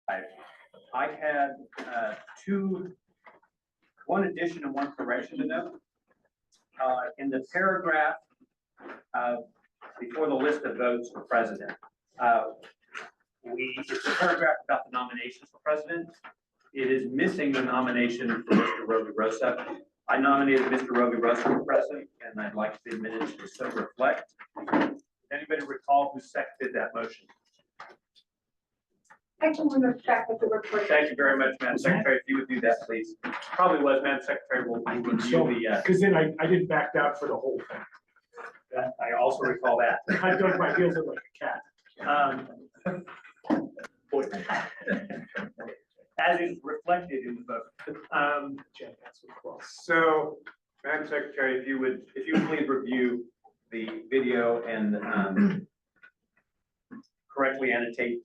I had one addition and one correction to note. In the paragraph before the list of votes for president, it's a paragraph about the nominations for president. It is missing the nomination for Mr. Rovirosa. I nominated Mr. Rovirosa for president, and I'd like the minutes to so reflect. Does anybody recall who seconded that motion? I can check with the report. Thank you very much, Madam Secretary. If you would do that, please. Probably was, Madam Secretary. Will review the. Because then I didn't back down for the whole thing. I also recall that. I dug my heels in like a cat. As is reflected in the vote. So, Madam Secretary, if you would please review the video and correctly annotate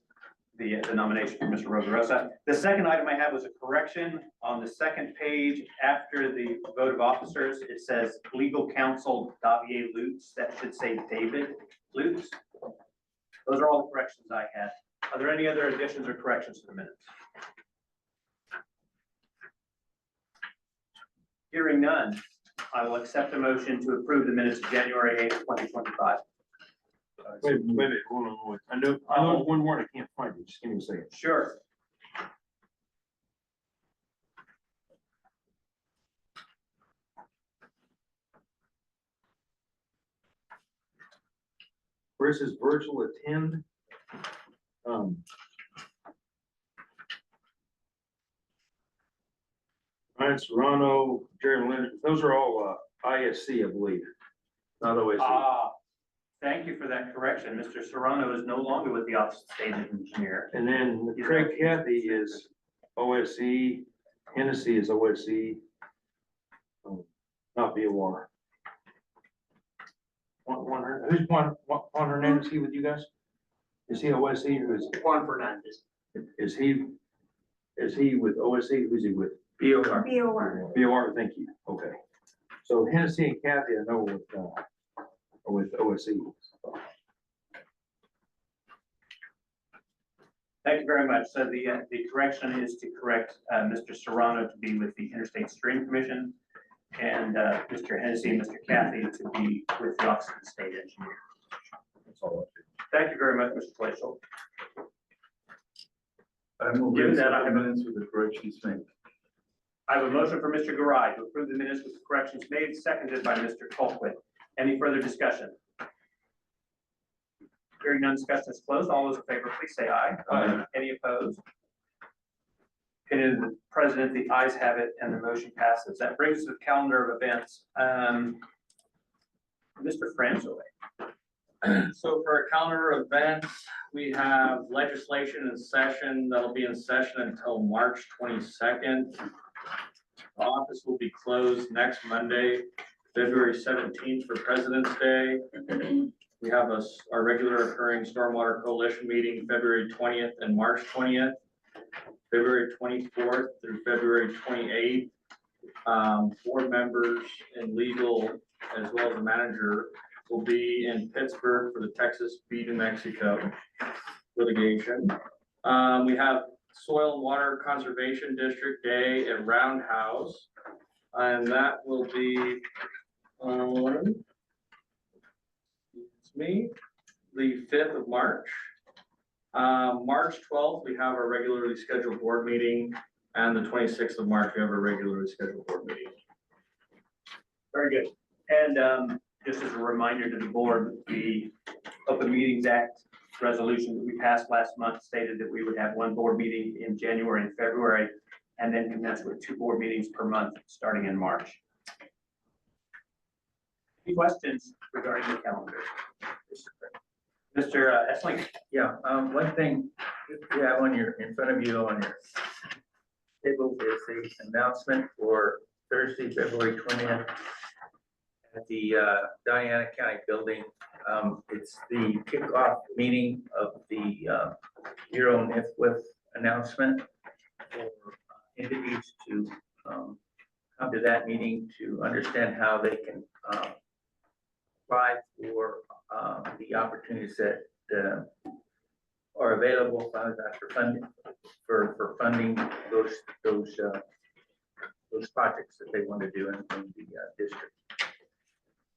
the nomination for Mr. Rovirosa. The second item I have was a correction on the second page after the vote of officers. It says legal counsel Davier Lutz. That should say David Lutz. Those are all the corrections I had. Are there any other additions or corrections to the minutes? Hearing none, I will accept a motion to approve the minutes of January 8th, 2025. Wait, hold on. I know one word I can't find it. Just give me a second. Sure. Where it says virtual attend. Ryan Serrano, Jerry Lynch, those are all ISC, I believe, not OSC. Thank you for that correction. Mr. Serrano is no longer with the Office of State Engineer. And then Craig Cathy is OSC, Hennessy is OSC, not BOR. Who's Juan Hernandez? Is he with you guys? Is he OSC or is Juan Fernandez. is he with OSC? Who's he with? BOR. BOR. BOR, thank you. Okay. So Hennessy and Cathy, I know with OSC. Thank you very much. So the correction is to correct Mr. Serrano to be with the Interstate Stream Commission and Mr. Hennessy and Mr. Cathy to be with the Office of the State Engineer. That's all. Thank you very much, Mr. Glacial. Given that I have minutes with the corrections made. I have a motion for Mr. Garai to approve the minutes with the corrections made, seconded by Mr. Colquitt. Any further discussion? Hearing none, discussion is closed. All those in favor, please say aye. Aye. Any opposed? Opinion of the president, the ayes have it, and the motion passes. That brings us to the calendar of events. Mr. Francois. So for a calendar of events, we have legislation in session that'll be in session until March 22nd. The office will be closed next Monday, February 17th for President's Day. We have our regular occurring Stormwater Coalition meeting February 20th and March 20th, February 24th through February 28th. Board members and legal, as well as the manager, will be in Pittsburgh for the Texas v. New Mexico litigation. We have Soil and Water Conservation District Day at Roundhouse, and that will be the 5th of March. March 12th, we have our regularly scheduled board meeting, and the 26th of March, we have a regularly scheduled board meeting. Very good. And just as a reminder to the board, the Open Meetings Act resolution that we passed last month stated that we would have one board meeting in January and February, and then commence with 2 board meetings per month starting in March. Any questions regarding the calendar? Mr. Essling? Yeah, one thing you have on in front of you on your table is the announcement for Thursday, February 20th at the Diana County Building. It's the kickoff meeting of the Euro NIFWIF announcement for entities to come to that meeting to understand how they can apply for the opportunities that are available funds after funding for funding those projects that they want to do in the district.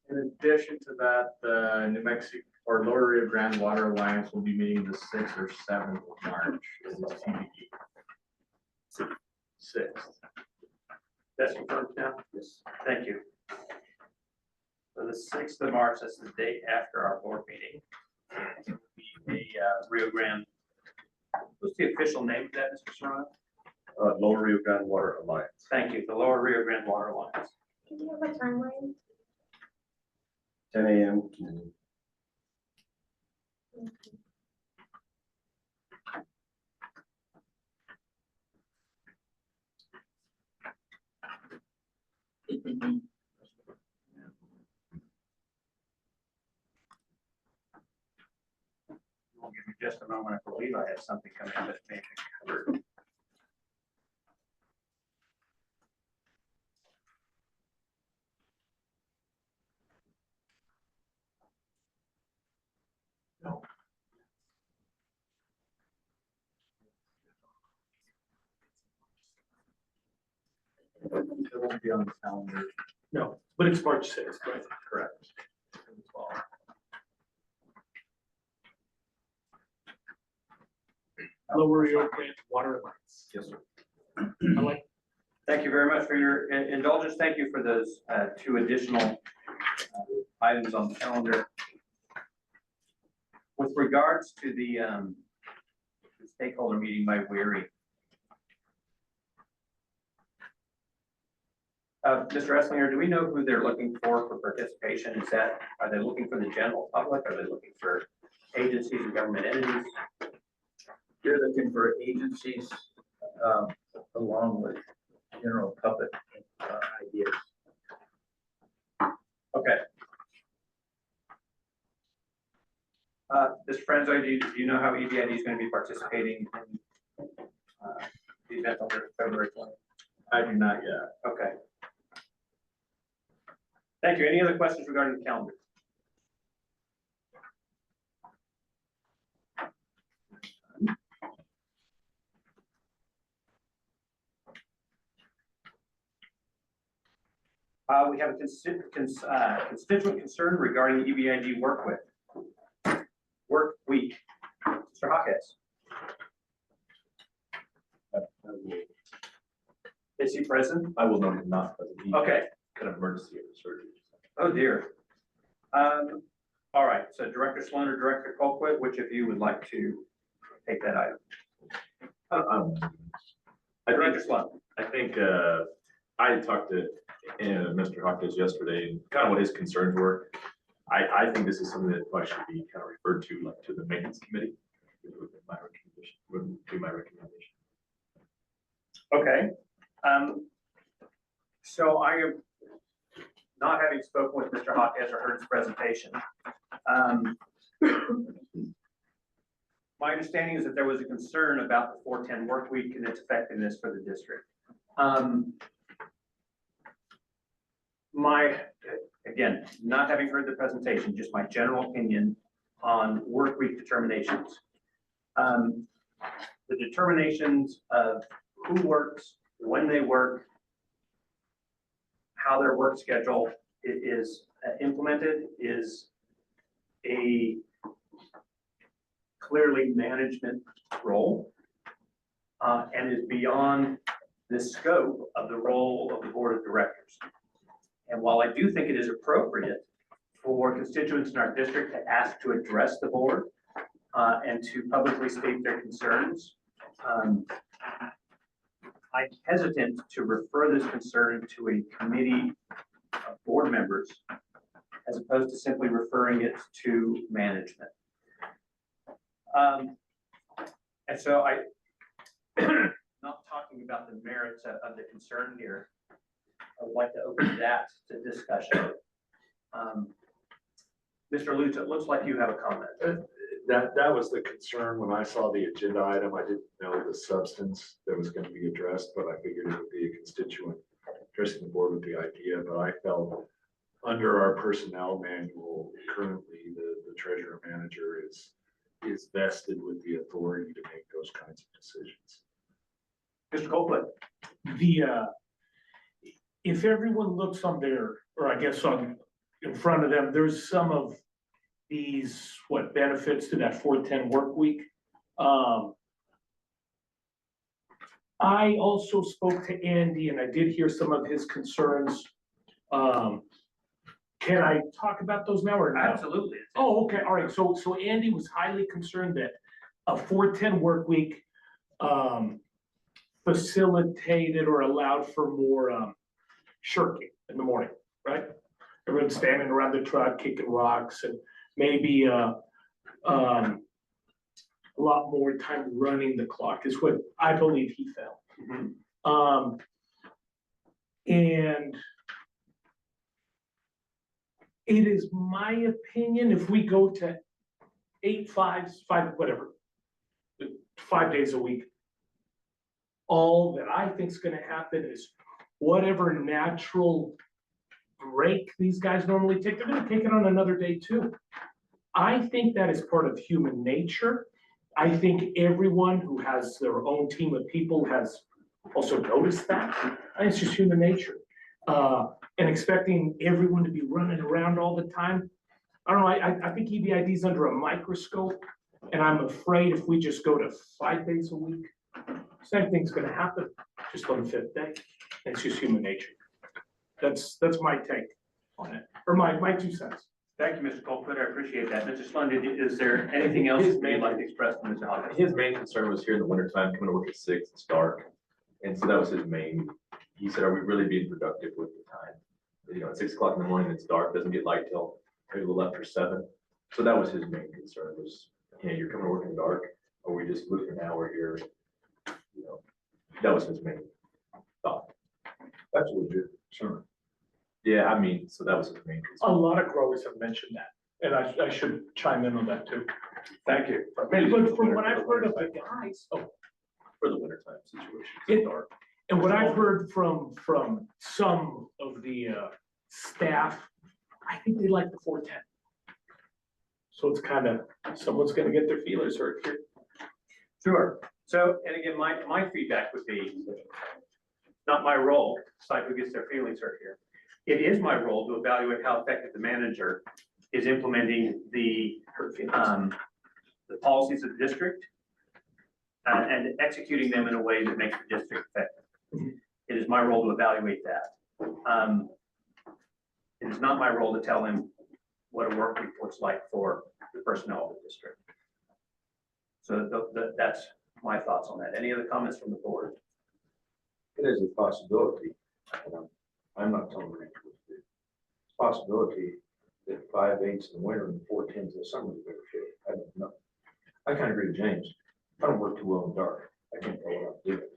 In addition to that, the New Mexico or Lower Rio Grande Water Alliance will be meeting the 6th or 7th of March. This is TBD. 6th. That's confirmed now? Yes. Thank you. So the 6th of March, that's the day after our board meeting. The Rio Grande, what's the official name of that, Mr. Serrano? Lower Rio Grande Water Alliance. Thank you, the Lower Rio Grande Water Alliance. Do you have a timeline? 10 a.m. to I'll give you just a moment, I believe I have something coming that may be covered. It won't be on the calendar. No, but it's March 6th, right? Correct. Lower Rio Grande Water Alliance. yes, sir. I like. Thank you very much for your indulgence. Thank you for those 2 additional items on the calendar. With regards to the stakeholder meeting by Weary. Mr. Esslinger, do we know who they're looking for participation? Are they looking for the general public? Are they looking for agencies and government entities? You're looking for agencies along with general public ideas. Okay. Mr. Franzo, do you know how EBID is going to be participating in the event on February 20th? I do not yet. Okay. Thank you. Any other questions regarding the calendar? We have a constituent concern regarding EBID work week. Mr. Hawkes. Is he present? I will note him not present. He Okay. kind of emergency surgery. Oh, dear. All right, so Director Sloan or Director Colquitt, which of you would like to take that item? Director Sloan. I think I had talked to Mr. Hawkins yesterday, and kind of what his concerns were. I think this is something that probably should be kind of referred to, like, to the maintenance committee. Would be my recommendation. Okay. So I am, not having spoken with Mr. Hawkins or heard his presentation. My understanding is that there was a concern about the 410 work week and its effectiveness for the district. Again, not having heard the presentation, just my general opinion on work week determinations. The determinations of who works, when they work, how their work schedule is implemented is a clearly management role and is beyond the scope of the role of the board of directors. And while I do think it is appropriate for constituents in our district to ask to address the board and to publicly state their concerns, I'm hesitant to refer this concern to a committee of board members as opposed to simply referring it to management. And so not talking about the merits of the concern here, I would like to open that to discussion. Mr. Lutz, it looks like you have a comment. That was the concern when I saw the agenda item. I didn't know the substance that was going to be addressed, but I figured it would be a constituent addressing the board with the idea. But I felt under our personnel manual, currently the treasurer manager is is vested with the authority to make those kinds of decisions. Mr. Copeland? If everyone looks on their, or I guess in front of them, there's some of these, benefits to that 410 work week. I also spoke to Andy and I did hear some of his concerns. Can I talk about those now or no? Absolutely. Oh, okay, all right, so Andy was highly concerned that a 410 work week facilitated or allowed for more shirking in the morning, right? Everyone standing around the truck, kicking rocks, and maybe a lot more time running the clock is what I believe he felt. And it is my opinion, if we go to 5 days a week, all that I think is gonna happen is whatever natural break these guys normally take, they're gonna take it on another day too. I think that is part of human nature. I think everyone who has their own team of people has also noticed that. I think it's just human nature. And expecting everyone to be running around all the time. I don't know, I think EBID is under a microscope, and I'm afraid if we just go to 5 days a week, same thing's gonna happen, just on the 5th day. It's just human nature. That's my take on it, or my 2 cents. Thank you, Mr. Colquitt. I appreciate that. Mr. Splendid, is there anything else you'd like to express from Mr. Hawkins? His main concern was here in the wintertime, coming to work at 6, it's dark. And so that was his main, he said, are we really being productive with the time? You know, at 6 o'clock in the morning, it's dark, doesn't get light till maybe a little after 7. So that was his main concern was, you're coming to work in the dark, or we just lose an hour here? You know, that was his main thought. That's legit, sure. Yeah, I mean, so that was his main A concern. lot of growers have mentioned that, and I should chime in on that too. Thank you. But from what I've heard of the guys, For the wintertime situation, 'cause It- it's dark. and what I've heard from some of the staff, I think they like the 410. So it's kind of, someone's gonna get their feelers hurt here. Sure. So, and again, my feedback would be, not my role, decide who gets their feelings hurt here. It is my role to evaluate how effective the manager is implementing the policies of the district and executing them in a way that makes the district effective. It is my role to evaluate that. It is not my role to tell him what a work week looks like for the personnel of the district. So that's my thoughts on that. Any other comments from the board? It is a possibility, I'm not telling you, it's a possibility that 5/8 in the winter and 4/10 in the summer is better fit. I don't know. I kind of agree with James. I don't work too well in the dark. I can't tell what I'm doing.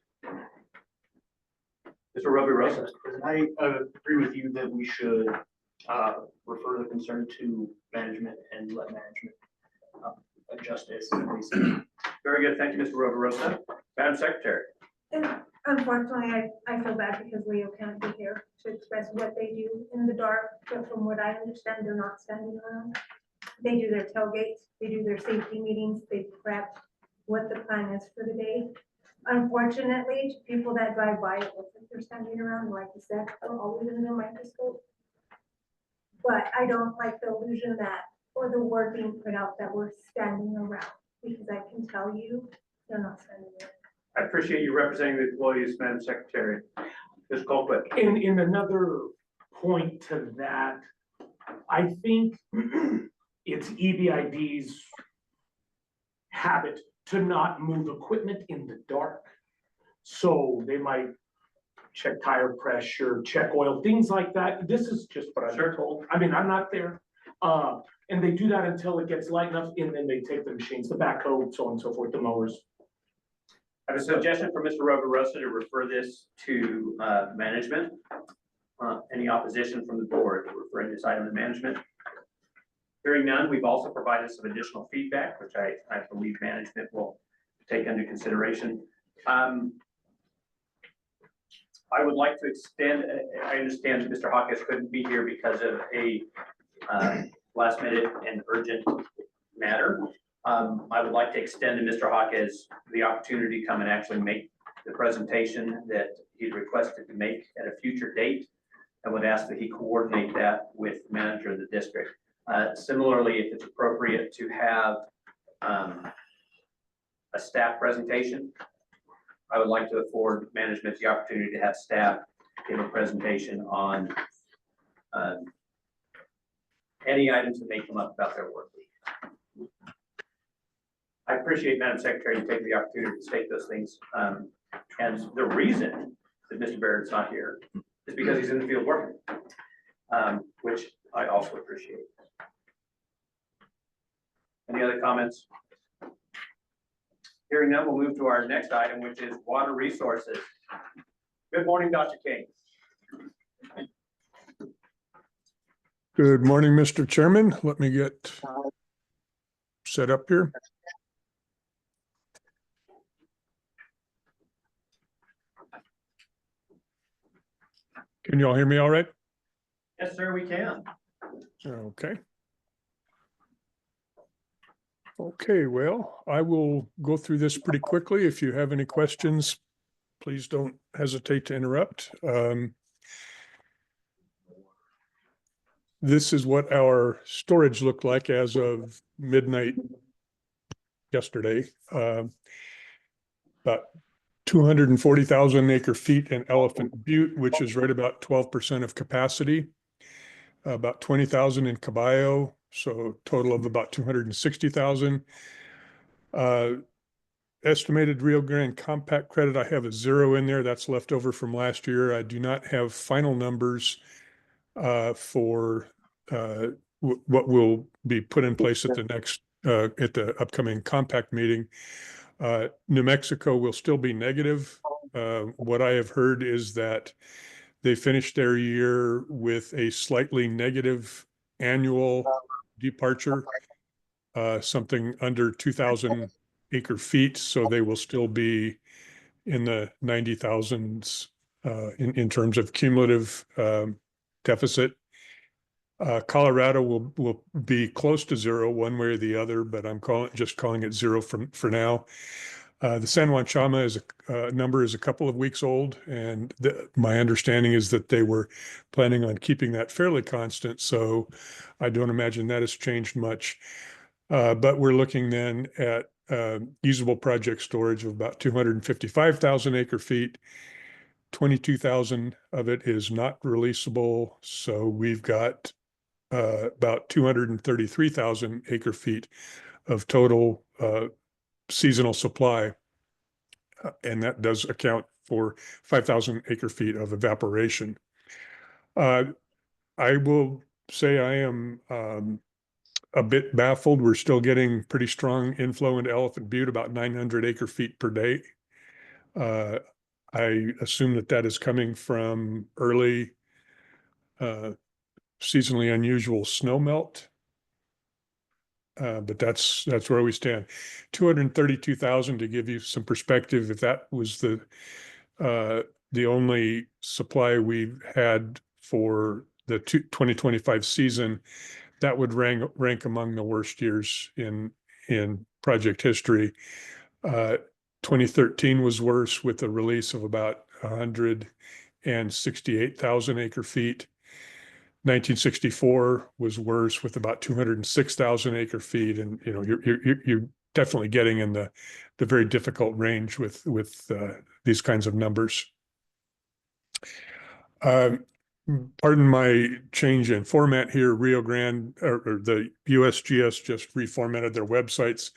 Mr. Roby Rosa? I agree with you that we should refer the concern to management and let management adjust it. Very good. Thank you, Mr. Roby Rosa. Madam Secretary? And unfortunately, I feel bad because Leo can't be here to express what they do in the dark, but from what I understand, they're not standing around. They do their tailgates, they do their safety meetings, they prep what the plan is for the day. Unfortunately, people that drive by, it looks like they're standing around, like you said, they're always in the microscope. But I don't like the illusion that, or the word being put out that we're standing around, because I can tell you, they're not standing around. I appreciate you representing the employees, Madam Secretary. Ms. Colquitt? In another point to that, I think it's EBID's habit to not move equipment in the dark. So they might check tire pressure, check oil, things like that. This is just what I've been told. I mean, I'm not there. And they do that until it gets light enough, and then they take the machines, the backhoe, so on and so forth, the mowers. I have a suggestion for Mr. Roby Rosa to refer this to management. Any opposition from the board to referring this item to management? Hearing none, we've also provided some additional feedback, which I believe management will take under consideration. I would like to extend, I understand that Mr. Hawkins couldn't be here because of a last minute and urgent matter. I would like to extend to Mr. Hawkes the opportunity to come and actually make the presentation that he requested to make at a future date. I would ask that he coordinate that with the manager of the district. Similarly, if it's appropriate to have a staff presentation, I would like to afford management the opportunity to have staff give a presentation on any items that may come up about their work week. I appreciate, Madam Secretary, you taking the opportunity to state those things. And the reason that Mr. Barrett's not here is because he's in the field working, which I also appreciate. Any other comments? Hearing none, we'll move to our next item, which is water resources. Good morning, Dr. King. Good morning, Mr. Chairman. Let me get set up here. Can you all hear me all right? Yes, sir, we can. Okay. Okay, well, I will go through this pretty quickly. If you have any questions, please don't hesitate to interrupt. This is what our storage looked like as of midnight yesterday. About 240,000 acre feet in Elephant Butte, which is right about 12% of capacity. About 20,000 in Caballo, so total of about 260,000. Estimated Rio Grande compact credit, I have a 0 in there. That's left over from last year. I do not have final numbers for what will be put in place at the next at the upcoming compact meeting. New Mexico will still be negative. What I have heard is that they finished their year with a slightly negative annual departure, something under 2,000 acre feet. So they will still be in the 90,000s in terms of cumulative deficit. Colorado will be close to 0 one way or the other, but I'm just calling it 0 for now. The San Juan Chama number is a couple of weeks old, and my understanding is that they were planning on keeping that fairly constant. So I don't imagine that has changed much. But we're looking then at usable project storage of about 255,000 acre feet. 22,000 of it is not releasable. So we've got about 233,000 acre feet of total seasonal supply. And that does account for 5,000 acre feet of evaporation. I will say I am a bit baffled. We're still getting pretty strong inflow into Elephant Butte, about 900 acre feet per day. I assume that is coming from early seasonally unusual snow melt. But that's where we stand. 232,000 to give you some perspective. If that was the only supply we've had for the 2025 season, that would rank among the worst years in project history. 2013 was worse with a release of about 168,000 acre feet. 1964 was worse with about 206,000 acre feet, and you're definitely getting in the very difficult range with these kinds of numbers. Pardon my change in format here. Rio Grande or the USGS just reformatted their websites.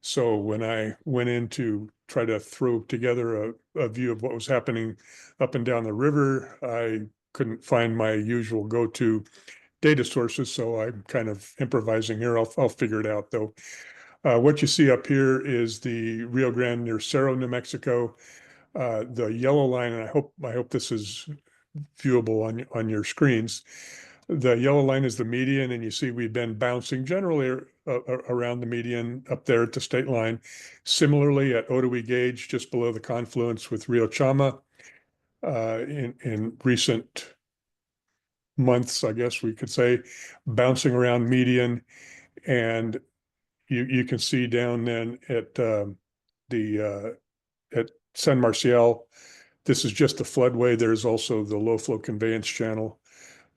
So when I went in to try to throw together a view of what was happening up and down the river, I couldn't find my usual go-to data sources. So I'm kind of improvising here. I'll figure it out though. What you see up here is the Rio Grande near Cerro, New Mexico. The yellow line, and I hope this is viewable on your screens. The yellow line is the median, and you see we've been bouncing generally around the median up there at the state line. Similarly, at Otoe Gauge, just below the confluence with Rio Chama, in recent months, I guess we could say, bouncing around median. And you can see down then at at San Marcial, this is just the floodway. There's also the low flow conveyance channel.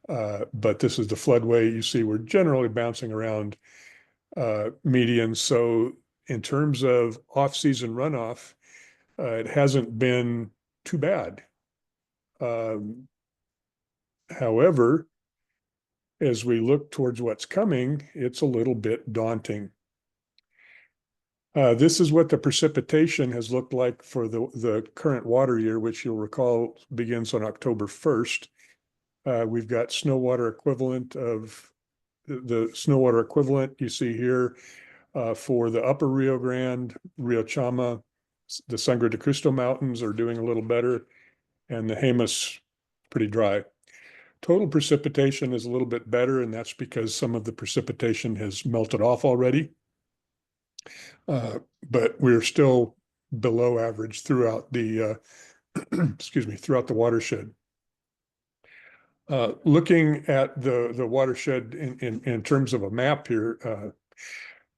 But this is the floodway. You see, we're generally bouncing around median. So in terms of off-season runoff, it hasn't been too bad. However, as we look towards what's coming, it's a little bit daunting. This is what the precipitation has looked like for the current water year, which you'll recall begins on October 1st. We've got snow water equivalent of the snow water equivalent you see here for the upper Rio Grande, Rio Chama, the Sangre de Cristo Mountains are doing a little better, and the Jemez pretty dry. Total precipitation is a little bit better, and that's because some of the precipitation has melted off already. But we're still below average throughout the excuse me, throughout the watershed. Looking at the watershed in terms of a map here,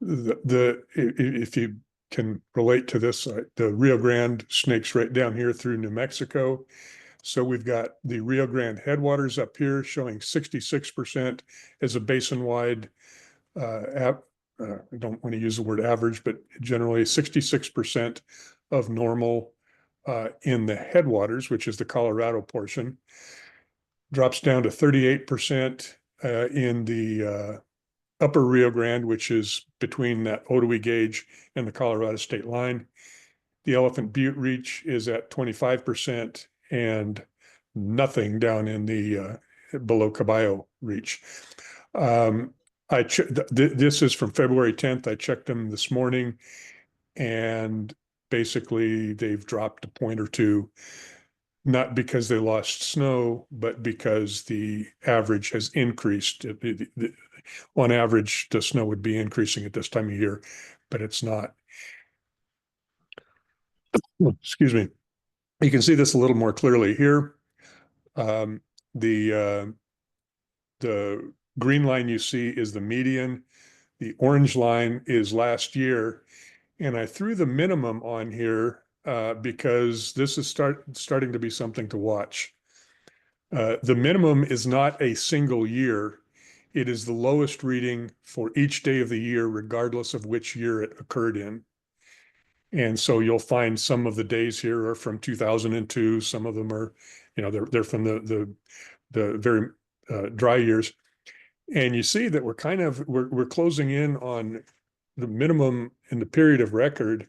if you can relate to this, the Rio Grande snakes right down here through New Mexico. So we've got the Rio Grande headwaters up here showing 66% as a basin-wide I don't want to use the word average, but generally 66% of normal in the headwaters, which is the Colorado portion, drops down to 38% in the upper Rio Grande, which is between that Otoe gauge and the Colorado state line. The Elephant Butte Reach is at 25% and nothing down in the below Caballo Reach. This is from February 10th. I checked them this morning, and basically they've dropped a point or two, not because they lost snow, but because the average has increased. On average, the snow would be increasing at this time of year, but it's not. Excuse me. You can see this a little more clearly here. The green line you see is the median. The orange line is last year. And I threw the minimum on here because this is starting to be something to watch. The minimum is not a single year. It is the lowest reading for each day of the year, regardless of which year it occurred in. And so you'll find some of the days here are from 2002. Some of them are, they're from the very dry years. And you see that we're closing in on the minimum in the period of record.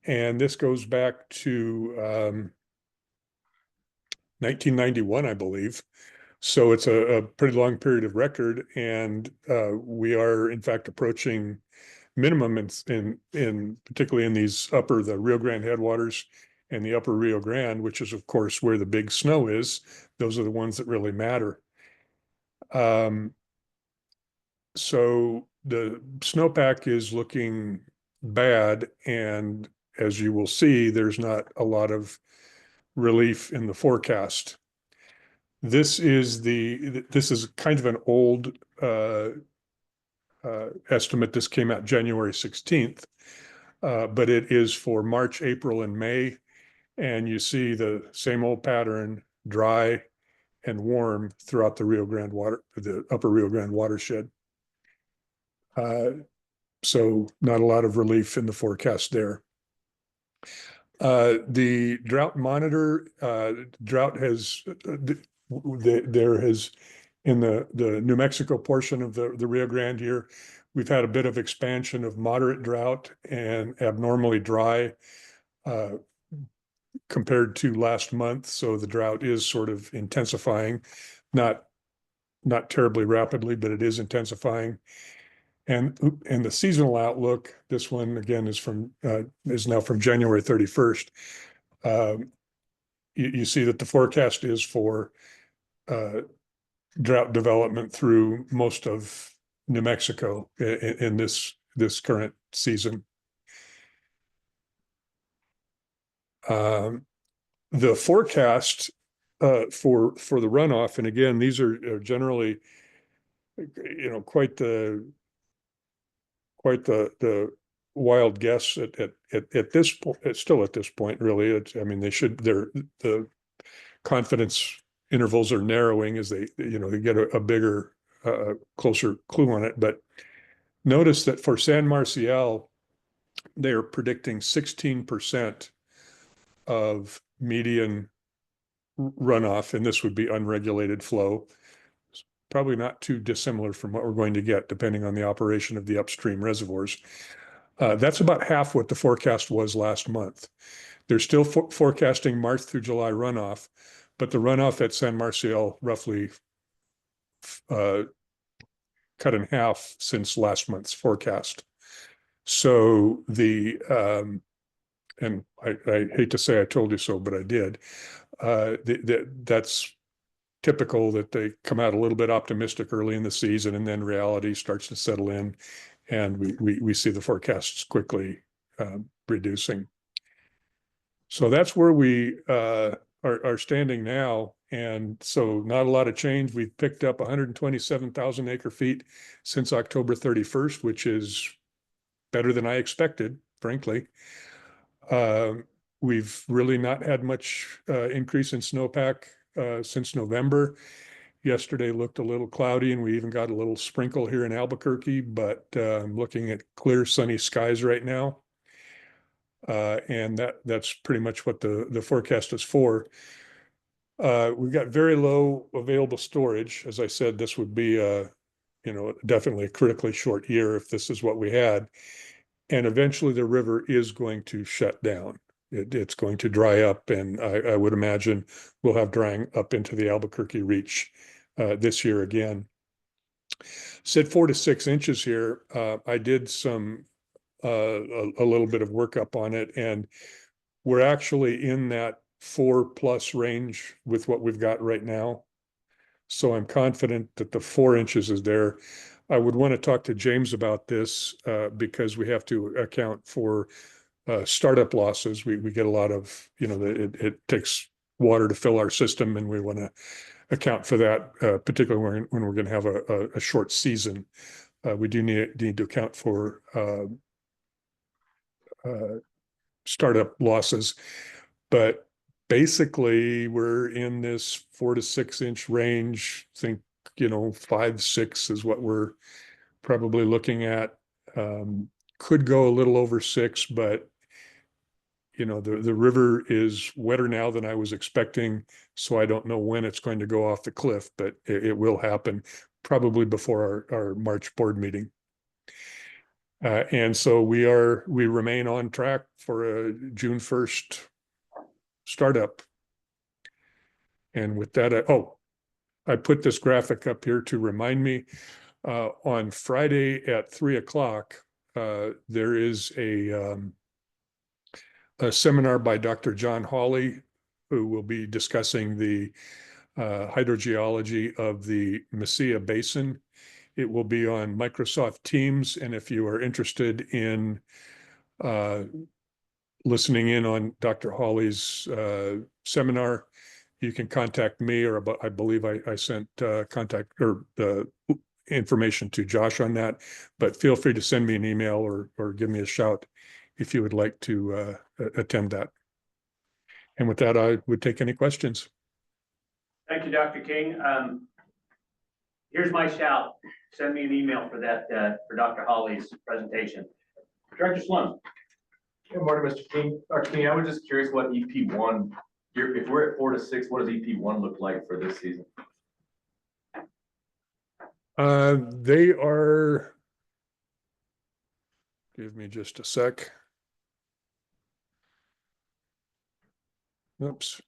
And this goes back to 1991, I believe. So it's a pretty long period of record. And we are in fact approaching minimum in particularly in the Rio Grande headwaters and the upper Rio Grande, which is of course where the big snow is. Those are the ones that really matter. So the snowpack is looking bad, and as you will see, there's not a lot of relief in the forecast. This is kind of an old estimate. This came out January 16th, but it is for March, April, and May. And you see the same old pattern, dry and warm throughout the upper Rio Grande watershed. So not a lot of relief in the forecast there. The drought monitor, drought has, there has, in the New Mexico portion of the Rio Grande here, we've had a bit of expansion of moderate drought and abnormally dry compared to last month. So the drought is sort of intensifying, not terribly rapidly, but it is intensifying. And the seasonal outlook, this one again is now from January 31st. You see that the forecast is for drought development through most of New Mexico in this current season. The forecast for the runoff, and again, these are generally, quite quite the wild guess at this point. It's still at this point, really. It's, I mean, the confidence intervals are narrowing as they get a bigger, closer clue on it. But notice that for San Marcial, they are predicting 16% of median runoff, and this would be unregulated flow. Probably not too dissimilar from what we're going to get, depending on the operation of the upstream reservoirs. That's about half what the forecast was last month. They're still forecasting March through July runoff, but the runoff at San Marcial roughly cut in half since last month's forecast. So and I hate to say I told you so, but I did. That's typical that they come out a little bit optimistic early in the season, and then reality starts to settle in, and we see the forecasts quickly reducing. So that's where we are standing now. And so not a lot of change. We've picked up 127,000 acre feet since October 31st, which is better than I expected, frankly. We've really not had much increase in snowpack since November. Yesterday looked a little cloudy, and we even got a little sprinkle here in Albuquerque, but I'm looking at clear sunny skies right now. And that's pretty much what the forecast is for. We've got very low available storage. As I said, this would be definitely a critically short year if this is what we had. And eventually the river is going to shut down. It's going to dry up, and I would imagine we'll have drying up into the Albuquerque Reach this year again. Said 4 to 6 inches here. I did some a little bit of work up on it, and we're actually in that 4+ range with what we've got right now. So I'm confident that the 4 inches is there. I would want to talk to James about this because we have to account for startup losses. We get a lot of, it takes water to fill our system, and we want to account for that, particularly when we're going to have a short season. We do need to account for startup losses, but basically we're in this 4 to 6 inch range. I think 5, 6 is what we're probably looking at. Could go a little over 6, but the river is wetter now than I was expecting, so I don't know when it's going to go off the cliff, but it will happen probably before our March board meeting. And so we remain on track for a June 1st startup. And with that, I put this graphic up here to remind me. On Friday at 3 o'clock, there is a seminar by Dr. John Hawley, who will be discussing the hydrogeology of the Mesilla Basin. It will be on Microsoft Teams, and if you are interested in listening in on Dr. Hawley's seminar, you can contact me, or I believe I sent contact or the information to Josh on that, but feel free to send me an email or give me a shout if you would like to attend that. And with that, I would take any questions. Thank you, Dr. King. Here's my shout. Send me an email for that, for Dr. Hawley's presentation. Director Sloan. Good morning, Mr. King. Dr. King, I was just curious what EP1, if we're at 4 to 6, what does EP1 look like for this season? They are, give me just a sec. Oops.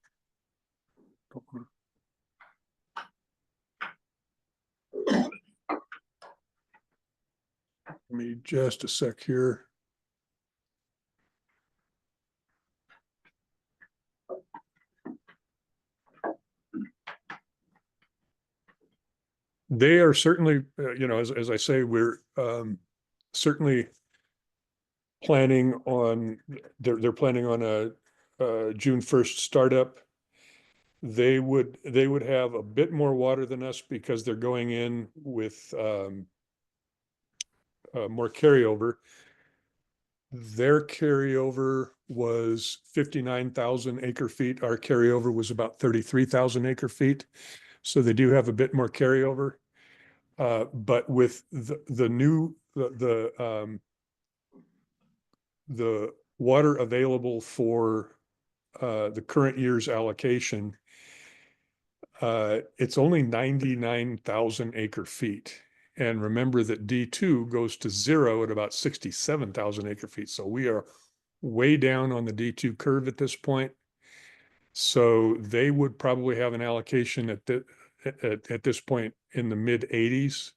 Give me just a sec here. They are certainly, as I say, we're certainly planning on, they're planning on a June 1st startup. They would have a bit more water than us because they're going in with more carryover. Their carryover was 59,000 acre feet. Our carryover was about 33,000 acre feet. So they do have a bit more carryover. But with the water available for the current year's allocation, it's only 99,000 acre feet. And remember that D2 goes to 0 at about 67,000 acre feet. So we are way down on the D2 curve at this point. So they would probably have an allocation at this point in the mid 80s.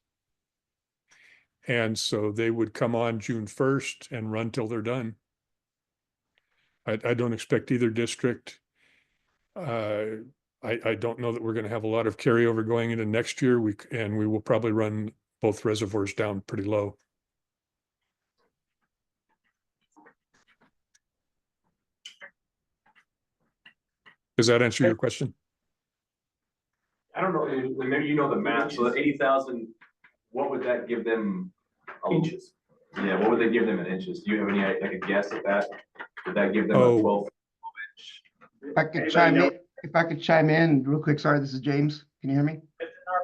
And so they would come on June 1st and run till they're done. I don't expect either district. I don't know that we're going to have a lot of carryover going into next year. We will probably run both reservoirs down pretty low. Does that answer your question? I don't know, maybe you know the math, so the 80,000, what would that give them? Inches. Yeah, what would they give them in inches? Do you have any, like a guess at that? Would that give them a Oh. 12 inch? If I could chime in real quick, sorry, this is James. Can you hear me? It's in our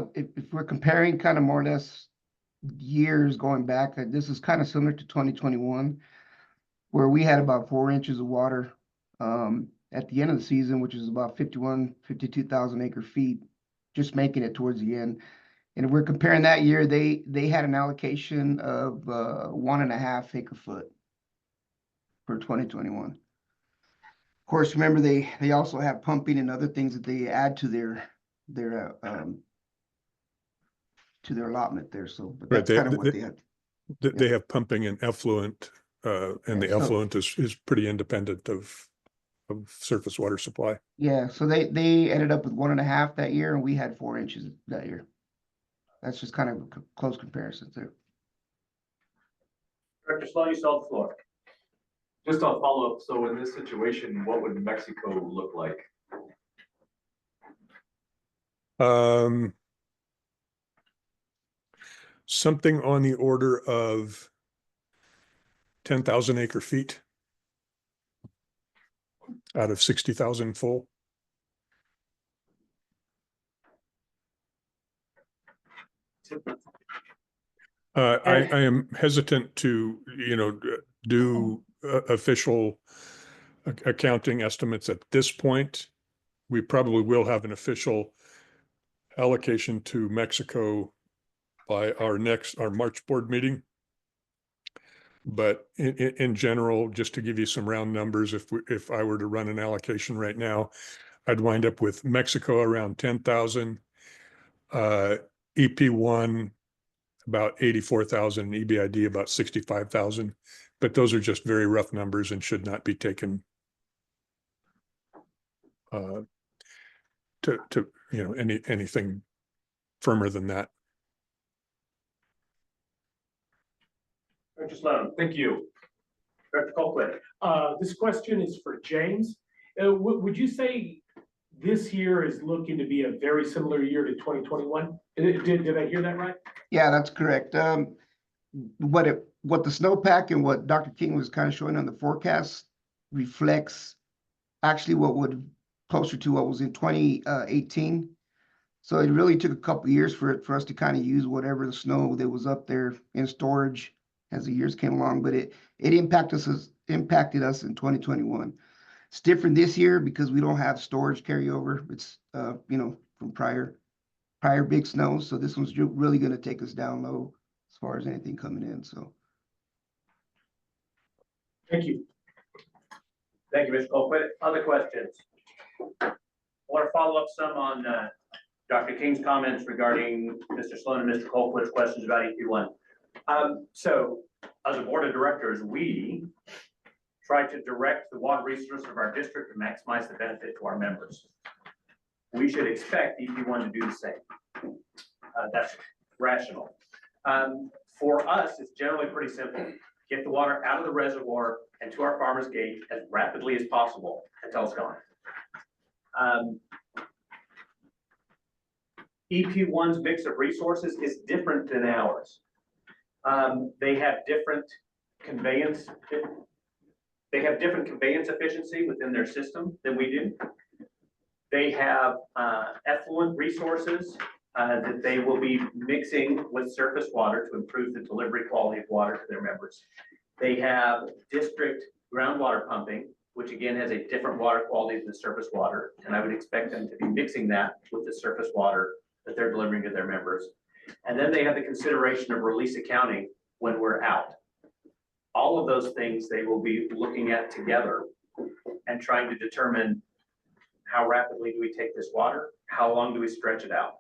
advice. If we're comparing kind of more or less years going back, this is kind of similar to 2021, where we had about 4 inches of water at the end of the season, which is about 52,000 acre feet, just making it towards the end. And if we're comparing that year, they had an allocation of 1.5 acre foot for 2021. Of course, remember they also have pumping and other things that they add to their allotment there. So, but that's kind of what they had. They have pumping and effluent, and the effluent is pretty independent of surface water supply. Yeah, so they ended up with 1.5 that year, and we had 4 inches that year. That's just kind of a close comparison too. Director Sloan, you saw the floor. Just on follow-up, so in this situation, what would Mexico look like? Something on the order of 10,000 acre feet out of 60,000 full. I am hesitant to, do official accounting estimates at this point. We probably will have an official allocation to Mexico by our March board meeting. But in general, just to give you some round numbers, if I were to run an allocation right now, I'd wind up with Mexico around 10,000, EP1 about 84,000, EBID about 65,000. But those are just very rough numbers and should not be taken to anything firmer than that. Director Sloan. Thank you. Director Colquitt. This question is for James. Would you say this year is looking to be a very similar year to 2021? Did I hear that right? Yeah, that's correct. What the snowpack and what Dr. King was kind of showing on the forecast reflects actually what would closer to what was in 2018. So it really took a couple years for us to kind of use whatever the snow that was up there in storage as the years came along, but it impacted us in 2021. It's different this year because we don't have storage carryover. It's from prior big snows. So this one's really going to take us down low as far as anything coming in. So Thank you. Thank you, Mr. Colquitt. Other questions? I want to follow up some on Dr. King's comments regarding Mr. Sloan and Mr. Colquitt's questions about EP1. So as a board of directors, we try to direct the water resources of our district to maximize the benefit to our members. We should expect EP1 to do the same. That's rational. For us, it's generally pretty simple. Get the water out of the reservoir and to our farmer's gate as rapidly as possible until it's gone. EP1's mix of resources is different than ours. They have different conveyance, they have different conveyance efficiency within their system than we do. They have effluent resources that they will be mixing with surface water to improve the delivery quality of water to their members. They have district groundwater pumping, which again has a different water quality than the surface water. And I would expect them to be mixing that with the surface water that they're delivering to their members. And then they have the consideration of release accounting when we're out. All of those things they will be looking at together and trying to determine how rapidly do we take this water? How long do we stretch it out?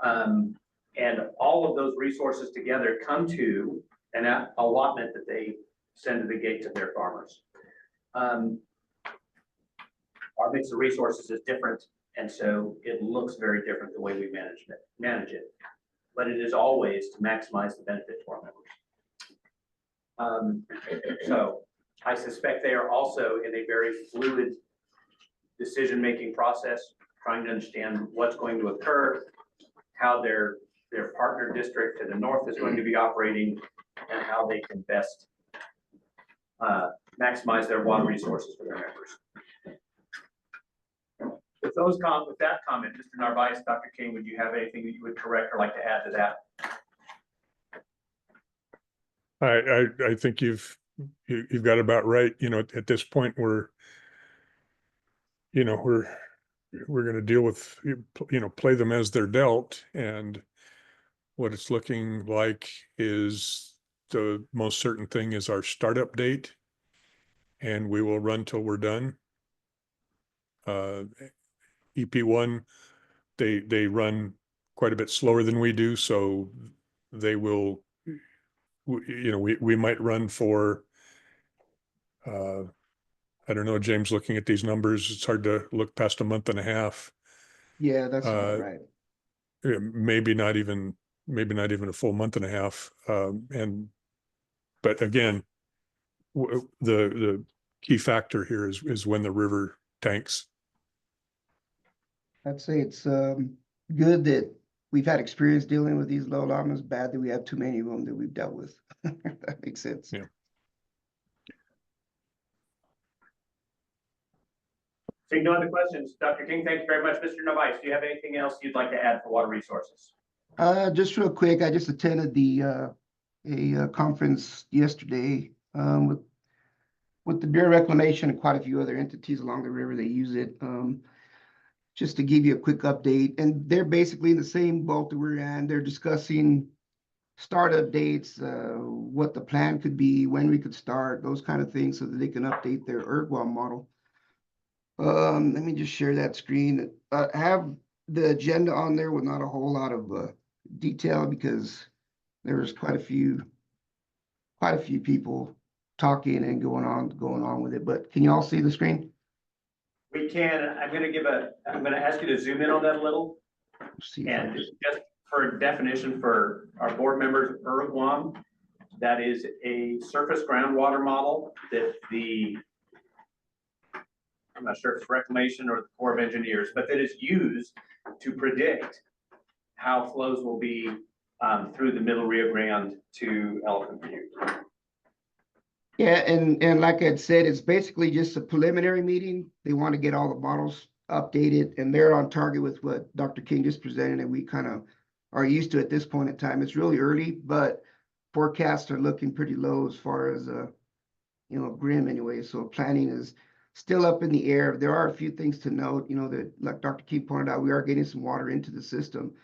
And all of those resources together come to an allotment that they send to the gates of their farmers. Our mix of resources is different, and so it looks very different the way we manage it. But it is always to maximize the benefit to our members. So I suspect they are also in a very fluid decision-making process, trying to understand what's going to occur, how their partner district to the north is going to be operating, and how they can best maximize their water resources for their members. With that comment, Mr. Narvaez, Dr. King, would you have anything that you would correct or like to add to that? I think you've got it about right. You know, at this point, we're going to deal with, play them as they're dealt. And what it's looking like is the most certain thing is our startup date. And we will run till we're done. EP1, they run quite a bit slower than we do. So they will, we might run for, I don't know, James, looking at these numbers, it's hard to look past a month and a half. Yeah, that's about right. Maybe not even a full month and a half. But again, the key factor here is when the river tanks. I'd say it's good that we've had experience dealing with these low llamas, bad that we have too many of them that we've dealt with. That makes sense. Yeah. Seeing no other questions, Dr. King, thank you very much. Mr. Narvaez, do you have anything else you'd like to add for water resources? Just real quick, I just attended a conference yesterday with the Bureau of Reclamation and quite a few other entities along the river that use it. Just to give you a quick update, and they're basically in the same boat that we're in. They're discussing startup dates, what the plan could be, when we could start, those kind of things, so that they can update their ERGWA model. Let me just share that screen. I have the agenda on there with not a whole lot of detail because there was quite a few people talking and going on with it. But can you all see the screen? We can. I'm going to ask you to zoom in on that a little. And just for definition for our board members, ERGWAM, that is a surface groundwater model that I'm not sure if it's Reclamation or the Corps of Engineers, but that is used to predict how flows will be through the Middle Rio Grande to Elephant View. Yeah, and like I said, it's basically just a preliminary meeting. They want to get all the models updated, and they're on target with what Dr. King just presented, and we kind of are used to at this point in time. It's really early, but forecasts are looking pretty low as far as grim anyway. So planning is still up in the air. There are a few things to note, that like Dr. King pointed out, we are getting some water into the system.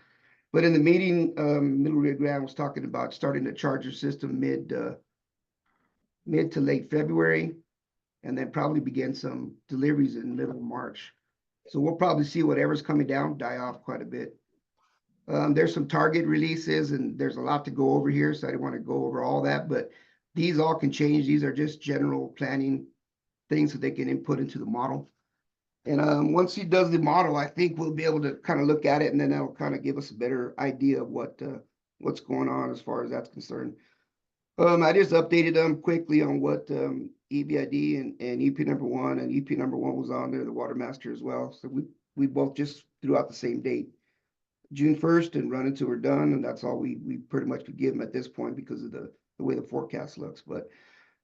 But in the meeting, Middle Rio Grande was talking about starting the charger system mid to late February, and then probably begin some deliveries in the middle of March. So we'll probably see whatever's coming down die off quite a bit. There's some target releases, and there's a lot to go over here, so I don't want to go over all that, but these all can change. These are just general planning things that they can input into the model. And once he does the model, I think we'll be able to kind of look at it, and then that'll kind of give us a better idea of what's going on as far as that's concerned. I just updated them quickly on what EBID and EP number 1, and EP number 1 was on there, the water master as well. So we both just threw out the same date. June 1st and run until we're done, and that's all we pretty much could give them at this point because of the way the forecast looks. But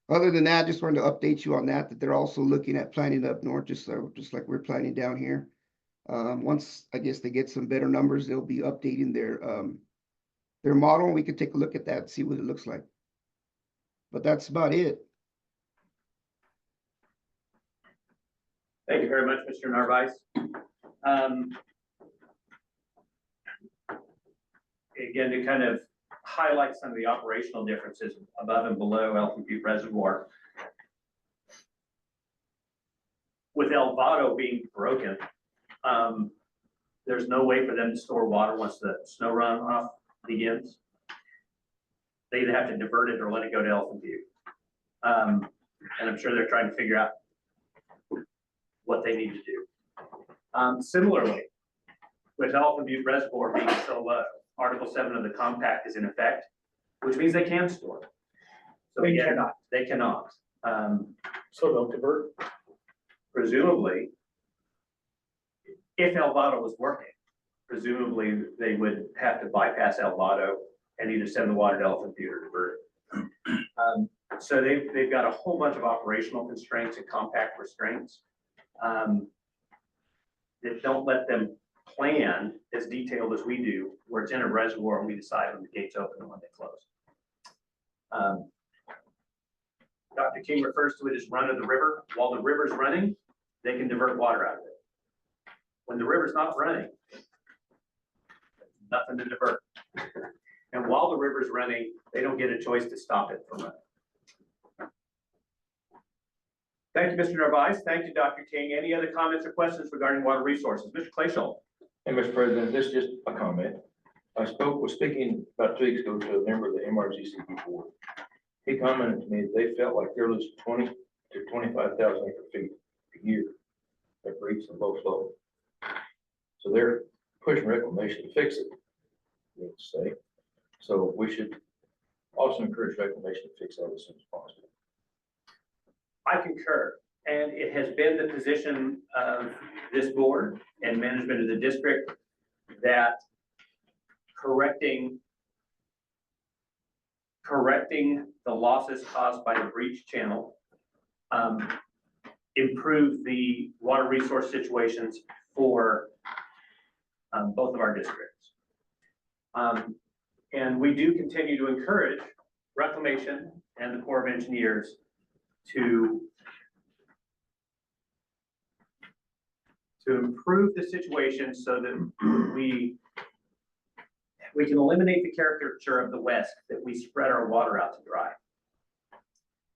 other than that, just wanted to update you on that they're also looking at planning up north, just like we're planning down here. Once I guess they get some better numbers, they'll be updating their model, and we can take a look at that and see what it looks like. But that's about it. Thank you very much, Mr. Narvaez. Again, to kind of highlight some of the operational differences above and below Elephant Butte Reservoir. With El Vado being broken, there's no way for them to store water once the snow runoff begins. They either have to divert it or let it go to Elephant Butte. And I'm sure they're trying to figure out what they need to do. Similarly, with Elephant Butte Reservoir being so low, Article 7 of the compact is in effect, which means they can store. So They again, cannot. they cannot. So they'll convert. Presumably, if El Vado was working, presumably they would have to bypass El Vado and either send the water to Elephant Butte or divert it. So they've got a whole bunch of operational constraints and compact restraints that don't let them plan as detailed as we do, where it's in a reservoir and we decide when the gates open and when they close. Dr. King refers to it as run of the river. While the river's running, they can divert water out of it. When the river's not running, nothing to divert. And while the river's running, they don't get a choice to stop it from running. Thank you, Mr. Narvaez. Thank you, Dr. King. Any other comments or questions regarding water resources? Mr. Clayshall. Hey, Mr. President, this is just a comment. I was speaking about 2 weeks ago to a member of the MRGCP board. He commented to me that they felt like they're losing 20 to 25,000 acre feet a year that breach the low flow. So they're pushing reclamation to fix it, let's say. So we should also encourage reclamation to fix that as soon as possible. I concur, and it has been the position of this board and management of the district that correcting the losses caused by the breach channel improve the water resource situations for both of our districts. And we do continue to encourage reclamation and the Corps of Engineers to improve the situation so that we can eliminate the caricature of the West, that we spread our water out to dry.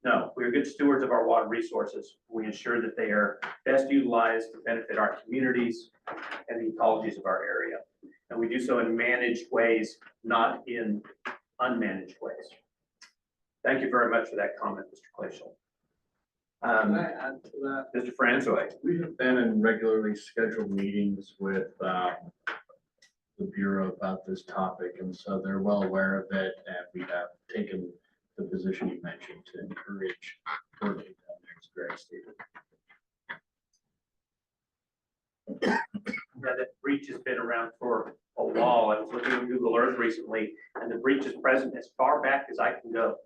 No, we're good stewards of our water resources. We ensure that they are best utilized to benefit our communities and the ecologies of our area. And we do so in managed ways, not in unmanaged ways. Thank you very much for that comment, Mr. Clayshall. Can I add to that? Mr. Francois. We have been in regularly scheduled meetings with the Bureau about this topic, and so they're well aware of it, and we have taken the position you mentioned to encourage working down there, as Greg stated. Yeah, that breach has been around for a while. I was looking at Google Earth recently, and the breach is present as far back as I can go,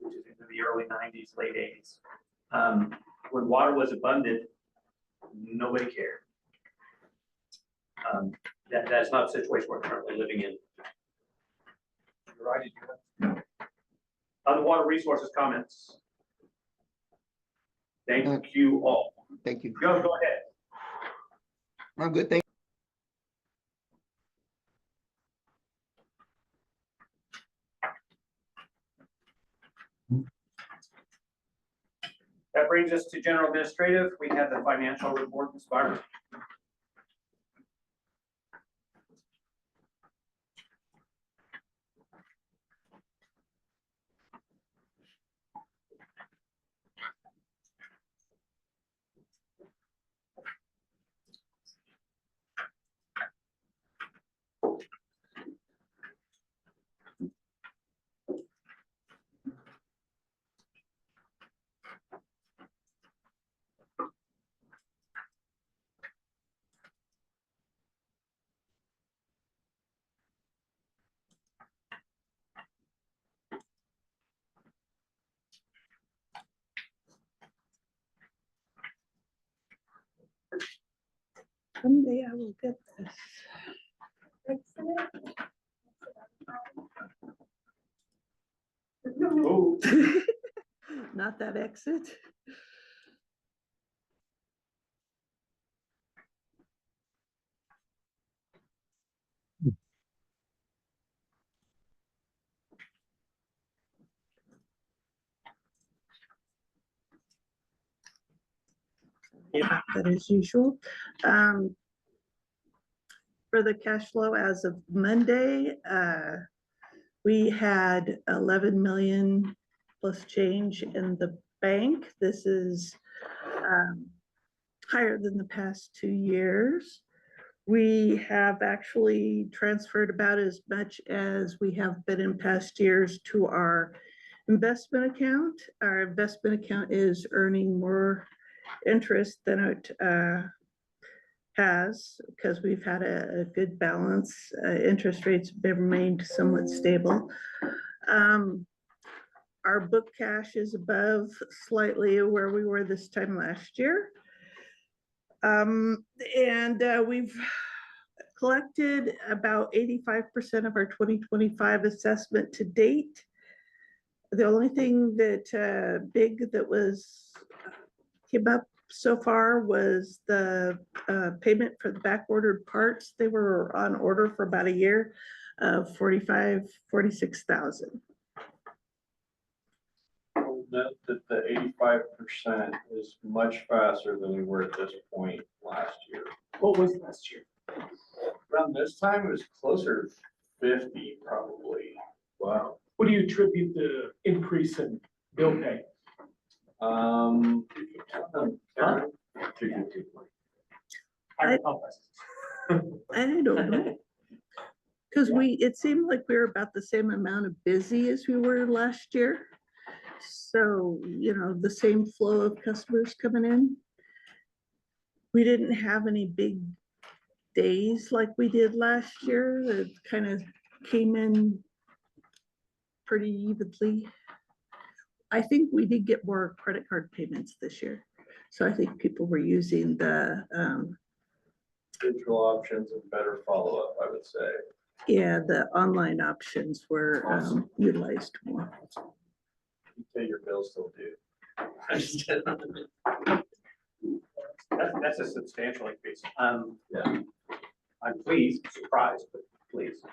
which is into the early 90s, late 80s. When water was abundant, nobody cared. That's not a situation we're currently living in. You're right. No. Other water resources comments? Thank you all. Thank you. Go ahead. I'm good. Thank That brings us to general administrative. We have the financial report, Ms. Barber. Someday I will get this. Oh, Not that exit. That as usual. For the cash flow as of Monday, we had 11 million plus change in the bank. This is higher than the past 2 years. We have actually transferred about as much as we have been in past years to our investment account. Our investment account is earning more interest than it has, because we've had a good balance. Interest rates have remained somewhat stable. Our book cash is above slightly where we were this time last year. We've collected about 85% of our 2025 assessment to date. The only thing that big that came up so far was the payment for the back ordered parts. They were on order for about a year, 46,000. Note that the 85% is much faster than we were at this point last year. What was last year? Around this time, it was closer to 50 probably. Wow. What do you attribute the increase in bill pay? Karen? I don't know. Because it seemed like we were about the same amount of busy as we were last year. So, the same flow of customers coming in. We didn't have any big days like we did last year. It kind of came in pretty evenly. I think we did get more credit card payments this year. So I think people were using the Digital options and better follow-up, I would say. yeah, the online options were utilized more. You pay your bills still due. That's a substantial increase. Yeah. I'm pleased, surprised, but pleased.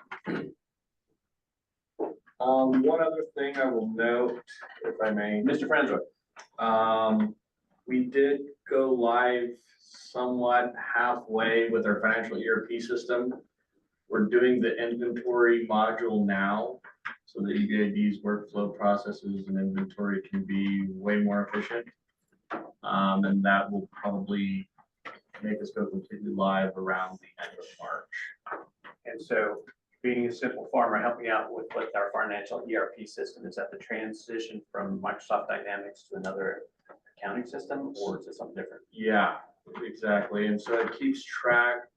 One other thing I will note, if I may. Mr. Franzoy. We did go live somewhat halfway with our financial ERP system. We're doing the inventory module now, so that EBID's workflow processes and inventory can be way more efficient. And that will probably make us go completely live around the end of March. And so, being a simple farmer, helping out with what our financial ERP system is, that the transition from Microsoft Dynamics to another accounting system, or is it something different? Yeah, exactly. And so it keeps track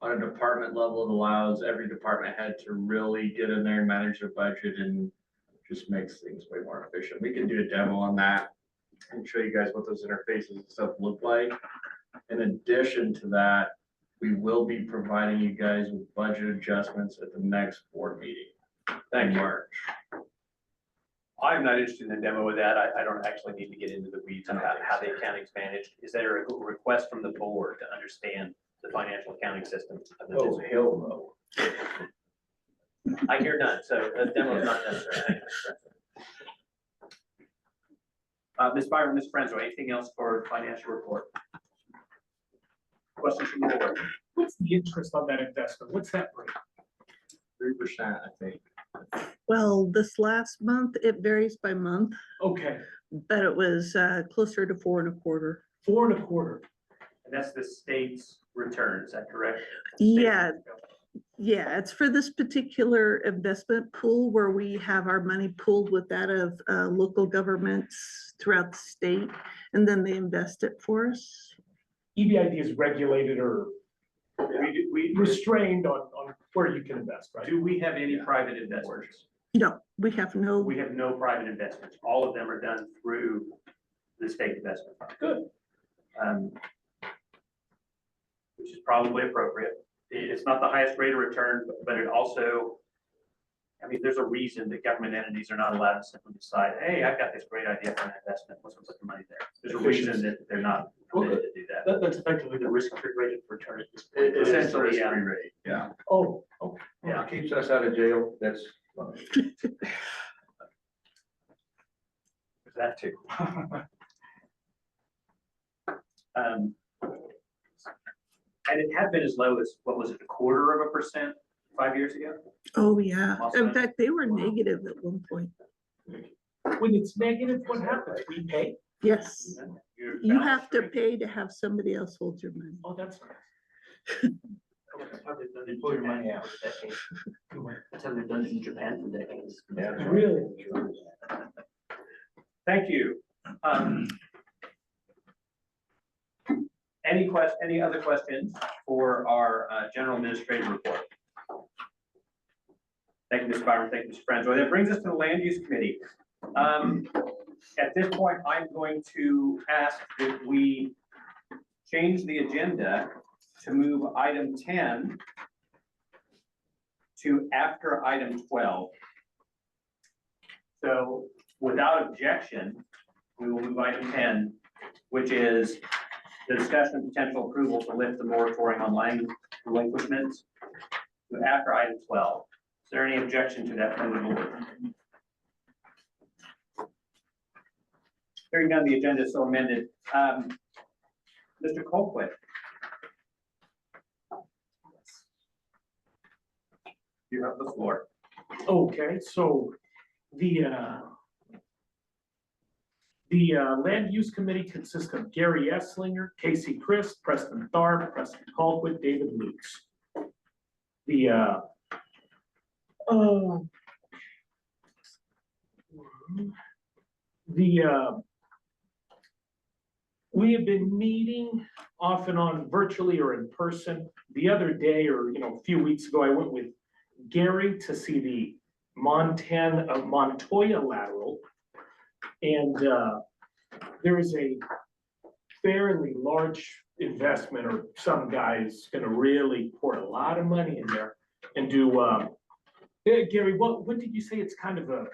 on a department level. It allows every department head to really get in there and manage their budget, and just makes things way more efficient. We can do a demo on that and show you guys what those interfaces and stuff look like. In addition to that, we will be providing you guys with budget adjustments at the next board meeting. Thank you. March. I'm not interested in the demo of that. I don't actually need to get into the weeds about how the accounting's managed. Is there a request from the board to understand the financial accounting system of the Oh, business? hell no. I hear none, so the demo is not necessary. Ms. Byron, Ms. Franzo, anything else for financial report? Questions from the board? What's the interest on that investment? What's that rate? 3%, I think. Well, this last month, it varies by month, Okay, but it was closer to 4.25. 4.25. And that's the state's return, is that correct? Yeah, yeah, it's for this particular investment pool where we have our money pooled with that of local governments throughout the state, and then they invest it for us. EBID is regulated or We restrained on where you can invest, right? do we have any private investors? No, we have no. We have no private investments. All of them are done through the state investment fund. Good. which is probably appropriate. It's not the highest rate of return, but it also, I mean, there's a reason that government entities are not allowed to simply decide, hey, I've got this great idea for an investment, let's put the money there. There's a reason that they're not permitted to do that. That's effectively the risk-free rate of return at this point. It is essentially, Risk-free yeah. rate, yeah. Oh, Yeah, it keeps us out of jail, that's fine. That too. And it had been as low as, what was it, 1/4% 5 years ago? Oh, yeah. Also- In fact, they were negative at one point. when it's negative, what happens? We pay? Yes, Your you balance have to sheet- pay to have somebody else hold your money. Oh, that's nice. That's how they've done it in Japan for decades. That's how they've done it in Japan for decades. Yeah. Really? Thank you. Any other questions for our general administrative report? Thank you, Ms. Byron. Thank you, Mr. Franzoy. That brings us to the Land Use Committee. At this point, I'm going to ask that we change the agenda to move item 10 to after item 12. So without objection, we will move item 10, which is the discussion of potential approval to lift the moratorium on land relinquishments to after item 12. Is there any objection to that from the board? Hearing none, the agenda is so amended. Mr. Colquitt. You have the floor. Okay, so the Land Use Committee consists of Gary Esslinger, Casey Christ, Preston Tharp, Preston Colquitt, David Lukes. We have been meeting off and on virtually or in person. The other day, or a few weeks ago, I went with Gary to see the Montoya lateral. And there is a fairly large investment, or some guy's gonna really pour a lot of money in there and do, Gary, what did you say? It's kind of a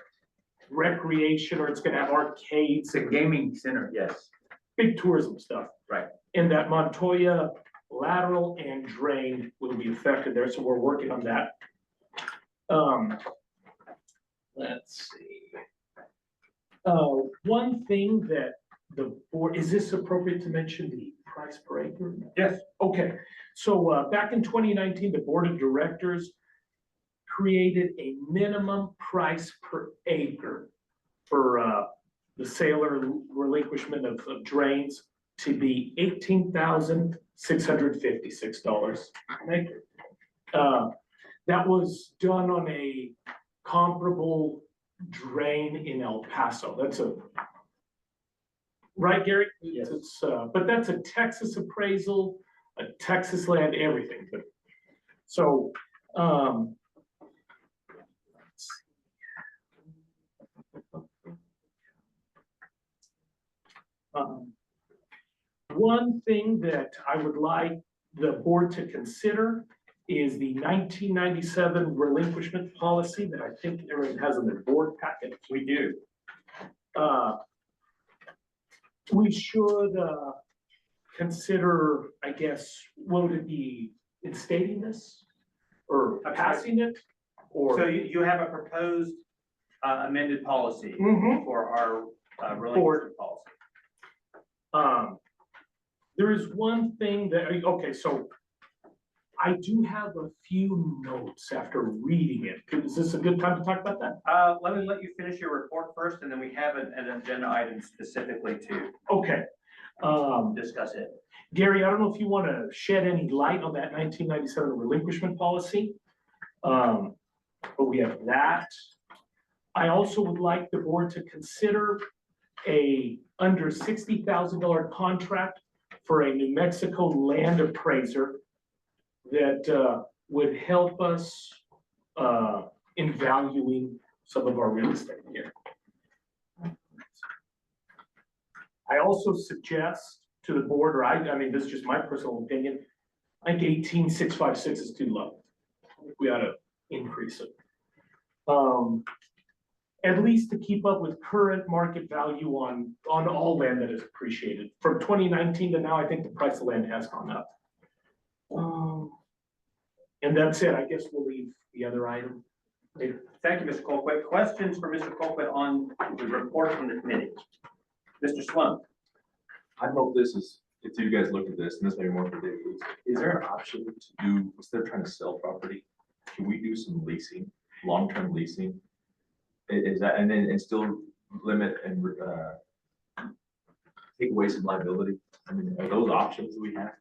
recreation, or it's gonna have arcades, It's a gaming center, yes. big tourism stuff. Right. And that Montoya lateral and drain will be affected there, so we're working on that. Let's see. One thing that the board, is this appropriate to mention the price per acre? Yes. Okay, so back in 2019, the board of directors created a minimum price per acre for the sale or relinquishment of drains to be $18,656 an acre. That was done on a comparable drain in El Paso. That's right, Gary? Yes. But that's a Texas appraisal, a Texas land, everything. So, one thing that I would like the board to consider is the 1997 relinquishment policy that I think everyone has in their board packet. We do. We should consider, I guess, would it be instating this or passing it? Or So you have a proposed amended policy Mhm. for our relinquishment policy. There is one thing that, okay, so I do have a few notes after reading it. Is this a good time to talk about that? Let me let you finish your report first, and then we have an agenda item specifically to Okay. discuss it. Gary, I don't know if you want to shed any light on that 1997 relinquishment policy. But we have that. I also would like the board to consider a under $60,000 contract for a New Mexico land appraiser that would help us in valuing some of our real estate here. I also suggest to the board, or I mean, this is just my personal opinion, I think 18,656 is too low. I think we ought to increase it. At least to keep up with current market value on all land that is appreciated. From 2019 to now, I think the price of land has gone up. And that's it. I guess we'll leave the other item later. Thank you, Mr. Colquitt. Questions for Mr. Colquitt on the report from the committee? Mr. Swam? I don't know if this is, if you guys looked at this, and this may be more for David, is there an option to do, instead of trying to sell property, can we do some leasing, long-term leasing? Is that, and still limit and, take away some liability? I mean, are those options we have?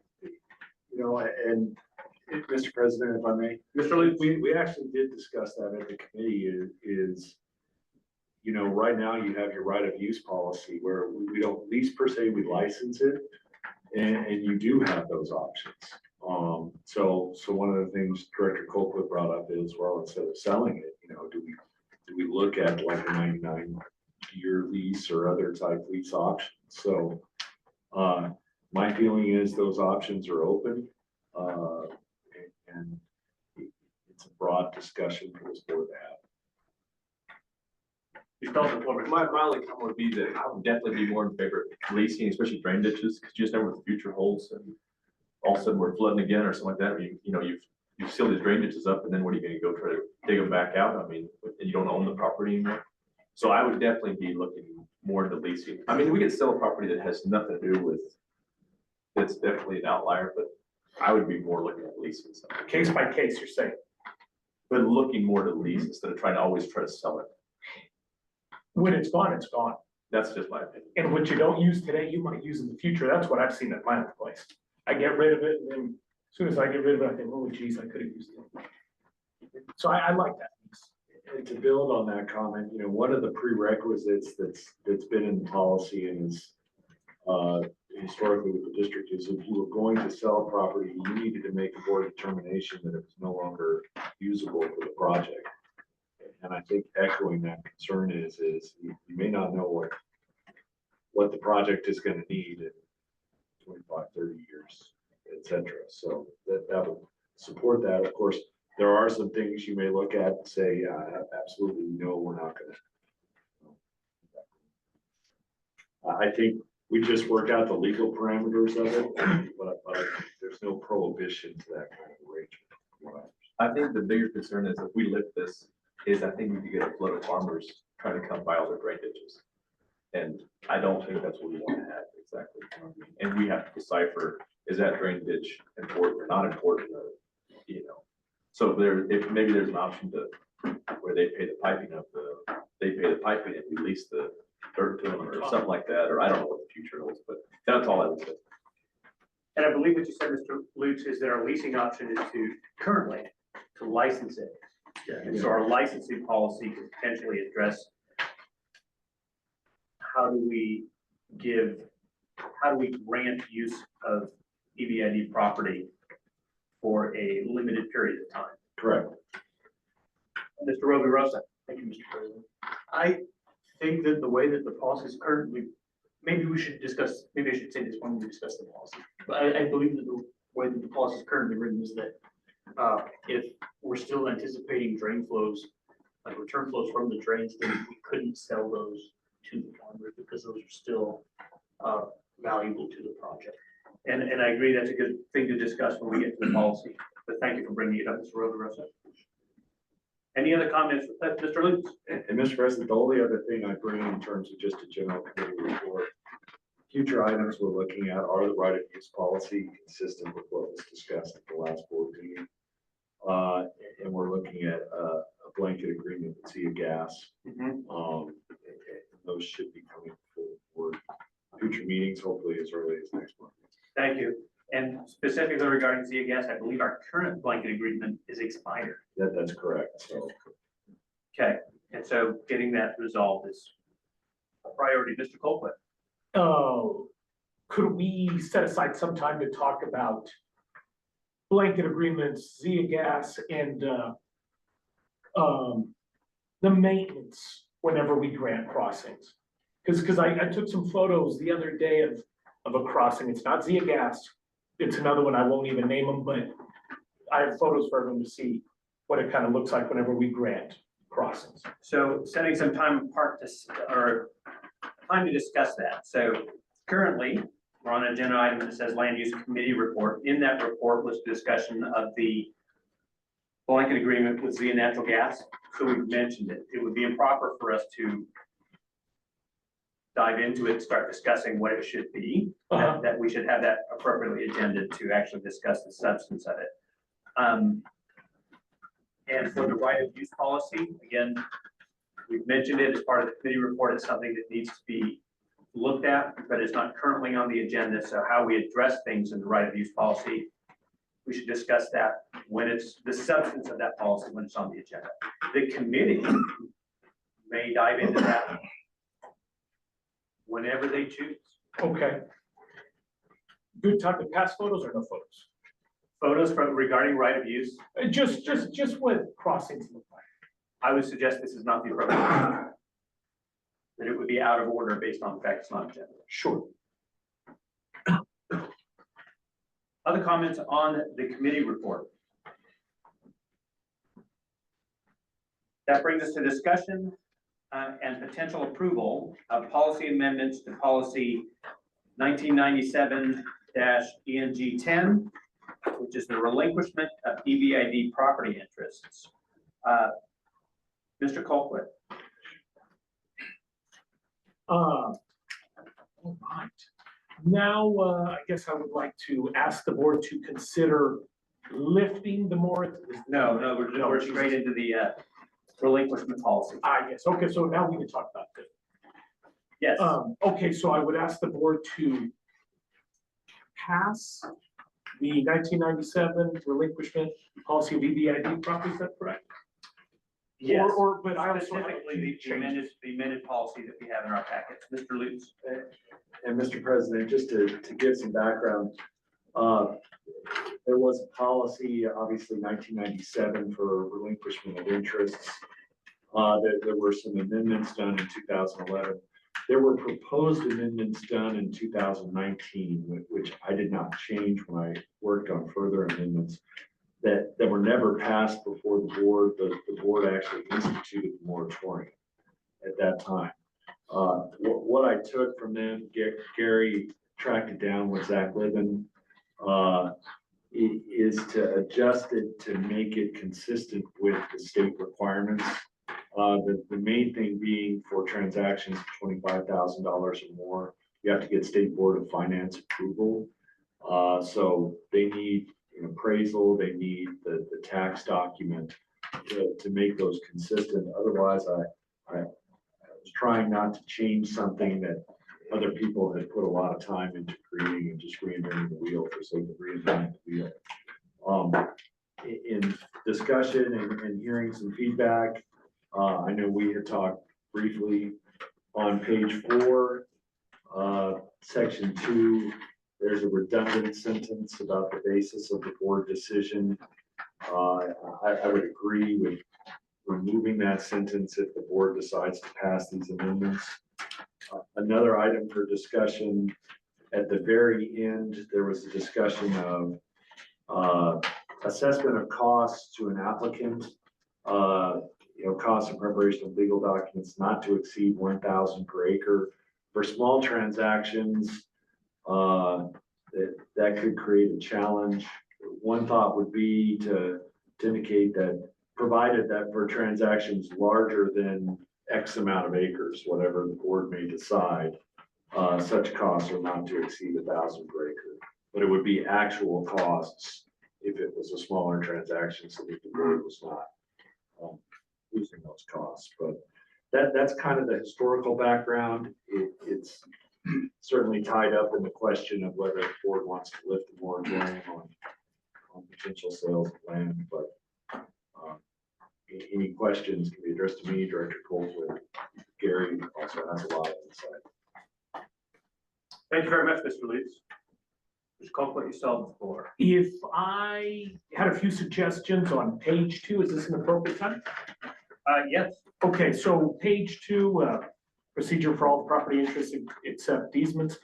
And Mr. President, if I may, Mr. Lutz? we actually did discuss that at the committee is, right now you have your right of use policy where we don't lease per se, we license it. And you do have those options. So one of the things Director Colquitt brought up is, well, instead of selling it, do we look at like a 99-year lease or other type lease options? So my feeling is those options are open. And it's a broad discussion for this board to have. My only comment would be that I would definitely be more in favor of leasing, especially drain ditches, because you just never know what the future holds, and all of a sudden we're flooding again or something like that. You've sealed these drain ditches up, and then what are you gonna go try to dig them back out? I mean, and you don't own the property anymore. So I would definitely be looking more into leasing. I mean, we could sell a property that has nothing to do with, that's definitely an outlier, but I would be more looking at leasing something. Case by case, you're saying. But looking more to lease instead of trying to always try to sell it. When it's gone, it's gone. That's just my opinion. And what you don't use today, you might use in the future. That's what I've seen at my place. I get rid of it, and then as soon as I get rid of it, I think, oh geez, I could have used it. So I like that. And to build on that comment, one of the prerequisites that's been in the policy and is historically with the district is if you were going to sell a property, you needed to make a board determination that it was no longer usable for the project. And I think echoing that concern is you may not know what the project is going to need in 25, 30 years, et cetera. So that would support that. Of course, there are some things you may look at and say, absolutely, no, we're not going to. I think we just work out the legal parameters of it, but there's no prohibition to that kind of arrangement. I think the bigger concern is if we lift this, is I think we could get a flood of farmers trying to come by all their drain ditches. And I don't think that's what we want to have exactly. And we have to decipher, is that drain ditch important or not important, So if maybe there's an option to, where they pay the piping and we lease the dirt to them or something like that, or I don't know what the future holds, but that's all I would say. And I believe what you said, Mr. Lutz, is that our leasing option is currently to license it. And so our licensing policy could potentially address how do we grant use of EBID property for a limited period of time. Correct. Mr. Roby Rosa. Thank you, Mr. President. I think that the way that the policy is currently, maybe I should say this when we discuss the policy. But I believe that the way that the policy is currently written is that if we're still anticipating drain flows, like return flows from the drains, then we couldn't sell those to the farmers because those are still valuable to the project. And I agree, that's a good thing to discuss when we get to the policy, but thank you for bringing it up, Mr. Roby Rosa. Any other comments, Mr. Lutz? And Mr. President, the only other thing I bring in terms of just a general committee report, future items we're looking at are the right of use policy consistent with what was discussed at the last board meeting. And we're looking at a blanket agreement with Zia Gas. Those should be coming forward future meetings, hopefully as early as next month. Thank you. And specifically regarding Zia Gas, I believe our current blanket agreement is expired. That's correct. So. Okay, and so getting that resolved is a priority. Mr. Colquitt. Oh, could we set aside some time to talk about blanket agreements, Zia Gas, and the maintenance whenever we grant crossings? Because I took some photos the other day of a crossing. It's not Zia Gas. it's another one, I won't even name them, but I have photos for everyone to see what it kind of looks like whenever we grant crossings. So setting some time apart or time to discuss that. So currently, we're on an agenda item that says land use committee report. In that report was discussion of the blanket agreement with Zia Natural Gas. So we've mentioned it. It would be improper for us to dive into it, start discussing what it should be, that we should have that appropriately agended to actually discuss the substance of it. And for the right of use policy, again, we've mentioned it as part of the committee report. It's something that needs to be looked at, but it's not currently on the agenda. So how we address things in the right of use policy, we should discuss that when it's the substance of that policy, when it's on the agenda. The committee may dive into that whenever they choose. Okay. Good time to pass photos or no photos? Photos from regarding right of use, Just what crossings look like. I would suggest this is not the appropriate time. That it would be out of order based on the fact it's not agenda. Sure. Other comments on the committee report? That brings us to discussion and potential approval of policy amendments to policy 1997-ENG 10, which is the relinquishment of EBID property interests. Mr. Colquitt. All right. Now, I guess I would like to ask the board to consider lifting the moratorium. No, we're straight into the relinquishment policy. Yes, okay, so now we can talk about this. Yes. Okay, so I would ask the board to pass the 1997 relinquishment policy of EBID property, is that correct? Yes. But I also specifically the amended policy that we have in our packets. Mr. Lutz. And Mr. President, just to give some background, there was a policy, obviously 1997 for relinquishment of interests. There were some amendments done in 2011. There were proposed amendments done in 2019, which I did not change when I worked on further amendments that were never passed before the board. The board actually instituted the moratorium at that time. What I took from them, Gary tracked it down with Zach Libben, is to adjust it to make it consistent with the state requirements. The main thing being for transactions of $25,000 or more, you have to get State Board of Finance approval. So they need an appraisal, they need the tax document to make those consistent. Otherwise, I was trying not to change something that other people had put a lot of time into creating and just reinventing the wheel for sake of reinventing the wheel. In discussion and hearing some feedback, I know we had talked briefly on page 4, section 2, there's a redundant sentence about the basis of the board decision. I would agree with removing that sentence if the board decides to pass these amendments. Another item for discussion, at the very end, there was a discussion of assessment of costs to an applicant. Costs of preparation of legal documents not to exceed 1,000 per acre. For small transactions, that could create a challenge. One thought would be to indicate that provided that for transactions larger than X amount of acres, whatever the board may decide, such costs are not to exceed 1,000 per acre. But it would be actual costs if it was a smaller transaction, so that the board was not losing those costs. But that's kind of the historical background. It's certainly tied up in the question of whether the board wants to lift the moratorium on potential sales of land. But any questions can be addressed to me, Director Colquitt. Gary also has a lot of insight. Thank you very much, Mr. Lutz. Mr. Colquitt, you still have the floor. If I had a few suggestions on page 2, is this an appropriate time? Yes. Okay, so page 2, procedure for all the property interests except easements.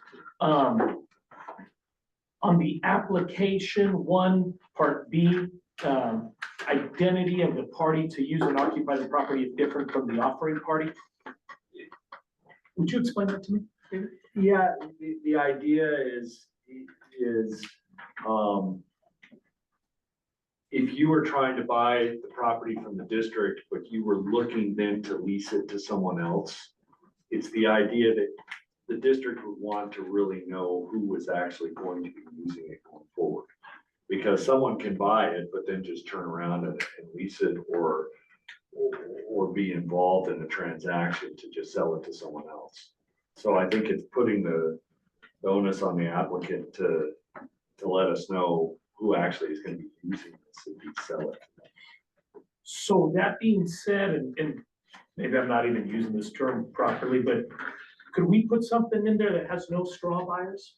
on the application one, part B, identity of the party to use and occupy the property is different from the offering party. Would you explain that to me, David? Yeah, the idea is, if you were trying to buy the property from the district, but you were looking then to lease it to someone else, it's the idea that the district would want to really know who was actually going to be using it going forward. Because someone can buy it, but then just turn around and lease it, or be involved in a transaction to just sell it to someone else. So I think it's putting the onus on the applicant to let us know who actually is gonna be using this if we sell it. So that being said, and maybe I'm not even using this term properly, but could we put something in there that has no straw buyers?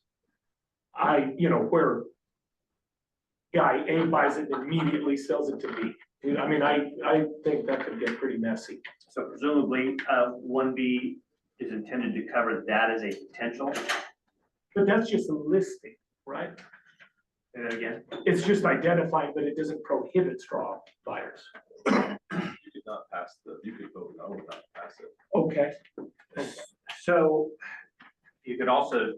Where guy A buys it and immediately sells it to B. I mean, I think that could get pretty messy. So presumably, 1B is intended to cover that as a potential. But that's just a listing, right? Say that again. It's just identifying, but it doesn't prohibit straw buyers. You could not pass you could vote no without pass it. Okay. So you could also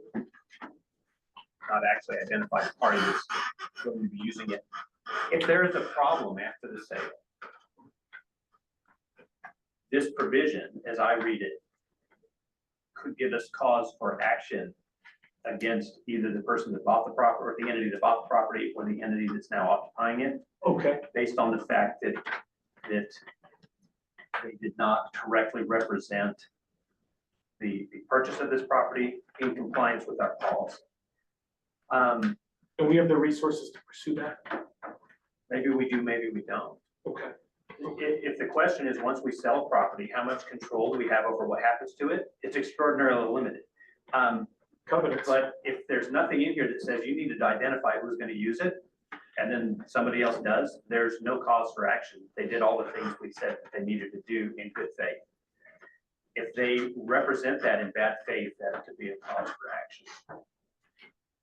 not actually identify the party that's going to be using it. If there is a problem after the sale, this provision, as I read it, could give us cause for action against either the person that bought the property, or the entity that bought the property, or the entity that's now occupying it, Okay. based on the fact that they did not correctly represent the purchase of this property in compliance with our policy. And we have the resources to pursue that? Maybe we do, maybe we don't. Okay. If the question is, once we sell a property, how much control do we have over what happens to it? It's extraordinarily limited. Covenants. But if there's nothing in here that says you need to identify who's going to use it, and then somebody else does, there's no cause for action. They did all the things we said that they needed to do in good faith. If they represent that in bad faith, that could be a cause for action.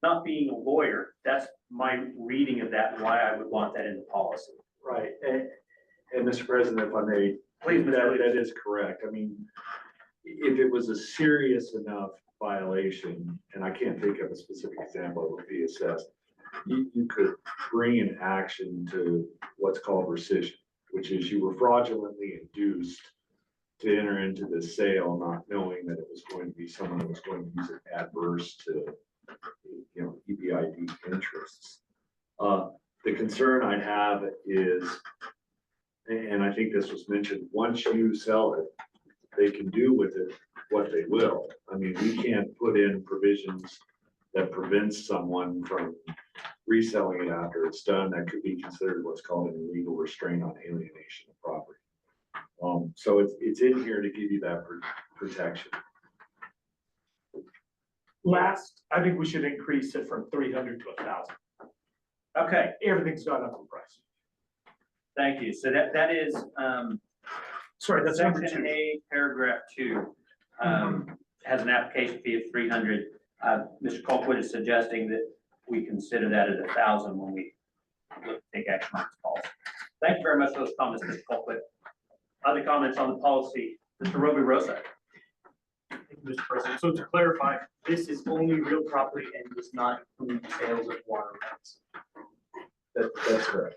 Not being a lawyer, that's my reading of that and why I would want that in the policy. Right, and Mr. President, if I may, Please, Mr. Lee. that is correct. I mean, if it was a serious enough violation, and I can't think of a specific example that would be assessed, you could bring an action to what's called rescission, which is you were fraudulently induced to enter into the sale, not knowing that it was going to be someone that was going to use it adverse to, EBID interests. The concern I have is, and I think this was mentioned, once you sell it, they can do with it what they will. I mean, we can't put in provisions that prevents someone from reselling it after it's done. That could be considered what's called an illegal restraint on alienation of property. So it's in here to give you that protection. Last, I think we should increase it from 300 to 1,000. Okay, Everything's gone up in price. thank you. So that is, Sorry, that's number section 2. A, paragraph 2, has an application fee of 300. Mr. Colquitt is suggesting that we consider that at 1,000 when we take action on this policy. Thank you very much for those comments, Mr. Colquitt. Other comments on the policy, Mr. Roby Rosa. Thank you, Mr. President. So to clarify, this is only real property and does not include sales of water rights. That's correct.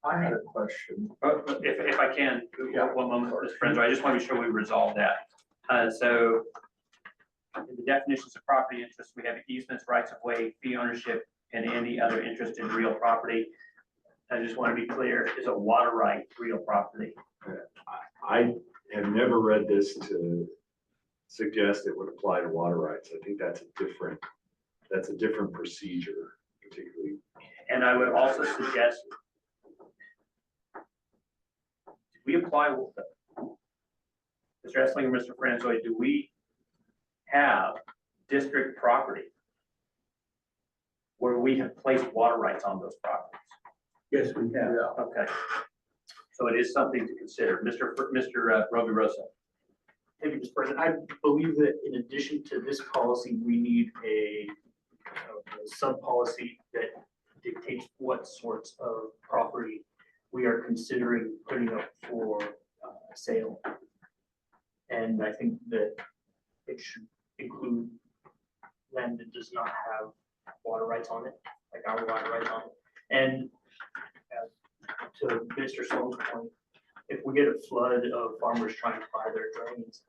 I had a question. If I can, one moment, Mr. Frenzo, I just want to be sure we resolve that. So in the definitions of property interest, we have easements, rights of way, fee ownership, and any other interest in real property. I just want to be clear, is a water right real property? I have never read this to suggest it would apply to water rights. I think that's a different procedure, particularly. And I would also suggest, do we apply, Mr. Esslinger, Mr. Franzoy, do we have district property where we have placed water rights on those properties? Yes, we have. Okay. So it is something to consider. Mr. Roby Rosa. Thank you, Mr. President. I believe that in addition to this policy, we need a sub-policy that dictates what sorts of property we are considering putting up for sale. And I think that it should include land that does not have water rights on it, like our water rights on it. And to Mr. Sloan's point, if we get a flood of farmers trying to buy their drains,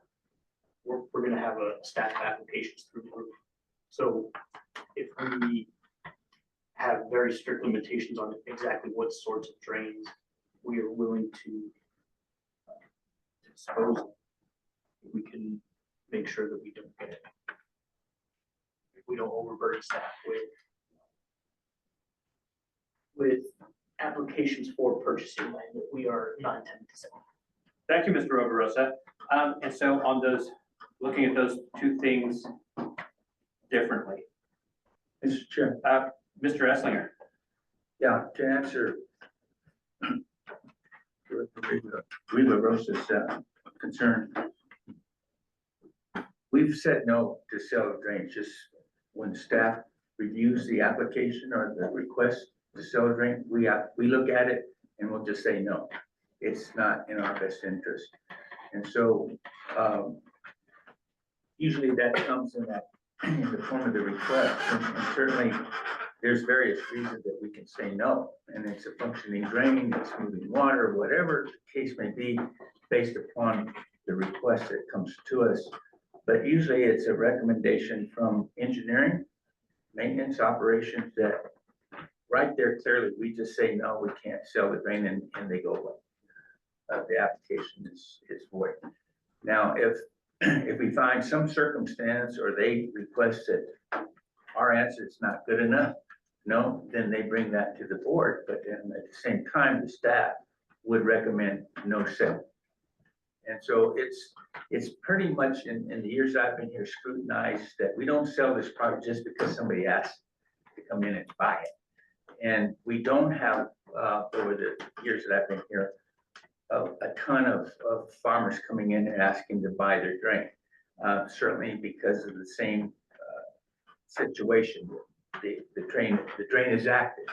we're gonna have a stack of applications through the roof. So if we have very strict limitations on exactly what sorts of drains we are willing to dispose of, we can make sure that we don't get it. We don't overburden staff with applications for purchasing land that we are not intended to sell. Thank you, Mr. Roverosa. And so on those, looking at those two things differently, Mr. Chair. Mr. Esslinger. Yeah, to answer Reba Rosa's concern, we've said no to sell drains. Just when staff reviews the application or the request to sell a drain, we look at it and we'll just say no. It's not in our best interest. And so usually that comes in the form of the request, and certainly there's various reasons that we can say no, and it's a functioning drain, it's moving water, whatever the case may be, based upon the request that comes to us. But usually it's a recommendation from engineering, maintenance, operations, that right there clearly, we just say, no, we can't sell the drain, and they go away. The application is void. Now, if we find some circumstance or they request that our answer is not good enough, no, then they bring that to the board. But then at the same time, the staff would recommend no sale. And so it's pretty much in the years I've been here scrutinized that we don't sell this product just because somebody asks to come in and buy it. And we don't have, over the years that I've been here, a ton of farmers coming in and asking to buy their drain. Certainly because of the same situation. The drain is active.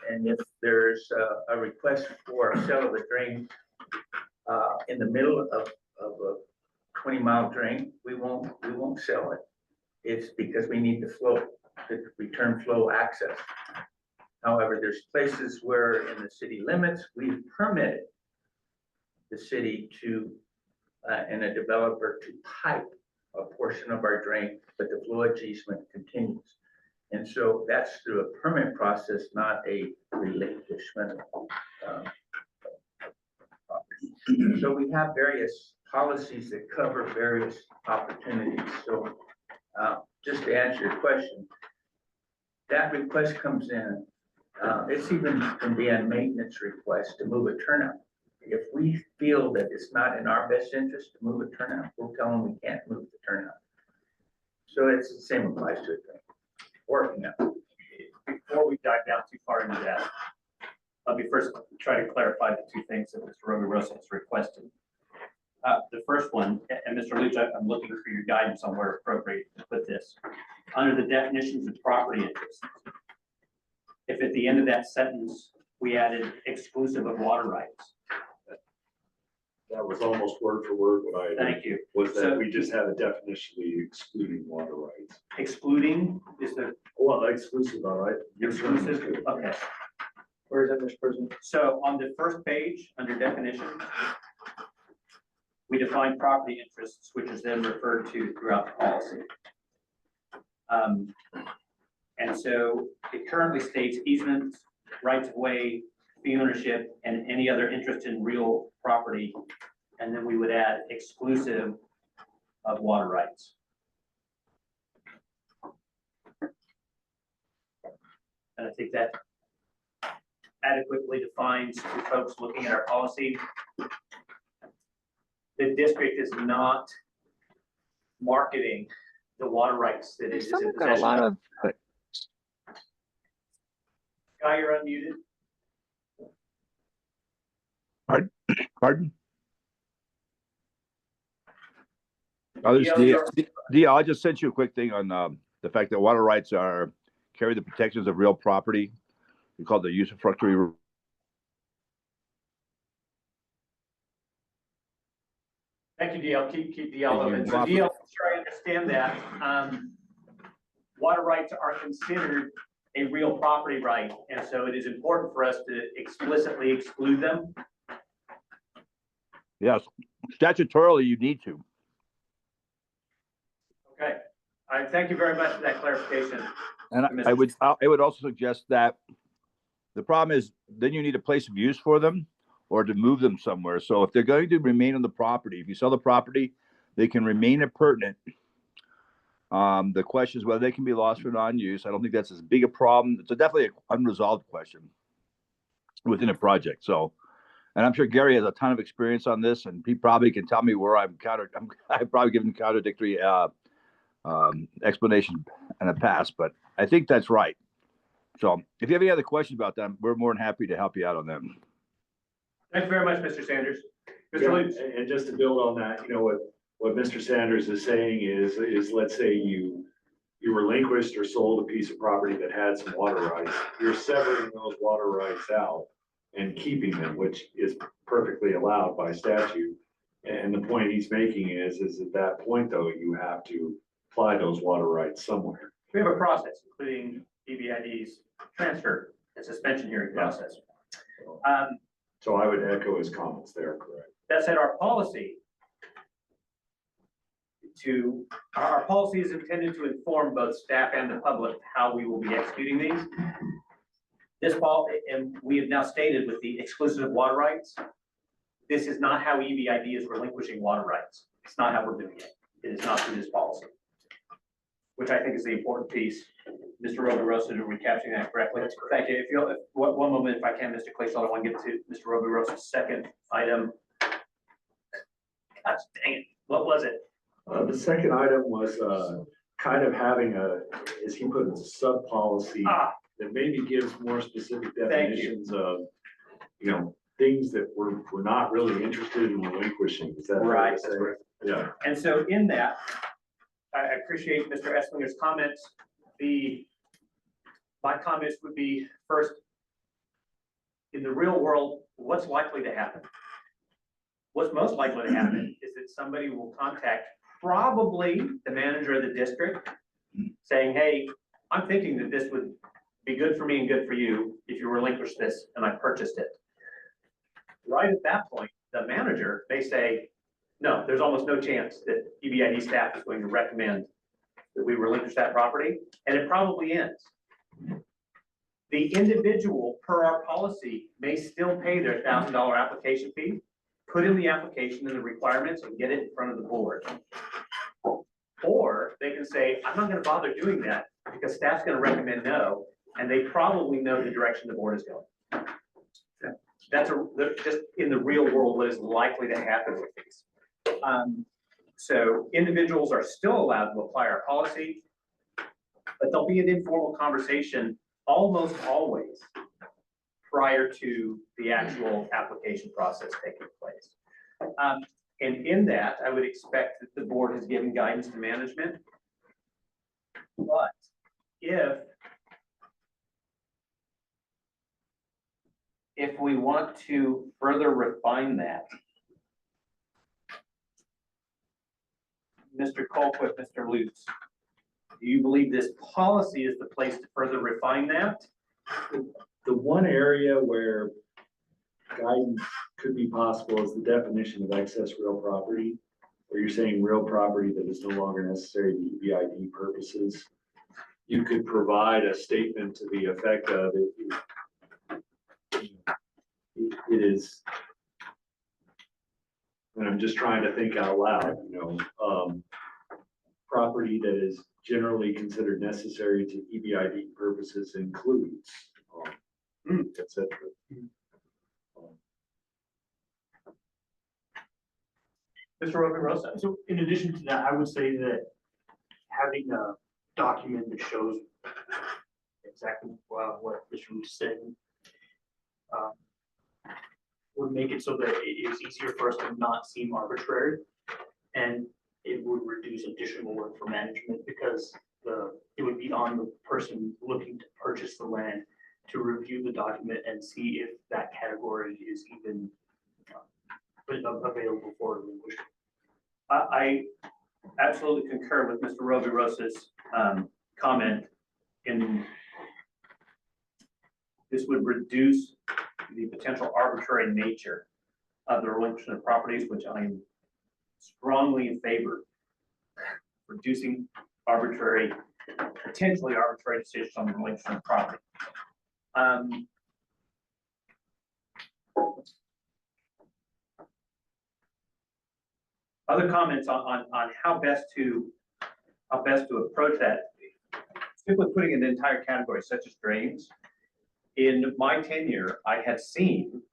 And if there's a request for a sale of a drain in the middle of a 20-mile drain, we won't sell it. It's because we need the return flow access. However, there's places where in the city limits, we've permitted the city to, and a developer to pipe a portion of our drain, but the flowage easement continues. And so that's through a permit process, not a relinquishment. So we have various policies that cover various opportunities. So just to answer your question, that request comes in, it's even can be a maintenance request to move a turnout. If we feel that it's not in our best interest to move a turnout, we'll tell them we can't move the turnout. So it's the same applies to it. Working out. Before we dive down too far into that, let me first try to clarify the two things that Mr. Roverosa has requested. The first one, and Mr. Leach, I'm looking for your guidance on where appropriate to put this. Under the definitions of property interest, if at the end of that sentence, we added exclusive of water rights. That was almost word for word what I. Thank you. Was that So- we just had a definitionally excluding water rights. Excluding is the Well, exclusive, all right. exclusive, okay. Where is that, Mr. President? So on the first page, under definitions, we define property interests, which is then referred to throughout the policy. And so it currently states easements, rights of way, fee ownership, and any other interest in real property. And then we would add exclusive of water rights. And I think that adequately defines to folks looking at our policy. The district is not marketing the water rights that it is in possession of. Guy, you're unmuted. Pardon? Oh, this is Yeah, D, I just sent you a quick thing on the fact that water rights are carry the protections of real property. We call it the usufructuary. Thank you, DL. Keep DL And open. you So want- DL, sure I understand that. Water rights are considered a real property right, and so it is important for us to explicitly exclude them. Yes, statutorily, you need to. Okay, I thank you very much for that clarification. And I would also suggest that the problem is then you need a place of use for them or to move them somewhere. So if they're going to remain on the property, if you sell the property, they can remain appurtenant. The question is whether they can be lost for non-use. I don't think that's as big a problem. It's definitely an unresolved question within a project. So, and I'm sure Gary has a ton of experience on this, and he probably can tell me where I've probably given contradictory explanation in the past, but I think that's right. So if you have any other questions about them, we're more than happy to help you out on them. Thank you very much, Mr. Sanders. Mr. Yeah, Lutz. and just to build on that, what Mr. Sanders is saying is let's say you relinquished or sold a piece of property that had some water rights, you're severing those water rights out and keeping them, which is perfectly allowed by statute. And the point he's making is at that point, though, you have to apply those water rights somewhere. We have a process, including EBID's transfer and suspension hearing process. So I would echo his comments there, correct? That said, our policy is intended to inform both staff and the public how we will be executing these. This fall, and we have now stated with the exclusion of water rights, this is not how EBID is relinquishing water rights. It's not how we're doing it. It is not through this policy, which I think is the important piece. Mr. Robirosa, to recapturing that correctly. Thank you. If you'll, one moment, if I can, Mr. Clayshaw, I want to get to Mr. Robirosa's second item. Gosh, dang it. What was it? The second item was kind of having as he put it, a sub-policy that maybe gives more specific definitions of, things that we're not really interested in relinquishing. Is that Right. fair to say? Yeah. And so in that, I appreciate Mr. Esslinger's comments. My comments would be, first, in the real world, what's likely to happen? What's most likely to happen is that somebody will contact probably the manager of the district saying, hey, I'm thinking that this would be good for me and good for you if you relinquish this and I purchased it. Right at that point, the manager may say, no, there's almost no chance that EBID staff is going to recommend that we relinquish that property, and it probably ends. The individual, per our policy, may still pay their $1,000 application fee, put in the application and the requirements and get it in front of the board. Or they can say, I'm not gonna bother doing that because staff's gonna recommend no, and they probably know the direction the board is going. That's just in the real world, what is likely to happen with these. So individuals are still allowed to apply our policy, but there'll be an informal conversation almost always prior to the actual application process taking place. And in that, I would expect that the board has given guidance to management. But if we want to further refine that, Mr. Colquitt, Mr. Lutz, do you believe this policy is the place to further refine that? The one area where guidance could be possible is the definition of excess real property, where you're saying real property that is no longer necessary to EBID purposes. You could provide a statement to the effect of it is, and I'm just trying to think out loud, property that is generally considered necessary to EBID purposes includes, et cetera. Mr. Robirosa? So in addition to that, I would say that having a document that shows exactly what Mr. was saying would make it so that it is easier for us to not seem arbitrary, and it would reduce additional work for management because it would be on the person looking to purchase the land to review the document and see if that category is even available for relinquishment. I absolutely concur with Mr. Rovirosa's comment in this would reduce the potential arbitrary nature of the relinquishment of properties, which I am strongly in favor of reducing arbitrary, potentially arbitrary decisions on the relinquishment of property. Other comments on how best to approach that. Simply putting an entire category such as drains. In my tenure, I have seen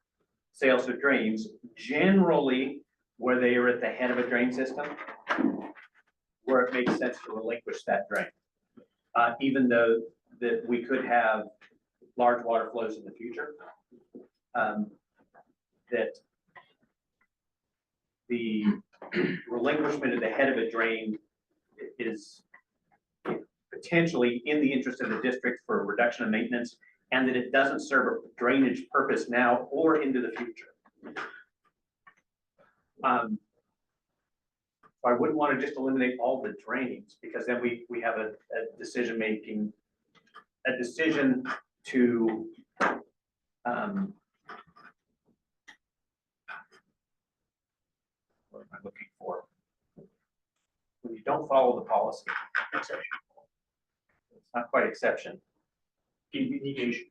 sales of drains generally where they are at the head of a drain system, where it makes sense to relinquish that drain. Even though that we could have large water flows in the future, that the relinquishment of the head of a drain is potentially in the interest of the district for a reduction of maintenance, and that it doesn't serve a drainage purpose now or into the future. I wouldn't want to just eliminate all the drains, because then we have a decision to what am I looking for? When you don't follow the policy. Exception. It's not quite exception. Deviation.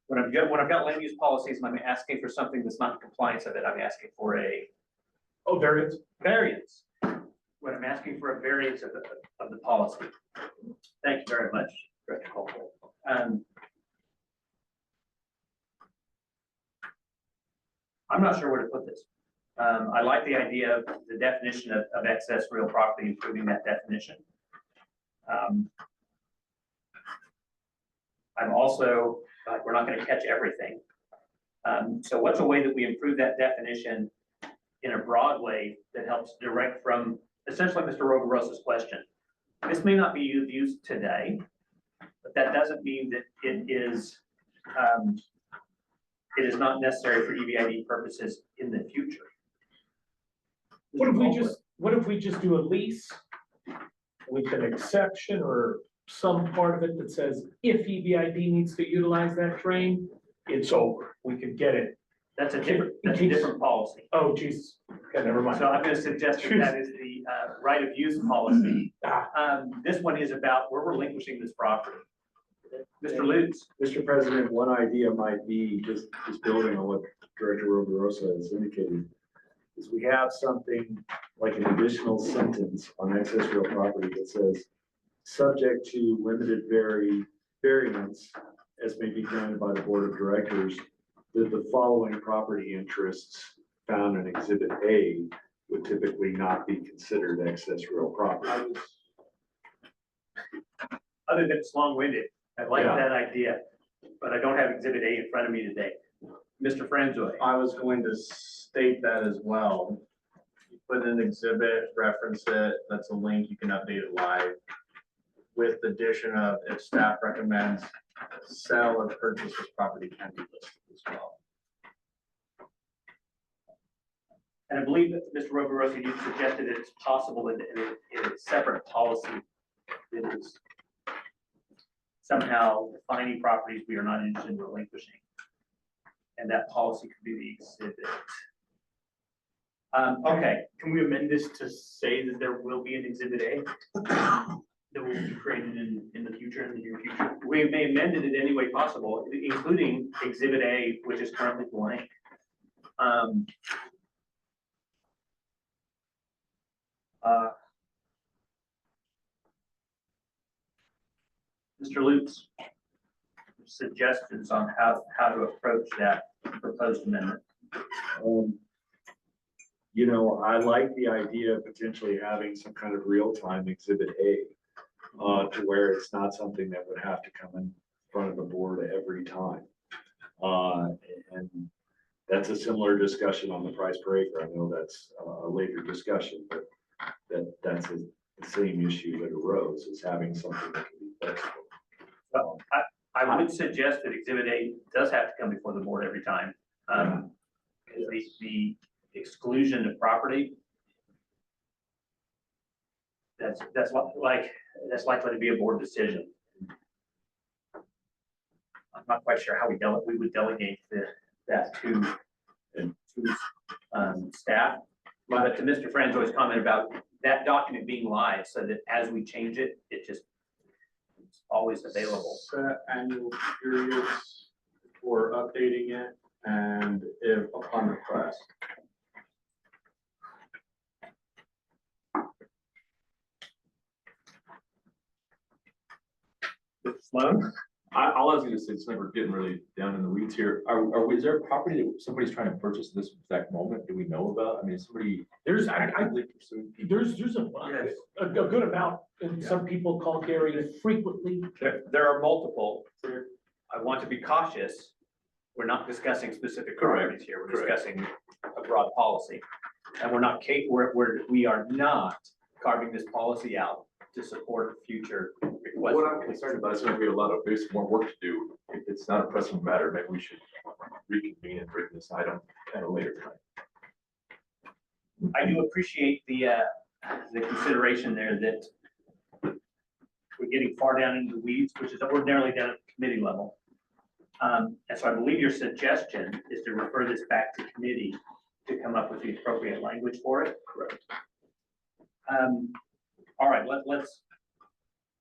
When I've got land use policies and I'm asking for something that's not in compliance of it, I'm asking for a variance. variance. When I'm asking for a variance of the policy. Thank you very much, Director Cole. I'm not sure where to put this. I like the idea of the definition of excess real property, improving that definition. I'm also, we're not going to catch everything. So what's a way that we improve that definition in a broad way that helps direct from essentially Mr. Rovirosa's question? This may not be used today, but that doesn't mean that it is not necessary for EBID purposes in the future. What if we just do a lease with an exception or some part of it that says if EBID needs to utilize that drain, it's over. We could get it. That's a different policy. Oh, Jesus. Okay, never mind. So I'm going to suggest that is the right of use policy. This one is about we're relinquishing this property. Mr. Lutz. Mr. President, one idea might be just building on what Director Rovirosa has indicated, is we have something like an additional sentence on excess real property that says, subject to limited variance as may be granted by the Board of Directors, that the following property interests found in Exhibit A would typically not be considered excess real property. Other than it's long-winded, I like that idea, but I don't have Exhibit A in front of me today. Mr. Franzoy. I was going to state that as well. You put in exhibit, reference it, that's a link, you can update it live. With the addition of if staff recommends sell or purchase this property can be listed as well. And I believe that Mr. Rovirosa, you suggested that it's possible in a separate policy that is somehow defining properties we are not interested in relinquishing. And that policy could be the exhibit. Okay. Can we amend this to say that there will be an Exhibit A that will be created in the future, in the near future? We may amend it in any way possible, including Exhibit A, which is currently blank. Mr. Lutz, suggestions on how to approach that proposed amendment. You know, I like the idea of potentially having some kind of real-time Exhibit A to where it's not something that would have to come in front of the board every time. And that's a similar discussion on the price per acre. I know that's a later discussion, but the same issue that arose, is having something that can be flexible. Well, I would suggest that Exhibit A does have to come before the board every time. Because the exclusion of property, that's likely to be a board decision. I'm not quite sure how we would delegate that to staff. But to Mr. Franzo's comment about that document being live, so that as we change it, it's always available. Set annual periods for updating it, and if upon request. Sloan? All I was gonna say, it's never getting really down in the weeds here. Is there a property that somebody's trying to purchase this exact moment? Do we know about? I mean, somebody. There's actively pursuing people? there's a good amount, and some people call Gary frequently. There are multiple. I want to be cautious. We're not discussing specific properties here. We're Correct. discussing a broad policy. And we are not carving this policy out to support future requests. What I'm concerned about is gonna be a lot of, there's more work to do. If it's not a pressing matter, maybe we should reconvene and bring this item at a later time. I do appreciate the consideration there that we're getting far down into the weeds, which is ordinarily done at the committee level. And so I believe your suggestion is to refer this back to committee to come up with the appropriate language for it. Correct. All right,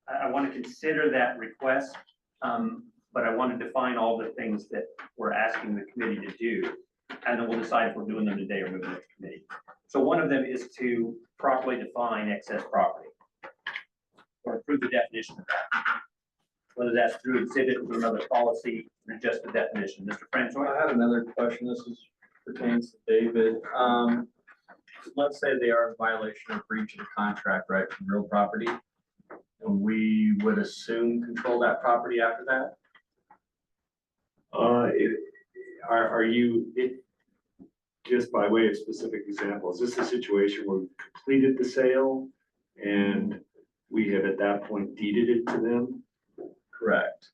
I want to consider that request, but I want to define all the things that we're asking the committee to do. And then we'll decide if we're doing them today or moving it to committee. So one of them is to properly define excess property, or approve the definition of that. Whether that's through exhibit, through another policy, or just the definition. Mr. Francois? I had another question. This pertains to David. Let's say they are in violation of breach of contract, right, from real property. And we would assume control that property after that? Are you, just by way of specific example, is this a situation where we've completed the sale and we have at that point deeded it to them? Correct.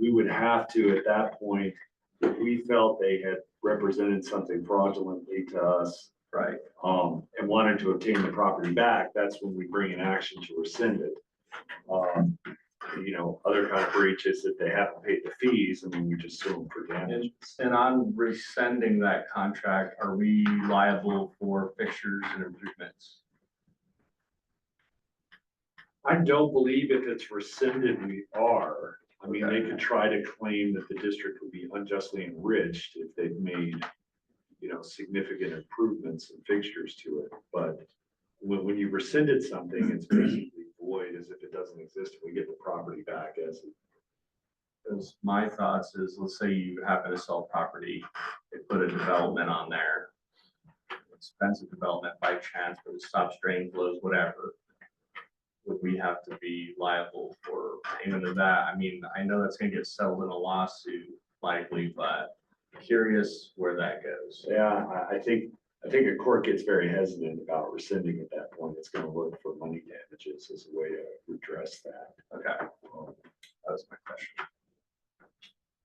We would have to, at that point, if we felt they had represented something fraudulently to us, Right. And wanted to obtain the property back, that's when we bring an action to rescind it. Other kind of breaches that they haven't paid the fees, and then we just sue them for damage. And on rescinding that contract, are we liable for fixtures and improvements? I don't believe if it's rescinded, we are. I mean, they could try to claim that the district would be unjustly enriched if they've made, significant improvements and fixtures to it. But when you rescinded something, it's basically void as if it doesn't exist. We get the property back as it. Because my thoughts is, let's say you happen to sell property, they put a development on there. Expensive development by chance, but it stops drain flows, whatever. Would we have to be liable for payment of that? I mean, I know that's gonna get settled in a lawsuit likely, but curious where that goes. Yeah, I think a court gets very hesitant about rescinding at that point. It's gonna look for money damages as a way to redress that. Okay, that was my question.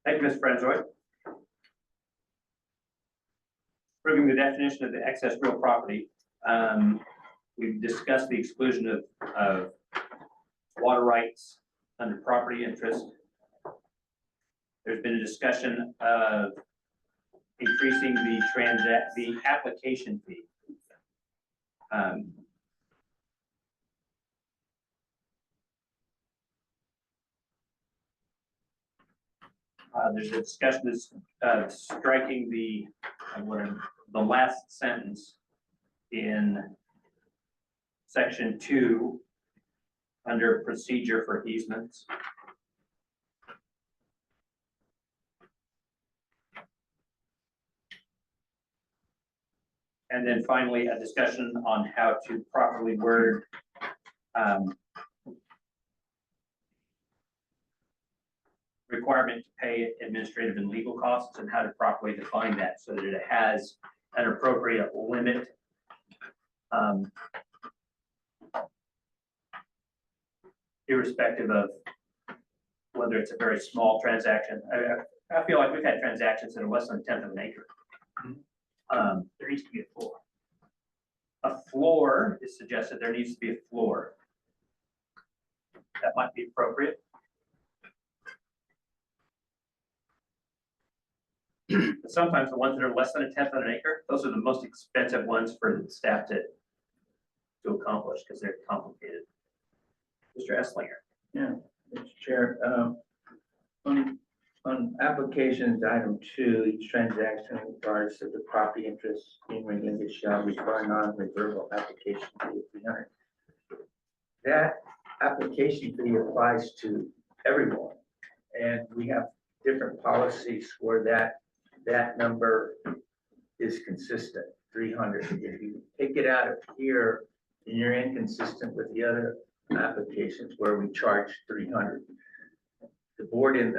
Thank you, Mr. Francois. Approving the definition of the excess real property. We've discussed the exclusion of water rights under property interest. There's been a discussion of increasing the application fee. There's a discussion of striking the last sentence in section 2 under procedure for easements. And then finally, a discussion on how to properly word requirement to pay administrative and legal costs, and how to properly define that so that it has an appropriate limit irrespective of whether it's a very small transaction. I feel like we've had transactions that are less than a tenth of an acre. There needs to be a floor. A floor is suggested, there needs to be a floor. That might be appropriate. But sometimes the ones that are less than a tenth of an acre, those are the most expensive ones for the staff to accomplish because they're complicated. Mr. Esslinger. Yeah, Mr. Chair, on applications, item 2, each transaction regardless of the property interest being related shall require non-revertible application fee of 300. That application fee applies to everyone, and we have different policies where that number is consistent, 300. If you take it out of here, then you're inconsistent with the other applications where we charge 300. The board and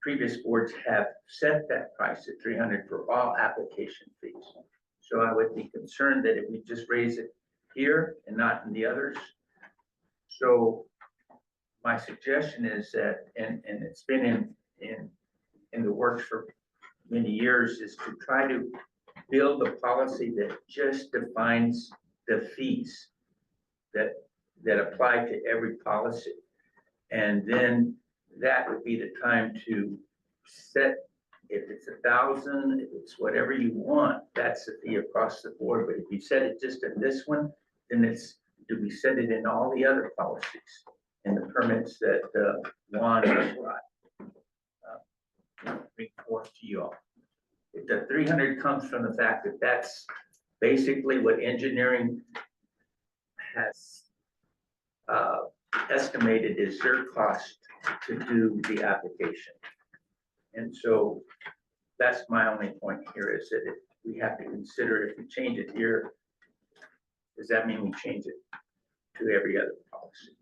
previous boards have set that price at 300 for all application fees. So I would be concerned that if we just raise it here and not in the others. So my suggestion is that, and it's been in the works for many years, is to try to build a policy that just defines the fees that apply to every policy. And then that would be the time to set, if it's 1,000, if it's whatever you want, that's the fee across the board. But if you set it just in this one, then do we set it in all the other policies and the permits that Juan has bring forth to you all? If the 300 comes from the fact that that's basically what engineering has estimated is their cost to do the application. And so that's my only point here, is that we have to consider, if we change it here, does that mean we change it to every other policy?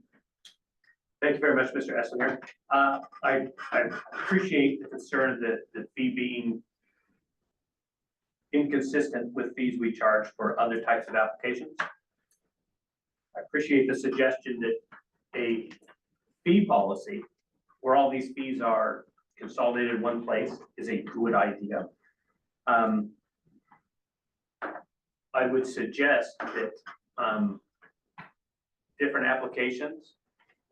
Thank you very much, Mr. Esslinger. I appreciate the concern that the fee being inconsistent with fees we charge for other types of applications. I appreciate the suggestion that a fee policy where all these fees are consolidated in one place is a good idea. I would suggest that different applications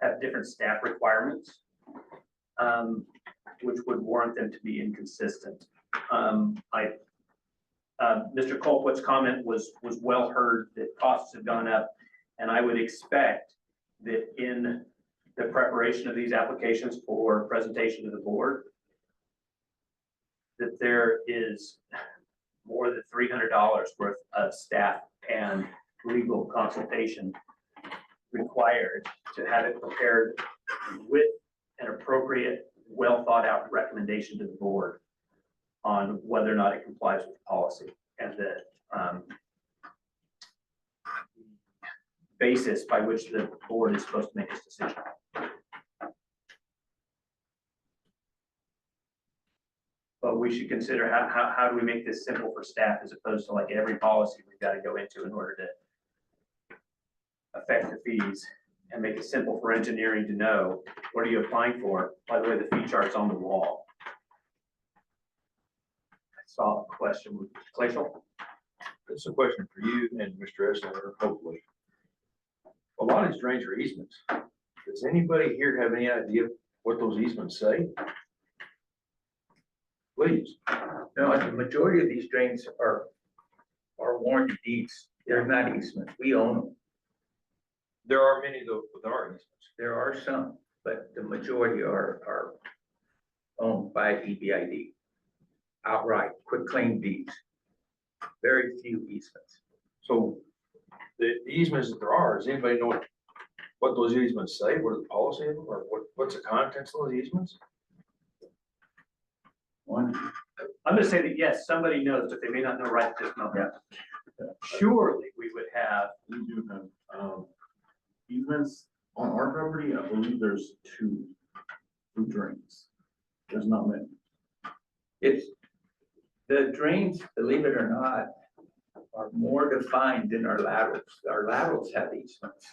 have different staff requirements, which would warrant them to be inconsistent. Mr. Colquitt's comment was well heard, that costs have gone up, and I would expect that in the preparation of these applications for presentation to the board, that there is more than $300 worth of staff and legal consultation required to have it prepared with an appropriate, well thought out recommendation to the board on whether or not it complies with policy, and the basis by which the board is supposed to make its decision. But we should consider how do we make this simple for staff, as opposed to like every policy we've got to go into in order to affect the fees, and make it simple for engineering to know what are you applying for. By the way, the fee chart's on the wall. I saw a question with Glacial. This is a question for you and Mr. Esslinger, hopefully. A lot of these drains are easements. Does anybody here have any idea what those easements say? Please. No, the majority of these drains are warranty deeds. They're not easements. We own them. There are many though, that are easements. There are some, but the majority are owned by EBID outright, quick claim deeds. Very few easements. So the easements that there are, does anybody know what those easements say? What are the policy of them, or what's the contents of those easements? One, I'm gonna say that yes, somebody knows, but they may not know right at this moment. Surely we would have. We do have, easements on our property. I believe there's two drains. There's not many. it's, the drains, believe it or not, are more defined than our laterals. Our laterals have easements.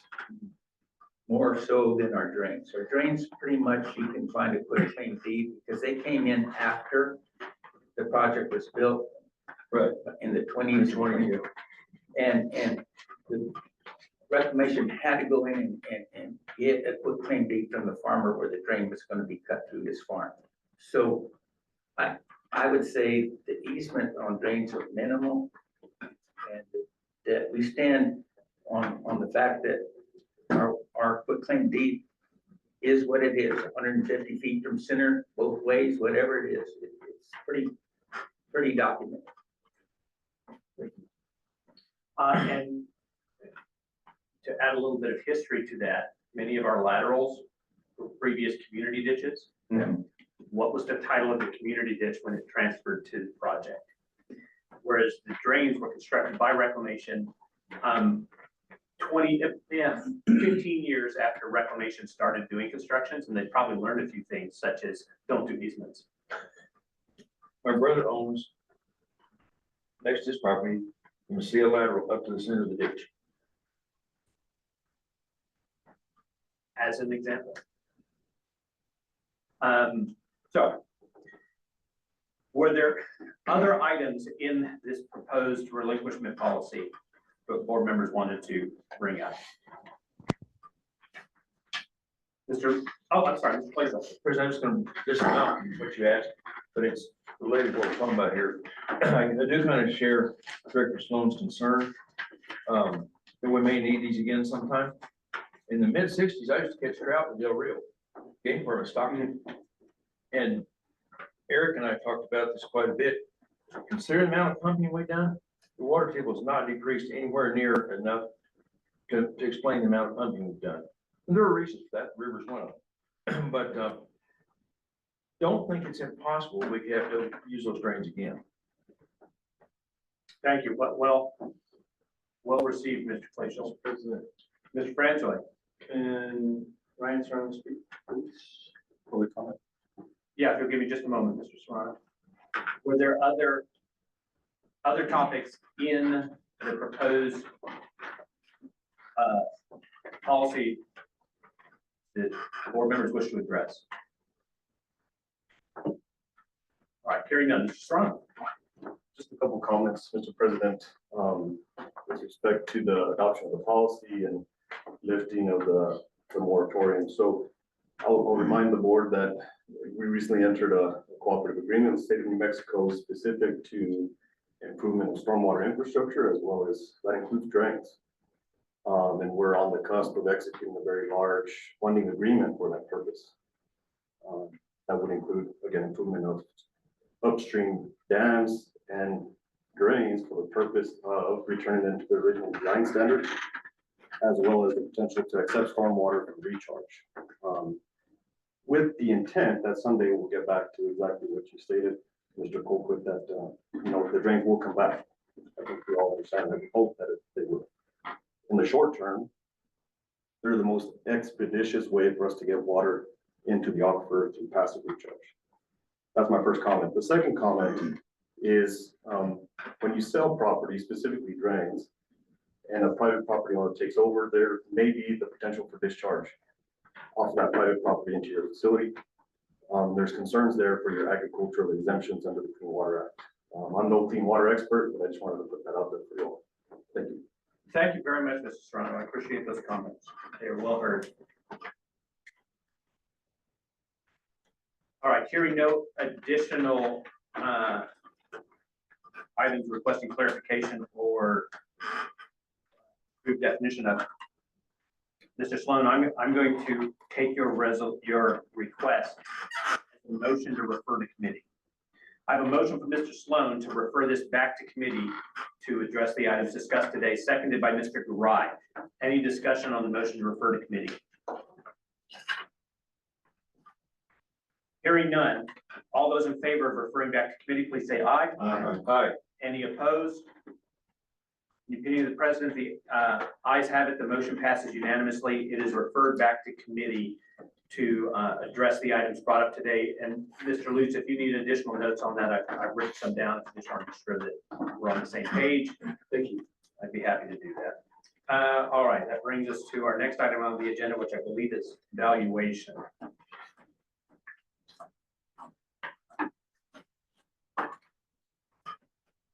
more so than our drains. Our drains, pretty much, you can find a quick claim deed, because they came in after the project was built. Right. In the 20s, 20s. And the reclamation had to go in and get a quick claim deed from the farmer where the drain was gonna be cut through his farm. So I would say the easement on drains are minimal. And that we stand on the fact that our quick claim deed is what it is, 150 feet from center, both ways, whatever it is. It's pretty documented. And to add a little bit of history to that, many of our laterals were previous community ditches. What was the title of the community ditch when it transferred to the project? Whereas the drains were constructed by reclamation 15 years after reclamation started doing constructions, and they probably learned a few things such as don't do easements. My brother owns next to his property, you can see a lateral up to the center of the ditch. As an example. So were there other items in this proposed relinquishment policy that board members wanted to bring up? I'm sorry, Mr. Plazo. First, I'm just gonna disavow what you asked, but it's related to what we're talking about here. I do kind of share Director Sloan's concern that we may need these again sometime. In the mid-60s, I used to catch trout in Del Rio, game farm in Stockton. And Eric and I talked about this quite a bit. Considering the amount of pumping we've done, the water table has not decreased anywhere near enough to explain the amount of pumping we've done. And there are reasons for that, the river's one of them. But don't think it's impossible we could have to use those drains again. Thank you. Well received, Mr. Plazo. Mr. Francois. Can Ryan Serrano speak, please? Public comment. Yeah, if you'll give me just a moment, Mr. Serrano. Were there other topics in the proposed policy that board members wish to address? All right, hearing none, Mr. Serrano. Just a couple comments, Mr. President, with respect to the adoption of the policy and lifting of the moratorium. So I'll remind the board that we recently entered a cooperative agreement with the state of New Mexico specific to improvement of stormwater infrastructure, as well as that includes drains. And we're on the cusp of executing a very large funding agreement for that purpose. That would include, again, improvement of upstream dams and drains for the purpose of returning them to the original design standards, as well as the potential to accept stormwater for recharge. With the intent that someday we'll get back to exactly what you stated, Mr. Colquitt, that the drains will come back. I think we all understand that. We hope that they will. In the short term, they're the most expeditious way for us to get water into the aquifer through passive recharge. That's my first comment. The second comment is when you sell property, specifically drains, and a private property owner takes over, there may be the potential for discharge off that private property into your facility. There's concerns there for your agricultural exemptions under the Clean Water Act. I'm no clean water expert, but I just wanted to put that out there for you all. Thank you. Thank you very much, Mr. Serrano. I appreciate those comments. They are well heard. All right, hearing no additional items requesting clarification or group definition of. Mr. Sloan, I'm going to take your request as a motion to refer to committee. I have a motion from Mr. Sloan to refer this back to committee to address the items discussed today, seconded by Mr. Garai. Any discussion on the motion to refer to committee? Hearing none, all those in favor of referring back to committee, please say aye. Aye. Any opposed? In the opinion of the president, the ayes have it. The motion passes unanimously. It is referred back to committee to address the items brought up today. And Mr. Lutz, if you need additional notes on that, I've written some down. If you just want to be sure that we're on the same page, Thank you. I'd be happy to do that. All right, that brings us to our next item on the agenda, which I believe is valuation.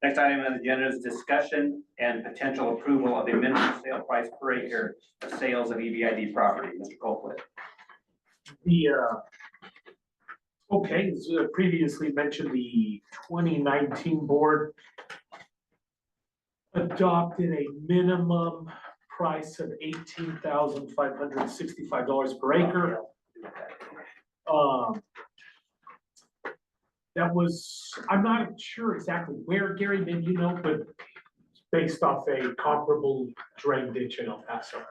Next item on the agenda is discussion and potential approval of the minimum sale price per acre of sales of EBID property. Mr. Colquitt. Okay, as previously mentioned, the 2019 board adopted a minimum price of $18,565 per acre. That was, I'm not sure exactly where, Gary, maybe you know, but it's based off a comparable drain ditch in El Paso.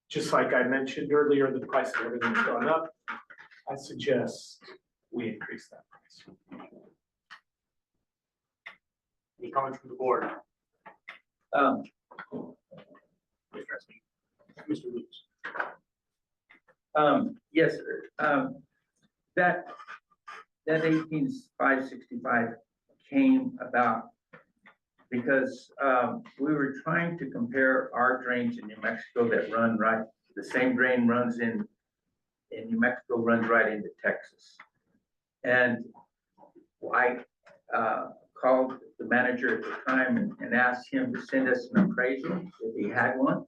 Just like I mentioned earlier, the price of everything has gone up. I suggest we increase that price. Any comments from the board? Mr. Lutz. Yes, sir. That 18,565 came about because we were trying to compare our drains in New Mexico that run right, the same drain runs in New Mexico, runs right into Texas. And I called the manager at the time and asked him to send us an appraisal, if he had one,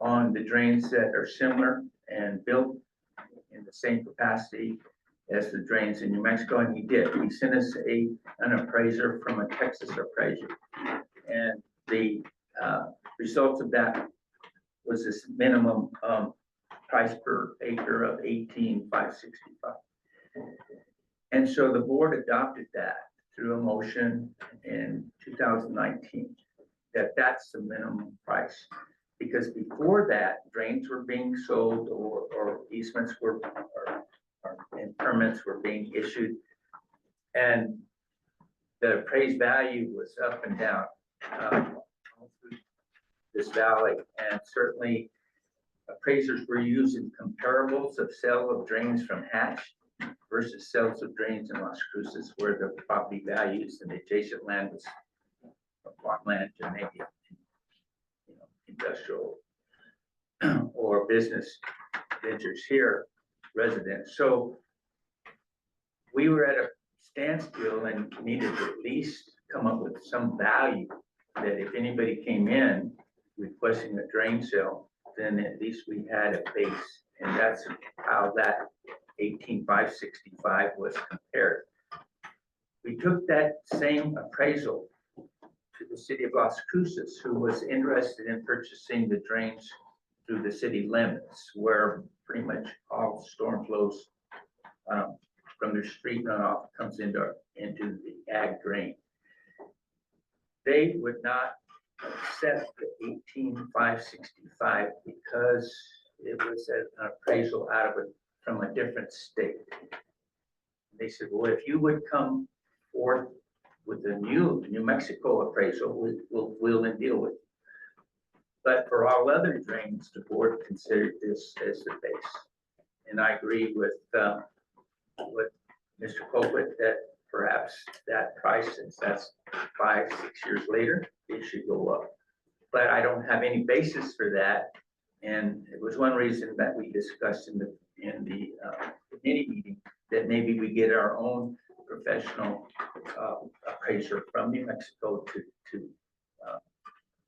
on the drains that are similar and built in the same capacity as the drains in New Mexico, and he did. He sent us an appraiser from a Texas appraiser. And the results of that was this minimum price per acre of 18,565. And so the board adopted that through a motion in 2019, that's the minimum price. Because before that, drains were being sold or easements were, and permits were being issued. And the appraised value was up and down all through this valley. And certainly appraisers were using comparables of sale of drains from Hatch versus sales of drains in Las Cruces, where the property values and adjacent land was farmland and maybe industrial or business ventures here, residents. So we were at a standstill and needed to at least come up with some value that if anybody came in requesting a drain sale, then at least we had a base. And that's how that 18,565 was compared. We took that same appraisal to the city of Las Cruces, who was interested in purchasing the drains through the city limits, where pretty much all storm flows from their street runoff comes into the ag drain. They would not accept the 18,565 because it was an appraisal from a different state. They said, well, if you would come forth with the New Mexico appraisal, we'll deal with it. But for all other drains, the board considered this as the base. And I agree with Mr. Colquitt that perhaps that price, since that's 5-6 years later, it should go up. But I don't have any basis for that. And it was one reason that we discussed in the committee meeting that maybe we get our own professional appraiser from New Mexico to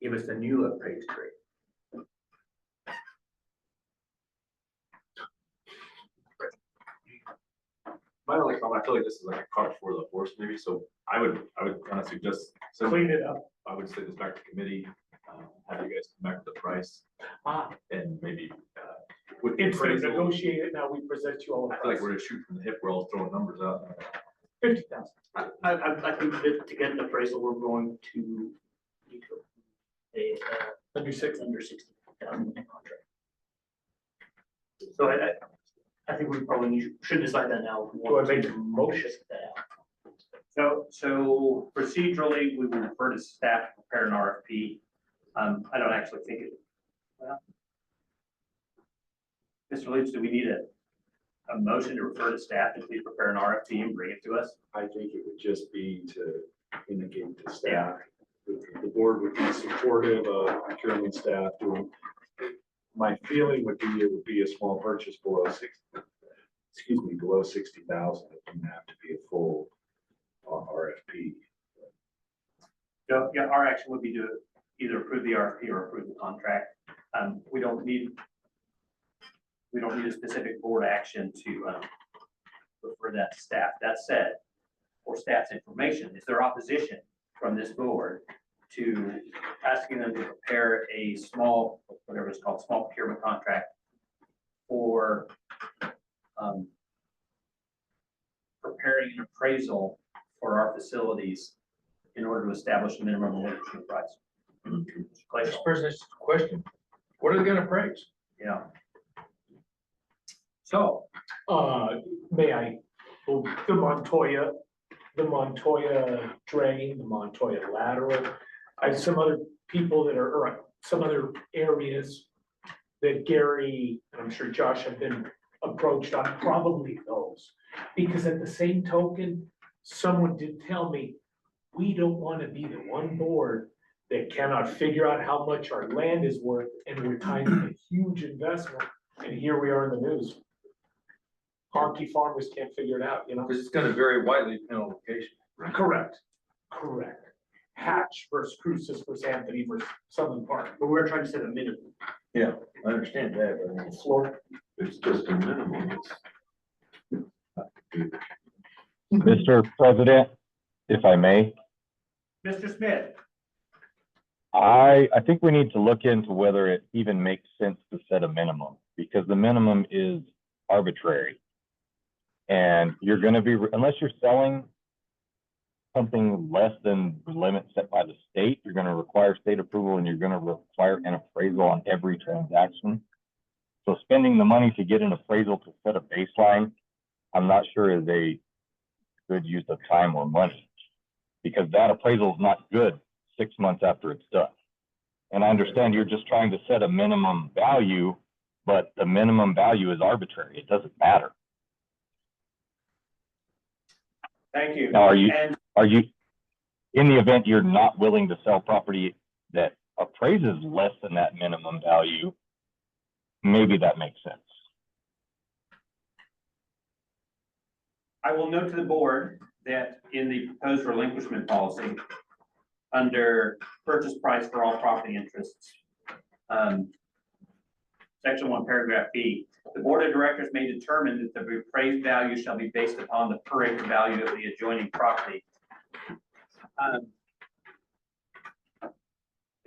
give us a new appraised rate. My only comment, I feel like this is like a cart before the horse maybe, so I would kind of suggest. Clean it up. I would send this back to committee, have you guys come back with the price and maybe. With the Instead of appraisal, negotiate it, now we present you all I the feel like price. we're just shooting from the hip, we're all throwing numbers out. 50,000. I think that to get an appraisal, we're going to need to Under 60. under 60,000 in contract. So I think we probably should decide that now. If we Do I want make to a motion? that out. So procedurally, we would refer to staff to prepare an RFP. I don't actually think it, well, Mr. Lutz, do we need a motion to refer to staff to please prepare an RFP and bring it to us? I think it would just be to indicate to staff the board would be supportive of procurement staff doing. My feeling would be, it would be a small purchase below below 60,000. It wouldn't have to be a full RFP. So, yeah, our action would be to either approve the RFP or approve the contract. We don't need a specific board action to refer that to staff. That said, for staff's information, is there opposition from this board to asking them to prepare a small, whatever it's called, small procurement contract for preparing an appraisal for our facilities in order to establish a minimum relinquishment price? This person's question, what are they gonna appraise? Yeah. So, May I, well, the Montoya drain, the Montoya lateral. I have some other people that are, or some other areas that Gary, and I'm sure Josh have been approached on, probably those. Because at the same token, someone did tell me, we don't want to be the one board that cannot figure out how much our land is worth, and we're tying in a huge investment, and here we are in the news. Harkey farmers can't figure it out, you know? Because it's gonna vary widely depending on location. Correct. Hatch versus Cruces versus Anthony versus Southern Park. But we're trying to set a minimum. Yeah, I understand that, but I mean, Florida. It's just a minimum. Mr. President, if I may, Mr. Smith, I think we need to look into whether it even makes sense to set a minimum, because the minimum is arbitrary. And you're gonna be, unless you're selling something less than the limit set by the state, you're gonna require state approval, and you're gonna require an appraisal on every transaction. So spending the money to get an appraisal to set a baseline, I'm not sure is a good use of time or money, because that appraisal is not good 6 months after it's done. And I understand you're just trying to set a minimum value, but the minimum value is arbitrary. It doesn't matter. thank you. Now, are you, And in the event you're not willing to sell property that appraises less than that minimum value, maybe that makes sense. I will note to the board that in the proposed relinquishment policy, under purchase price for all property interests, section 1, paragraph B, the board of directors may determine that the appraised value shall be based upon the per acre value of the adjoining property. And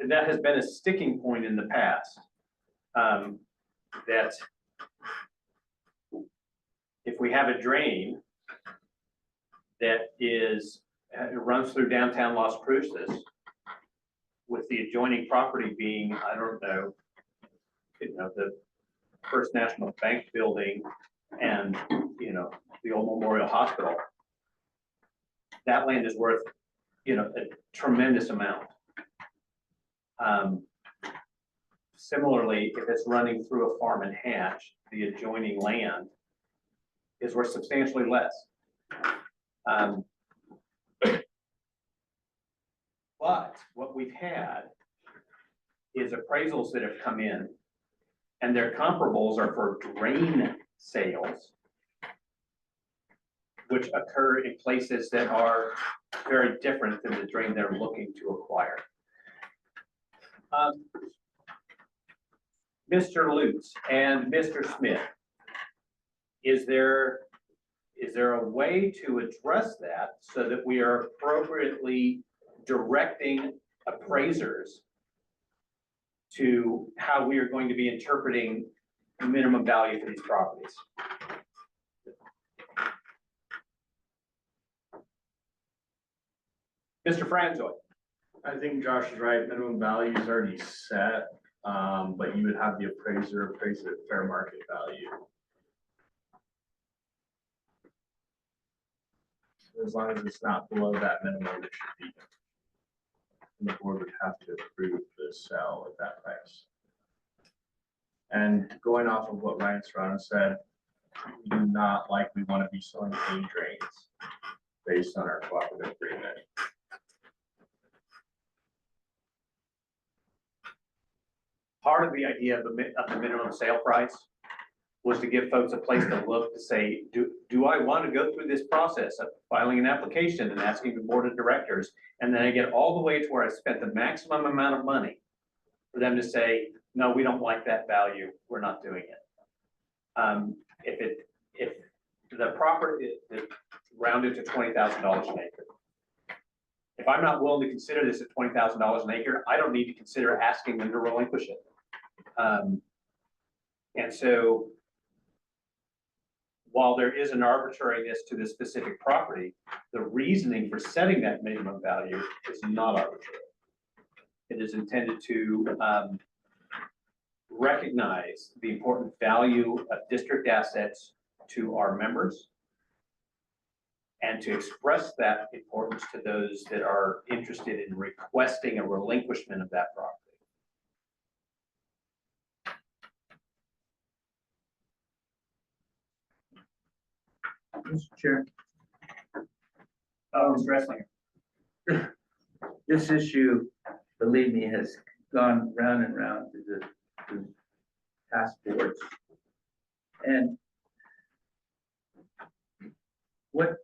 that has been a sticking point in the past, that if we have a drain that is, it runs through downtown Las Cruces, with the adjoining property being, I don't know, the First National Bank building and, the old Memorial Hospital, that land is worth, a tremendous amount. Similarly, if it's running through a farm and hatch, the adjoining land is worth substantially less. But what we've had is appraisals that have come in, and their comparables are for drain sales, which occur in places that are very different than the drain they're looking to acquire. Mr. Lutz and Mr. Smith, is there a way to address that so that we are appropriately directing appraisers to how we are going to be interpreting minimum value for these properties? Mr. Franzoy. I think Josh is right. Minimum value is already set, but you would have the appraiser appraise it at fair market value. As long as it's not below that minimum, it should be. And the board would have to approve the sale at that price. And going off of what Ryan Serrano said, we do not likely want to be selling A drains based on our cooperative agreement. part of the idea of the minimum sale price was to give folks a place to look to say, do I want to go through this process of filing an application and asking the board of directors? And then I get all the way to where I spent the maximum amount of money for them to say, no, we don't like that value, we're not doing it. If the property is rounded to $20,000 an acre, if I'm not willing to consider this at $20,000 an acre, I don't need to consider asking them to relinquish it. And so while there is an arbitrariness to this specific property, the reasoning for setting that minimum value is not arbitrary. It is intended to recognize the important value of district assets to our members and to express that importance to those that are interested in requesting a relinquishment of that property. Mr. Chair, Mr. Esslinger. this issue, believe me, has gone round and round to past boards. And what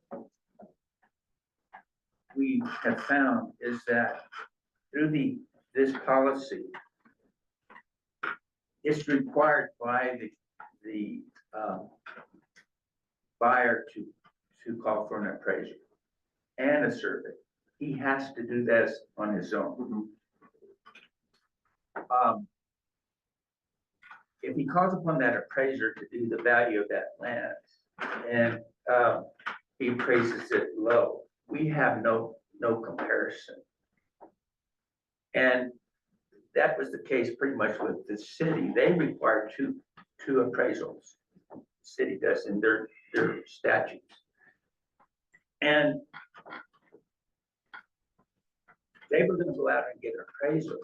we have found is that through this policy, it's required by the buyer to call for an appraisal and a survey. He has to do this on his own. If he calls upon that appraiser to do the value of that land and he appraises it low, we have no comparison. And that was the case pretty much with the city. They require two appraisals. The city does in their statutes. And they were going to go out and get an appraisal,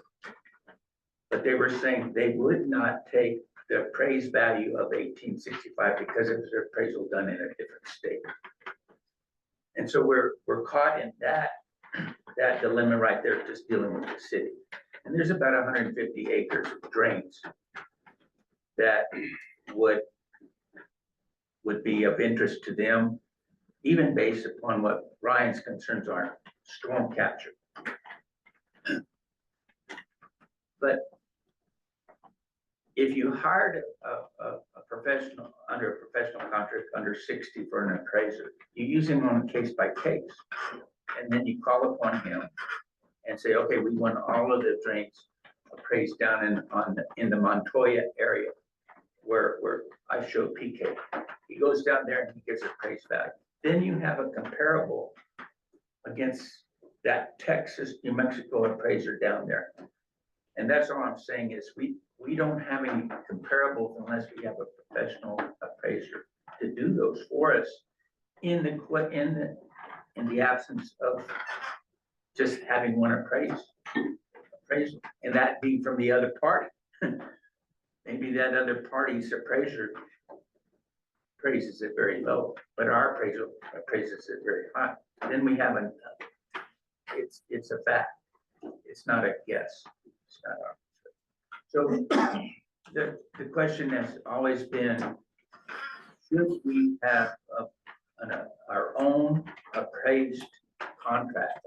but they were saying they would not take the appraised value of 1865 because it was an appraisal done in a different state. And so we're caught in that dilemma right there, just dealing with the city. And there's about 150 acres of drains that would be of interest to them, even based upon what Ryan's concerns are, storm capture. But if you hired a professional under a professional contract under 60 for an appraiser, you use him on a case by case, and then you call upon him and say, okay, we want all of the drains appraised down in the Montoya area where I showed PK. He goes down there and he gets appraised value. Then you have a comparable against that Texas, New Mexico appraiser down there. And that's all I'm saying is we don't have any comparables unless we have a professional appraiser to do those for us in the absence of just having one appraisal, and that being from the other party. Maybe that other party's appraiser appraises it very low, but our appraisal appraises it very high. Then we have it's a fact. It's not a guess. It's not our. So the question has always been, should we have our own appraisal contract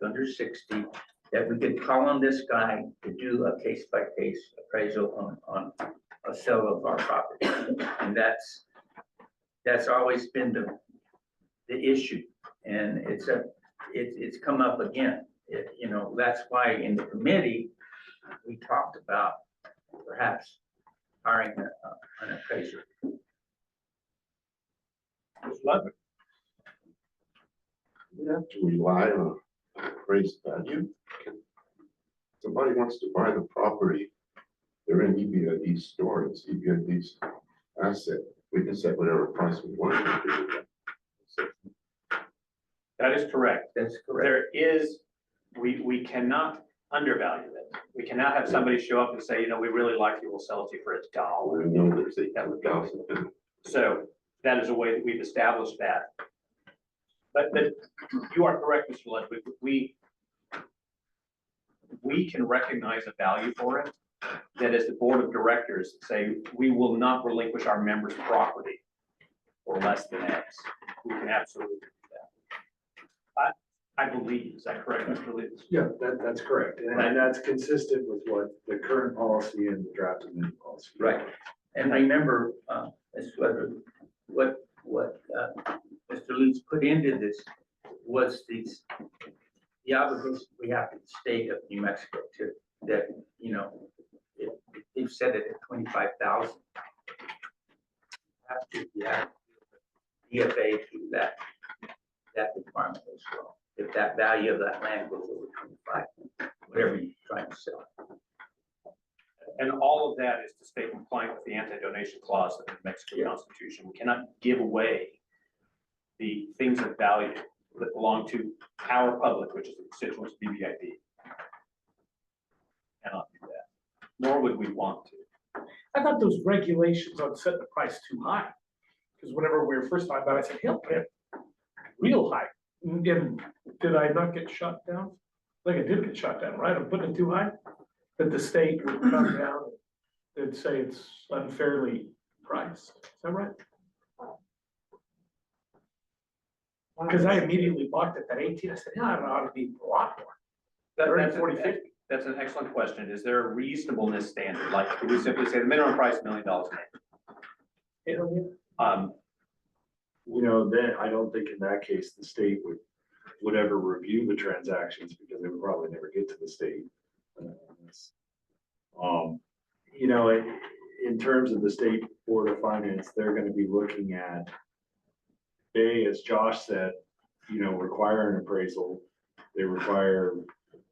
under 60 that we could call on this guy to do a case-by-case appraisal on a sale of our property? And that's always been the issue, and it's come up again. That's why in the committee we talked about perhaps hiring an appraiser. We have to rely on appraised value. Somebody wants to buy the property, they're in EBID store, it's EBID's asset. We can set whatever price we want. That is correct. That's correct. There is, we cannot undervalue it. We cannot have somebody show up and say, we really like you, we'll sell it to you for $1. I know there's 8,000. So that is a way that we've established that. But you are correct, Mr. Ludwig. We can recognize a value for it, that as the board of directors say, we will not relinquish our members' property for less than X, we can absolutely do that. I believe, is that correct, Mr. Lee? Yeah, that's correct. And that's consistent with what the current policy and the draft amendment policy. Right. And remember, as what Mr. Leeds put into this was the obligation we have to the state of New Mexico to, that, you know, they've set it at 25,000. You have DFA to that requirement as well. If that value of that land goes over 25, whatever you're trying to sell. And all of that is to stay compliant with the anti-donation clause of the Mexican Constitution. We cannot give away the things of value that belong to our public, which is the constituents of EBID. Cannot do that, nor would we want to. I thought those regulations on setting the price too high. Because whenever we were first talking about it, I said, he'll pay it real high. And did I not get shot down? I think I did get shot down, right? I'm putting it too high? That the state would come down and say it's unfairly priced. Is that right? Because I immediately balked at that 18. I said, yeah, it ought to be a lot more. 30, 40, 50. That's an excellent question. Is there a reasonableness standard? Like, could we simply say the minimum price $1 million a name? You know, then I don't think in that case, the state would ever review the transactions because they would probably never get to the state. You know, in terms of the state board of finance, they're gonna be looking at, they, as Josh said, you know, require an appraisal. They require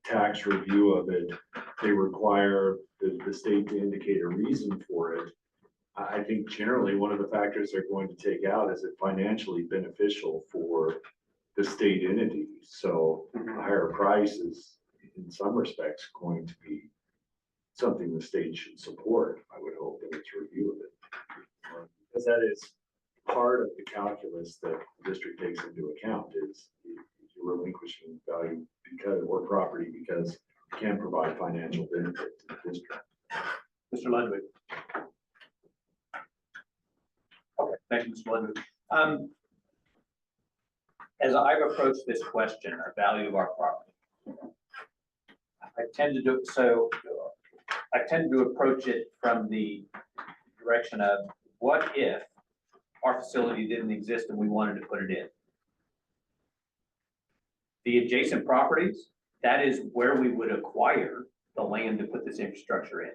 tax review of it. They require the state to indicate a reason for it. I think generally one of the factors they're going to take out is it financially beneficial for the state entity. So a higher price is in some respects going to be something the state should support, I would hope, in its review of it. Because that is part of the calculus that the district takes into account is you're relinquishing value because, or property because it can provide financial benefit to the district. Mr. Ludwig. Okay, thank you, Mr. Ludwig. As I've approached this question, our value of our property, I tend to approach it from the direction of what if our facility didn't exist and we wanted to put it in? The adjacent properties, that is where we would acquire the land to put this infrastructure in.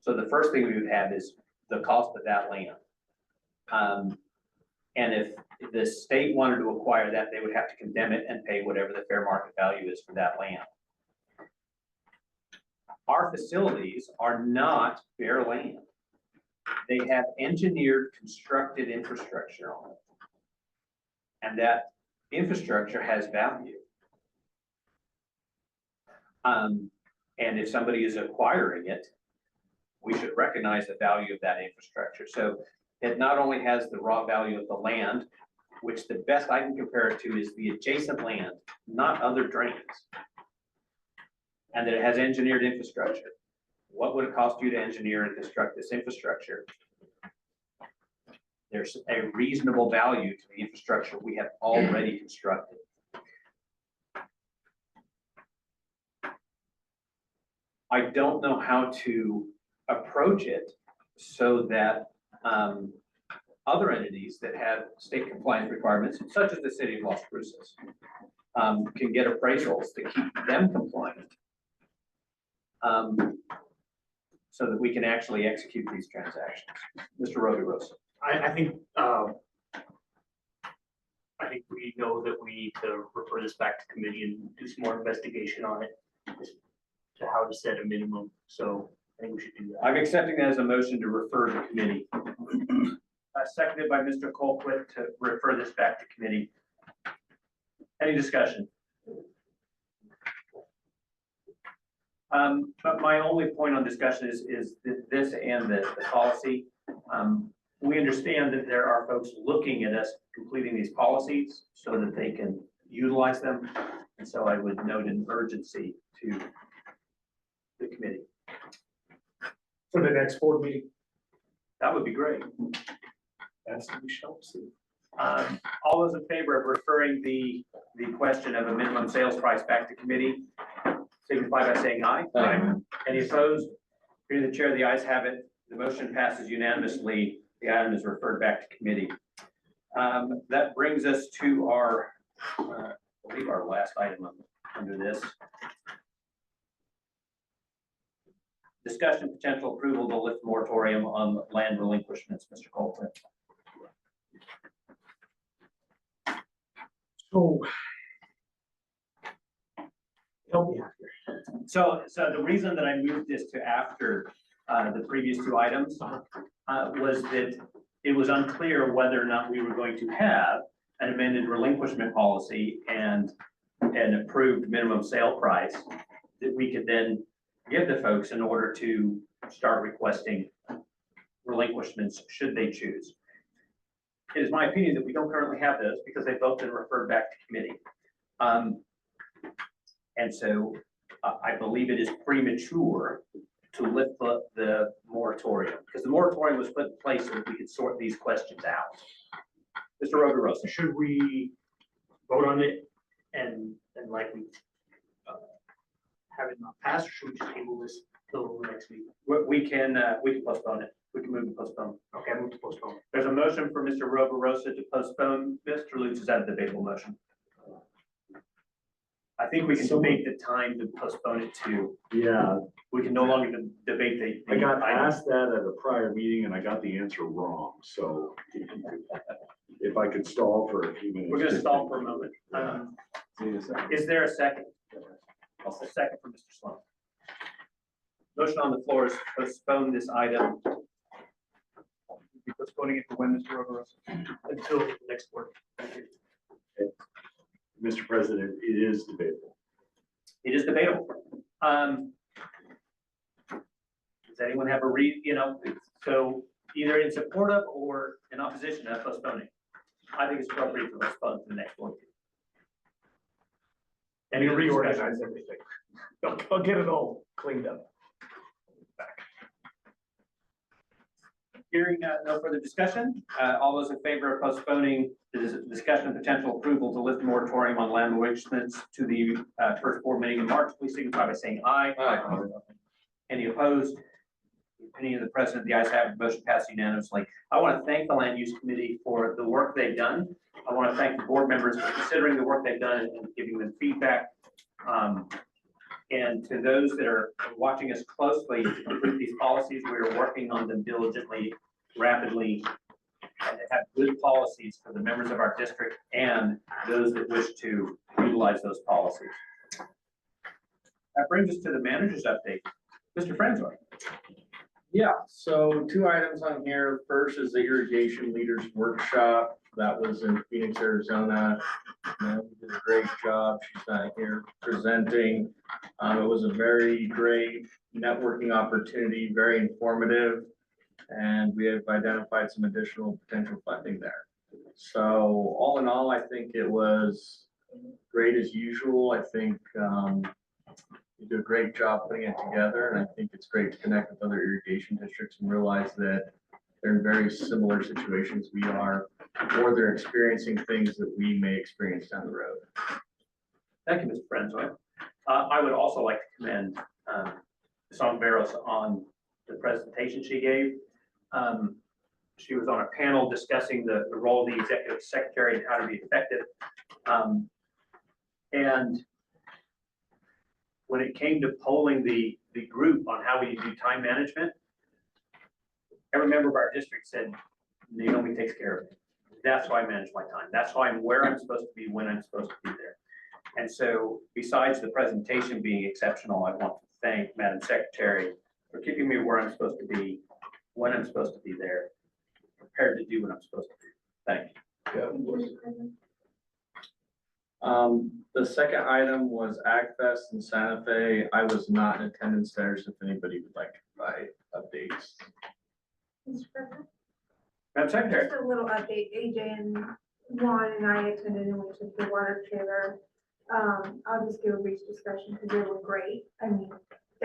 So the first thing we would have is the cost of that land. And if the state wanted to acquire that, they would have to condemn it and pay whatever the fair market value is for that land. Our facilities are not bare land. They have engineered, constructed infrastructure on it. And that infrastructure has value. And if somebody is acquiring it, we should recognize the value of that infrastructure. So it not only has the raw value of the land, which the best I can compare it to is the adjacent land, not other drains. And that it has engineered infrastructure. What would it cost you to engineer and construct this infrastructure? There's a reasonable value to the infrastructure we have already constructed. I don't know how to approach it so that other entities that have state compliance requirements, such as the city of Las Cruces, can get appraisals to keep them compliant. So that we can actually execute these transactions. Mr. Roderos. I think we know that we need to refer this back to committee and do some more investigation on it as to how to set a minimum. So I think we should do that. I'm accepting that as a motion to refer to committee. Seconded by Mr. Colquitt to refer this back to committee. Any discussion? But my only point on discussion is this and the policy. We understand that there are folks looking at us completing these policies so that they can utilize them. And so I would note an urgency to the committee. For the next board meeting. That would be great. That's what we shall see. All those in favor of referring the question of a minimum sales price back to committee, signify by saying aye. Aye. Any opposed? Through the chair, the ayes have it. The motion passes unanimously. The item is referred back to committee. That brings us to our, I believe our last item under this. Discussion potential approval to lift moratorium on land relinquishments, Mr. Colquitt. So. Help me out here. So the reason that I moved this to after the previous two items was that it was unclear whether or not we were going to have an amended relinquishment policy and an approved minimum sale price that we could then give the folks in order to start requesting relinquishments should they choose. It is my opinion that we don't currently have those because they've both been referred back to committee. And so I believe it is premature to lift the moratorium because the moratorium was put in place so that we could sort these questions out. Mr. Roderosa. Should we vote on it and likely have it not pass, or should we just table this till the next meeting? We can postpone it. We can move to postpone. Okay, I move to postpone. There's a motion for Mr. Roderosa to postpone. Mr. Lutz, is that a debatable motion? I think we can debate the time to postpone it to. Yeah, We can no longer debate the. I got item. asked that at a prior meeting and I got the answer wrong, so if I could stall for a few minutes. We're gonna stall for a moment. Is there a second? A second from Mr. Sloan. Motion on the floor is to postpone this item. Be postponing it for when, Mr. Roderosa? Until the next board. Mr. President, it is debatable. It is debatable. Does anyone have so either in support of or in opposition of postponing? I think it's appropriate to postpone to the next board. And you reorganize everything. I'll get it all cleaned up. Hearing no further discussion, all those in favor of postponing the discussion of potential approval to lift moratorium on land relinquishments to the first board meeting in March, please signify by saying aye. Aye. Any opposed? Opinion of the president, the ayes have it, motion passed unanimously. I want to thank the land use committee for the work they've done. I want to thank the board members for considering the work they've done and giving them feedback. And to those that are watching us closely to complete these policies, we are working on them diligently, rapidly, and have good policies for the members of our district and those that wish to utilize those policies. That brings us to the manager's update. Mr. Franzoy. Yeah, so 2 items on here. First is the irrigation leaders workshop. That was in Phoenix, Arizona. We did a great job. She's not here presenting. It was a very great networking opportunity, very informative. And we have identified some additional potential funding there. So all in all, I think it was great as usual. I think you do a great job putting it together, and I think it's great to connect with other irrigation districts and realize that they're in very similar situations we are, or they're experiencing things that we may experience down the road. Thank you, Mr. Franzoy. I would also like to commend Ms. Barros on the presentation she gave. She was on a panel discussing the role of the executive secretary and how to be effective. And when it came to polling the group on how we do time management, every member of our district said, Naomi takes care of it. That's how I manage my time. That's how I'm where I'm supposed to be, when I'm supposed to be there. And so besides the presentation being exceptional, I want to thank Madam Secretary for keeping me where I'm supposed to be, when I'm supposed to be there, prepared to do what I'm supposed to do. Thank you. The second item was AgFest in Santa Fe. I was not in attendance there, so if anybody would like to provide updates. Mr. President? Madam Secretary. Just a little update, AJ and Juan and I attended and we took the water trailer. I'll just give a brief discussion because they were great. I mean,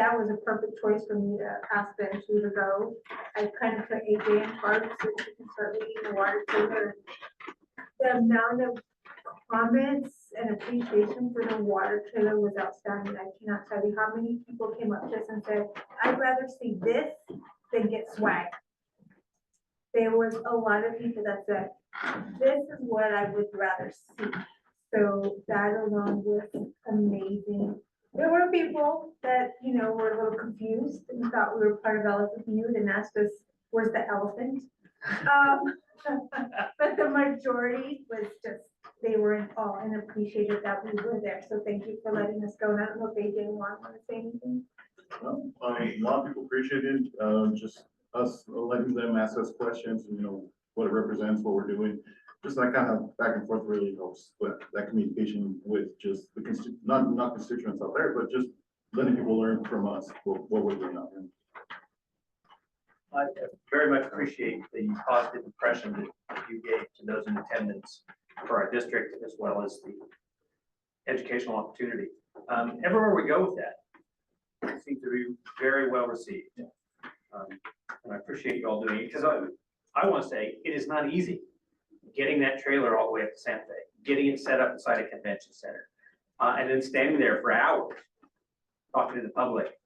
that was a perfect choice for me to ask them to go. I kind of put AJ in charge so she can start leading the water treatment. The amount of comments and appreciation for the water trailer was outstanding. I cannot tell you how many people came up to us and said, I'd rather see this than get swag. There was a lot of people that said, this is what I would rather see. So that alone was amazing. There were people that, you know, were a little confused and thought we were part of Elephant Feud and asked us, where's the elephant? But the majority was just, they were in awe and appreciated that we were there. So thank you for letting us go. And I don't know if AJ want to say anything. Well, a lot of people appreciated, just us letting them ask us questions, and, you know, what it represents, what we're doing. Just that kind of back and forth really helps, but that communication with just the not constituents out there, but just letting people learn from us what we're doing out here. I very much appreciate the positive impression that you gave to those in attendance for our district, as well as the educational opportunity. Everywhere we go with that, it seems to be very well received. And I appreciate you all doing it, because I want to say, it is not easy getting that trailer all the way up to Santa Fe, getting it set up inside a convention center, and then standing there for hours talking to the public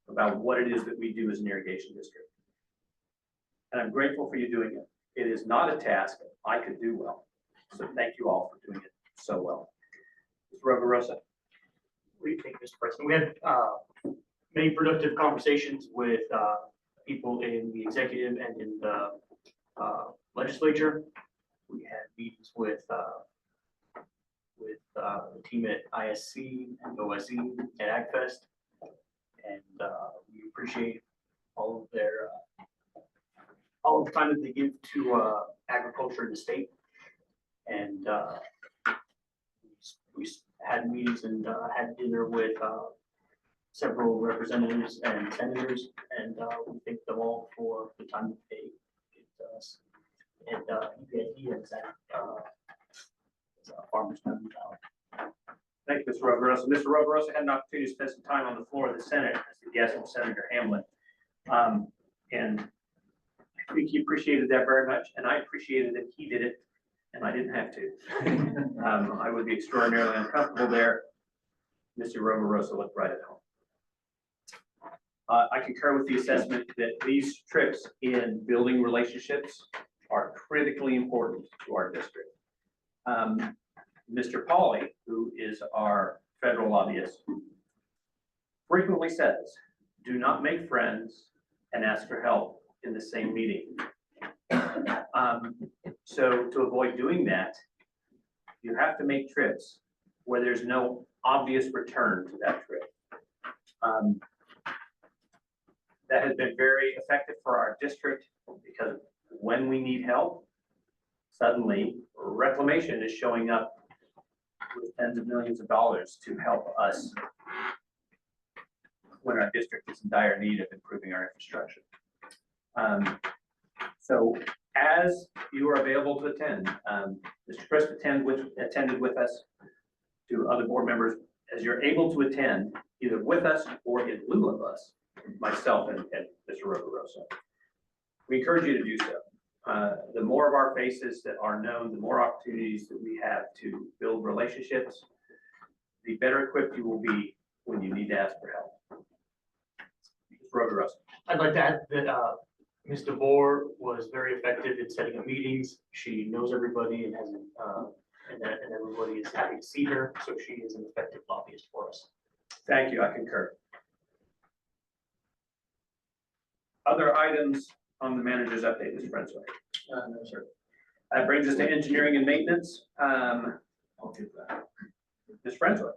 about what it is that we do as an irrigation district. And I'm grateful for you doing it. It is not a task I could do well. So thank you all for doing it so well. Mr. Roverosa. What do you think, Mr. President? We had many productive conversations with people in the executive and in the legislature. We had meetings with the team at ISC and OSE and AgFest. And we appreciate all of the time that they give to agriculture in the state. And we had meetings and had dinner with several representatives and senators, and we thank them all for the time that they give to us. And EBID is at Farmers Mountain Valley. Thank you, Mr. Roverosa. Mr. Roverosa had an opportunity to spend some time on the floor of the Senate as the guest of Senator Hamlin. And I think he appreciated that very much, and I appreciated that he did it and I didn't have to. I would be extraordinarily uncomfortable there. Mr. Roverosa looked right at home. I concur with the assessment that these trips in building relationships are critically important to our district. Mr. Pauly, who is our federal lobbyist, frequently says, do not make friends and ask for help in the same meeting. So to avoid doing that, you have to make trips where there's no obvious return to that trip. That has been very effective for our district, because when we need help, suddenly reclamation is showing up with tens of millions of dollars to help us when our district is in dire need of improving our infrastructure. So as you are available to attend, Mr. Chris attended with us, to other board members, as you're able to attend either with us or in lieu of us, myself and Mr. Roverosa. We encourage you to do so. The more of our faces that are known, the more opportunities that we have to build relationships, the better equipped you will be when you need to ask for help. Mr. Roverosa. I'd like to add that Ms. DeVore was very effective in setting up meetings. She knows everybody and has and everybody is happy to see her. So she is an effective lobbyist for us. Thank you. I concur. Other items on the manager's update, Mr. Brensler? No, sir. That brings us to engineering and maintenance. I'll give that. Mr. Brensler.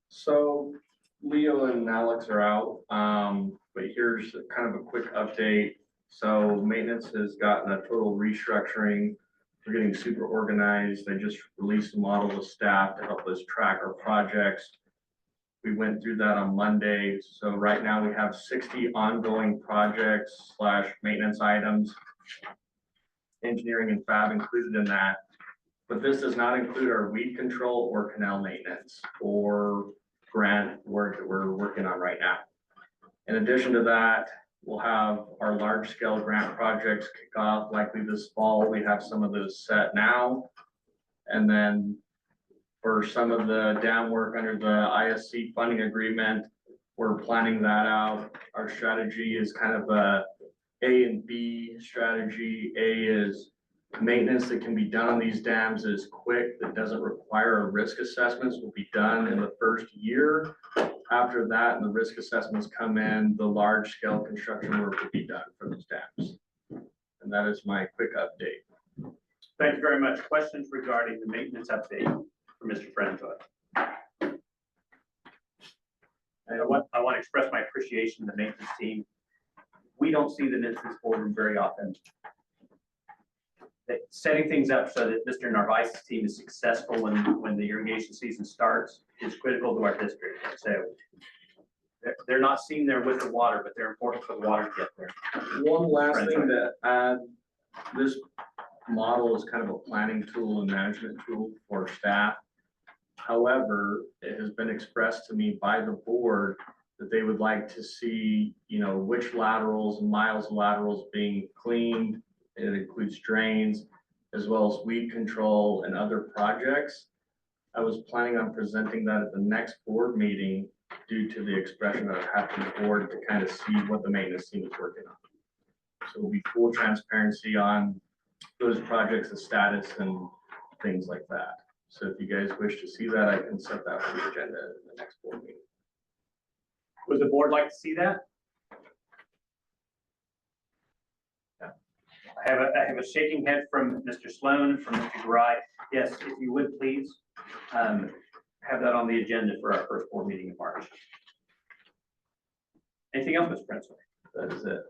So Leo and Alex are out, but here's kind of a quick update. So maintenance has gotten a total restructuring. We're getting super organized. I just released a model of staff to help us track our projects. We went through that on Monday. So right now we have 60 ongoing projects / maintenance items, engineering and fab included in that. But this does not include our weed control or canal maintenance or grant work that we're working on right now. In addition to that, we'll have our large scale grant projects kick off likely this fall. We have some of those set now. And then for some of the dam work under the ISC funding agreement, we're planning that out. Our strategy is kind of a and B strategy. A is maintenance that can be done on these dams is quick, that doesn't require risk assessments, will be done in the first year. After that, and the risk assessments come in, the large scale construction work will be done for those dams. And that is my quick update. Thank you very much. Questions regarding the maintenance update for Mr. Frenzoy? I want to express my appreciation to the maintenance team. We don't see them in this boardroom very often. Setting things up so that Mr. Narvaez's team is successful when the irrigation season starts is critical to our district. So they're not seen there with the water, but they're important for the water to get there. One last thing to add, this model is kind of a planning tool and management tool for staff. However, it has been expressed to me by the board that they would like to see, which laterals and miles of laterals being cleaned. It includes drains as well as weed control and other projects. I was planning on presenting that at the next board meeting due to the expression that I have from the board to kind of see what the maintenance team is working on. So it'll be full transparency on those projects, the status and things like that. So if you guys wish to see that, I can set that on the agenda in the next board meeting. Would the board like to see that? I have a shaking head from Mr. Sloan, from Mr. Garai. Yes, if you would please, have that on the agenda for our first board meeting in March. Anything else, Mr. Prince? That is it.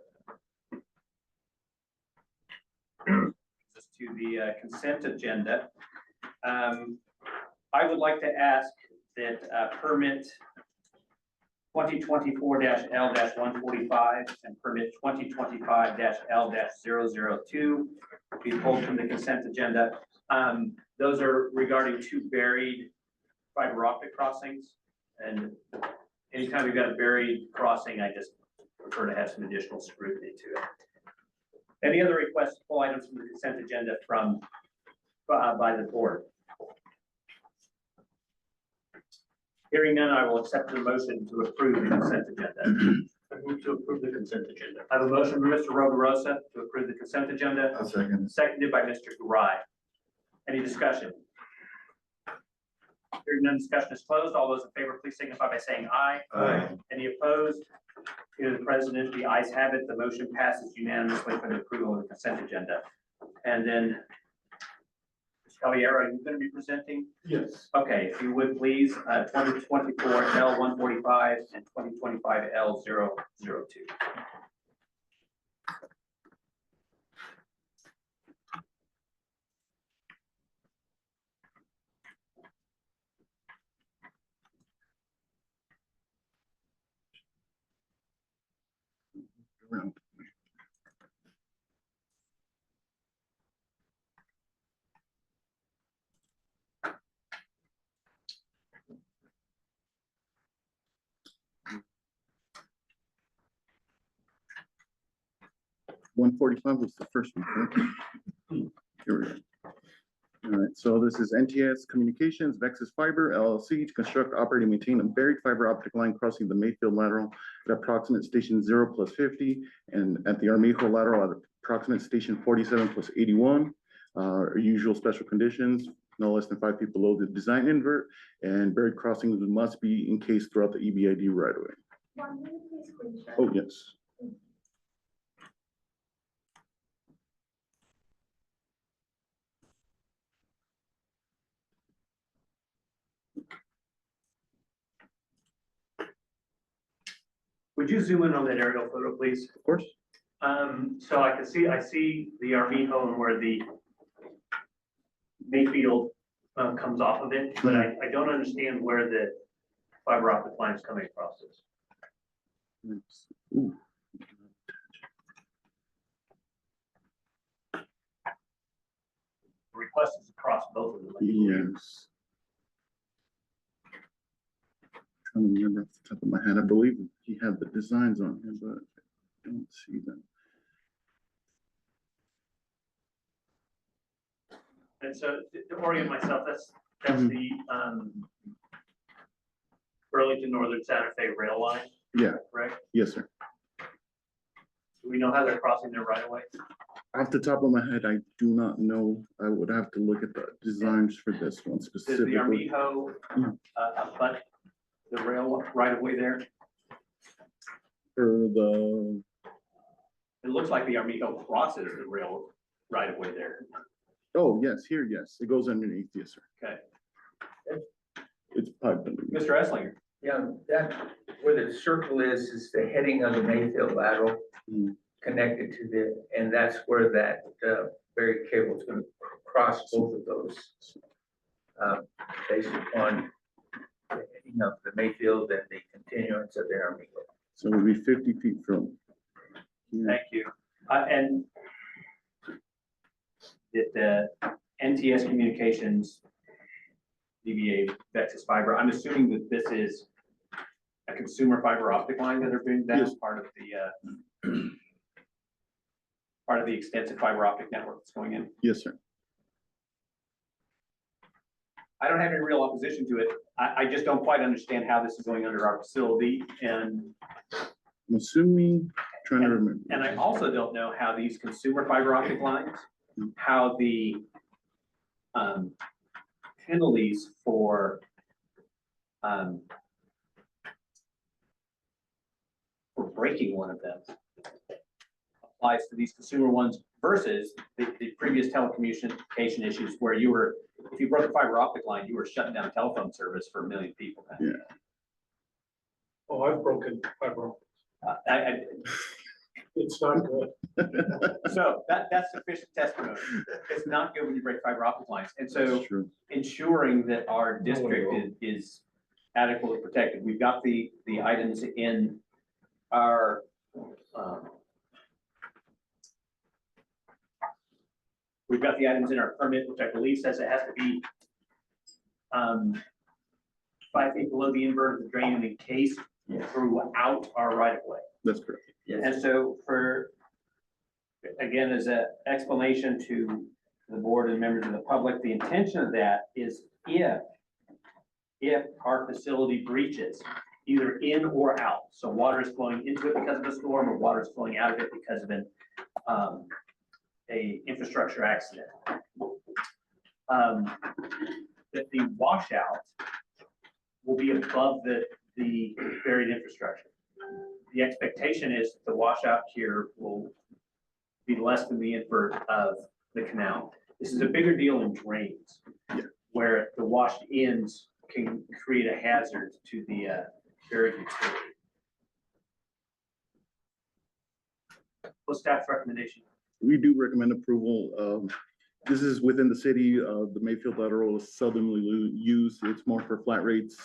Just to the consent agenda. I would like to ask that permit 2024-L-145 and permit 2025-L-002 be pulled from the consent agenda. Those are regarding two buried fiber optic crossings. And anytime we've got a buried crossing, I just prefer to have some additional scrutiny to it. Any other requests to pull items from the consent agenda from by the board? Hearing none, I will accept the motion to approve the consent agenda. I move to approve the consent agenda. I have a motion from Mr. Roverosa to approve the consent agenda, I'll second. seconded by Mr. Garai. Any discussion? Hearing none, discussion is closed. All those in favor, please signify by saying aye. Aye. Any opposed? Hear the president, the ayes have it. The motion passes unanimously for the approval of the consent agenda. And then, Mr. Caballero, are you going to be presenting? Yes. Okay, if you would please, 2024-L-145 and 2025-L-002. Around. One 145 was the first one, correct? Here we go. All right, so this is NTS Communications, Vexus Fiber LLC to construct, operate, and maintain a buried fiber optic line crossing the Mayfield lateral at approximate station 0+50 and at the Armijo lateral at approximate station 47+81. Our usual special conditions, no less than 5 feet below the design invert, and buried crossings must be encased throughout the EBID right away. Oh, yes. Would you zoom in on that aerial photo, please? Of course. So I see the Armijo and where the Mayfield comes off of it, but I don't understand where the fiber optic line is coming across this. Ooh. The request is across both of them. Yes. trying to remember off the top of my head. I believe he had the designs on here, but I don't see them. And so to orient myself, that's the Burlington Northern Santa Fe rail line, Yeah, right? yes, sir. Do we know how they're crossing their right of way? Off the top of my head, I do not know. I would have to look at the designs for this one Does the specifically. Armijo abut the rail right of way there? For the, It looks like the Armijo crosses the rail right of way there. oh, yes, here, yes, it goes underneath, yes, sir. Okay, It's piped underneath. Mr. Esslinger. Yeah, that, where the circle is the heading of the Mayfield lateral connected to the, and that's where that buried cable is gonna cross both of those. Based upon the heading of the Mayfield and the continuance of the Armijo. So it would be 50 feet from. here. Thank you. And the NTS Communications DBA Vexus Fiber, I'm assuming that this is a consumer fiber optic line that are being done as Yes. part of the extensive fiber optic network that's going in. Yes, sir. I don't have any real opposition to it. I just don't quite understand how this is going under our facility, and I'm assuming, trying to remember. And I also don't know how these consumer fiber optic lines, how the penalties for breaking one of them applies to these consumer ones versus the previous telecommunication issues where you were, if you broke a fiber optic line, you were shutting down telephone service for 1 million people. Yeah. Oh, I've broken fiber. It's not good. So that's sufficient testimony. It's not good when you break fiber optic lines. And so That's true. ensuring that our district is adequately protected. We've got the items in our we've got the items in our permit, which I believe says it has to be 5 feet below the invert of the drain and encased throughout our right of way. That's correct. And so for, again, as an explanation to the board and members of the public, the intention of that is if our facility breaches, either in or out, so water is flowing into it because of a storm or water is flowing out of it because of a infrastructure accident. That the washout will be above the buried infrastructure. The expectation is the washout here will be less than the invert of the canal. This is a bigger deal in drains, where the washed ends can create a hazard to the buried utility. What's staff's recommendation? We do recommend approval. This is within the city. The Mayfield lateral is seldomly used. It's more for flat rates.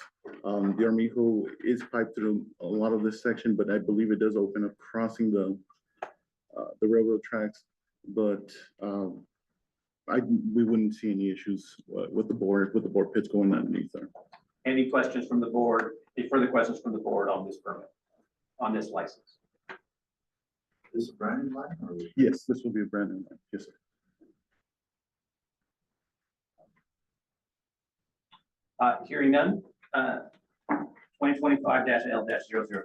The Armijo is piped through a lot of this section, but I believe it does open up crossing the railroad tracks. But we wouldn't see any issues with the board pits going underneath there. Any questions from the board? Any further questions from the board on this permit, on this license? This is a brand new line? Yes, this will be a brand new line. Yes, sir. Hearing none, 2025-L-00.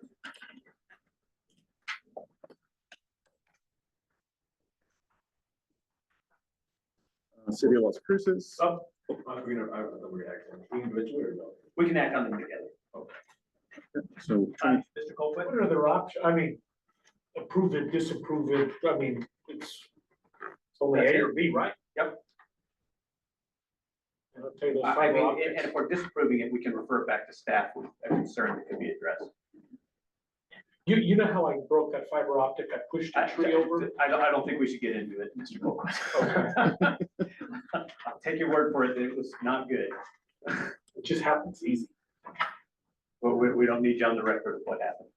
City of Las Cruces. We can act on them together. So, Mr. Colquitt? What are their options? I mean, approve it, disapprove it. I mean, it's only A or B, right? Yep. And I'll tell you those I fiber mean, optics. and if we're disapproving it, we can refer it back to staff with a concern that could be addressed. You know how I broke that fiber optic? I pushed a tree over. I don't think we should get into it, Mr. Colquitt. I'll take your word for it that it was not good. It just happens easy. But we don't need you on the record of what happened.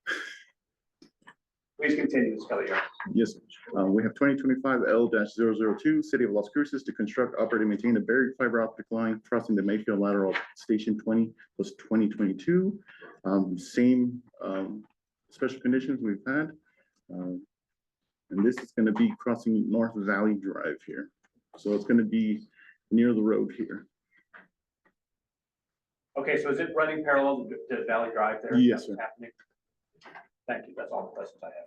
Please continue, Ms. Kelly. yes, we have 2025-L-002, City of Las Cruces to construct, operate, and maintain a buried fiber optic line crossing the Mayfield lateral Station 20 plus 2022. Same, special conditions we've had. And this is gonna be crossing North Valley Drive here. So it's gonna be near the road here. Okay, so is it running parallel to Valley Drive there? Yes, sir. Happening? Thank you, that's all the questions I have.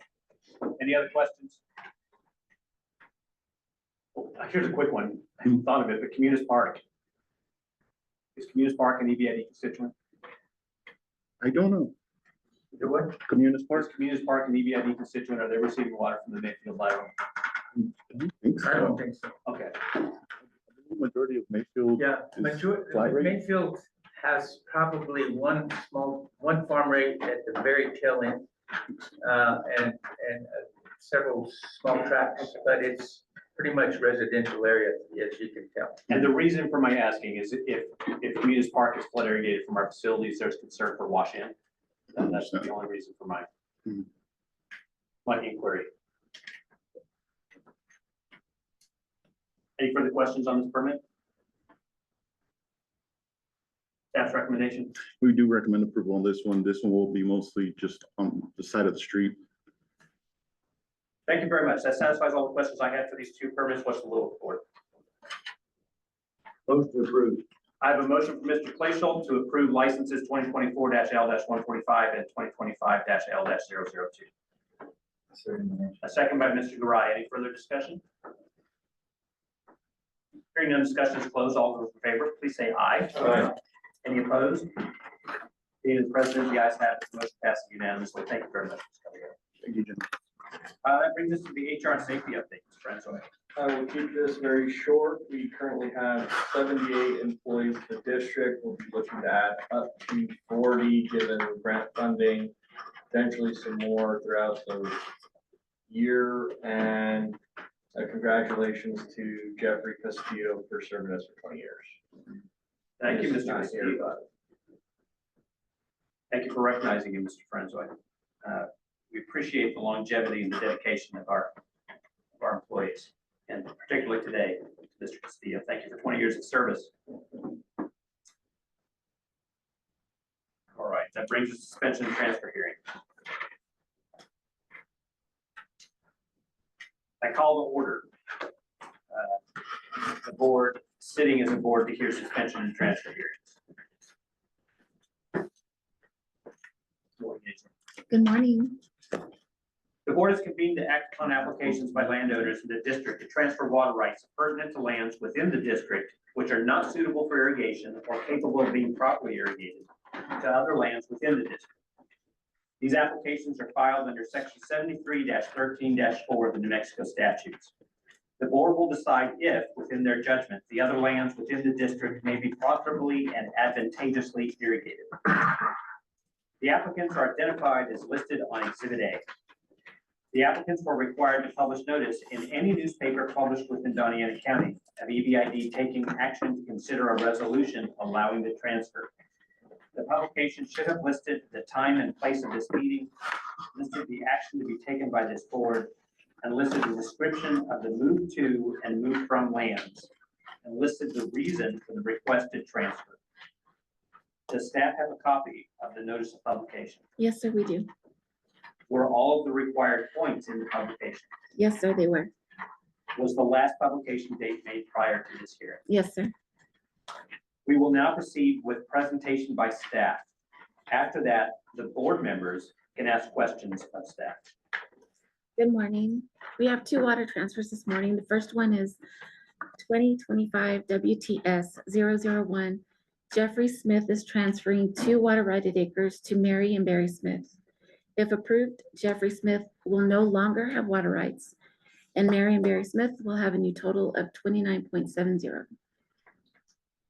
Any other questions? Oh, here's a quick one, I hadn't thought of it, but Communis Park. Is Communis Park an EBID constituent? I don't know. Do what? Communis Is Park? Communis Park an EBID constituent, are they receiving water from the Mayfield lateral? I don't think so. Okay, Majority of Mayfield. Yeah, flat rate? Mayfield has probably one farm rate at the very tail end. And several small tracts, but it's pretty much residential area, as you can tell. and the reason for my asking is if Communis Park is flood irrigated from our facilities, there's concern for wash in. And that's the only reason for my inquiry. Any further questions on this permit? Staff's recommendation? We do recommend approval on this one. This one will be mostly just on the side of the street. Thank you very much. That satisfies all the questions I had for these two permits. What's the will of the board? Motion approved. I have a motion from Mr. Clayshall to approve licenses 2024-L-145 and 2025-L-002. A second by Mr. Garai. Any further discussion? Hearing none, discussion is closed. All those in favor, please say aye. Aye. Any opposed? Being the president, the ayes have it. The motion passes unanimously. Thank you very much. Thank you, Jim. That brings us to the HR and safety update, Mr. Francois. I will keep this very short. We currently have 78 employees in the district. We'll be looking to add up to 40, given grant funding, potentially some more throughout the year. And congratulations to Jeffrey Castillo for serving us for 20 years. Thank you, This is Mr. not Castillo. here, but Thank you for recognizing him, Mr. Francois. We appreciate the longevity and the dedication of our employees, and particularly today, Mr. Castillo. Thank you for 20 years of service. All right, that brings us to suspension and transfer hearing. I call the order. The board, sitting as a board to hear suspension and transfer hearings. Good morning. The board is convened to act upon applications by landowners in the district to transfer water rights pertinent to lands within the district which are not suitable for irrigation or capable of being properly irrigated to other lands within the district. These applications are filed under section 73-13-4 of the New Mexico statutes. The board will decide if, within their judgment, the other lands within the district may be profitably and advantageously irrigated. The applicants are identified as listed on Exhibit A. The applicants were required to publish notice in any newspaper published within Doñana County of EBID taking action to consider a resolution allowing the transfer. The publication should have listed the time and place of this meeting, listed the action to be taken by this board, and listed the description of the move to and move from lands, and listed the reason for the requested transfer. Does staff have a copy of the notice of publication? Yes, sir, we do. Were all of the required points in the publication? Yes, sir, they were. Was the last publication date made prior to this hearing? Yes, sir. We will now proceed with presentation by staff. After that, the board members can ask questions of staff. Good morning. We have two water transfers this morning. The first one is 2025 WTS 001. Jeffrey Smith is transferring 2 water righted acres to Mary and Barry Smith. If approved, Jeffrey Smith will no longer have water rights, and Mary and Barry Smith will have a new total of 29.70.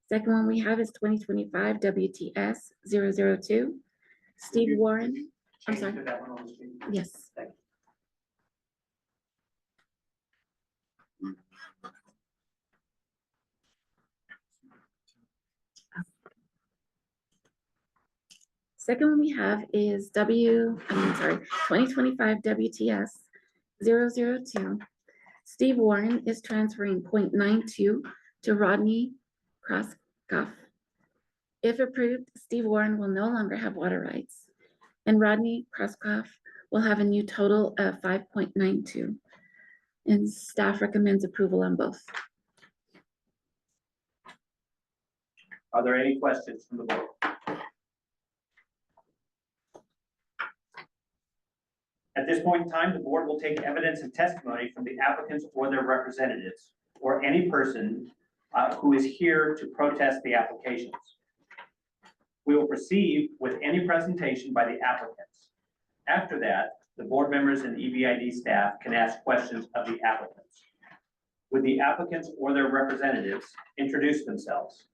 Second one we have is 2025 WTS 002. Steve Warren. I'm sorry. Change to that one on the screen. Yes. Thank you. Second one we have is 2025 WTS 002. Steve Warren is transferring 0.92 to Rodney Kroskoff. If approved, Steve Warren will no longer have water rights, and Rodney Kroskoff will have a new total of 5.92. And staff recommends approval on both. Are there any questions from the board? At this point in time, the board will take evidence and testimony from the applicants or their representatives, or any person who is here to protest the applications. We will proceed with any presentation by the applicants. After that, the board members and EBID staff can ask questions of the applicants. Would the applicants or their representatives introduce themselves?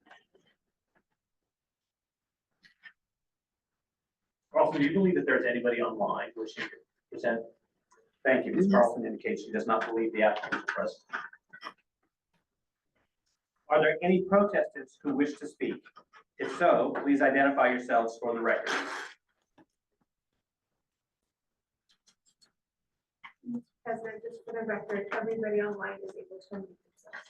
Carlson, do you believe that there's anybody online wishing to present? Thank you. Ms. Carlson indicates she does not believe the applicants are present. Are there any protestants who wish to speak? If so, please identify yourselves for the record. President, just for the record, everybody online is able to unmute themselves.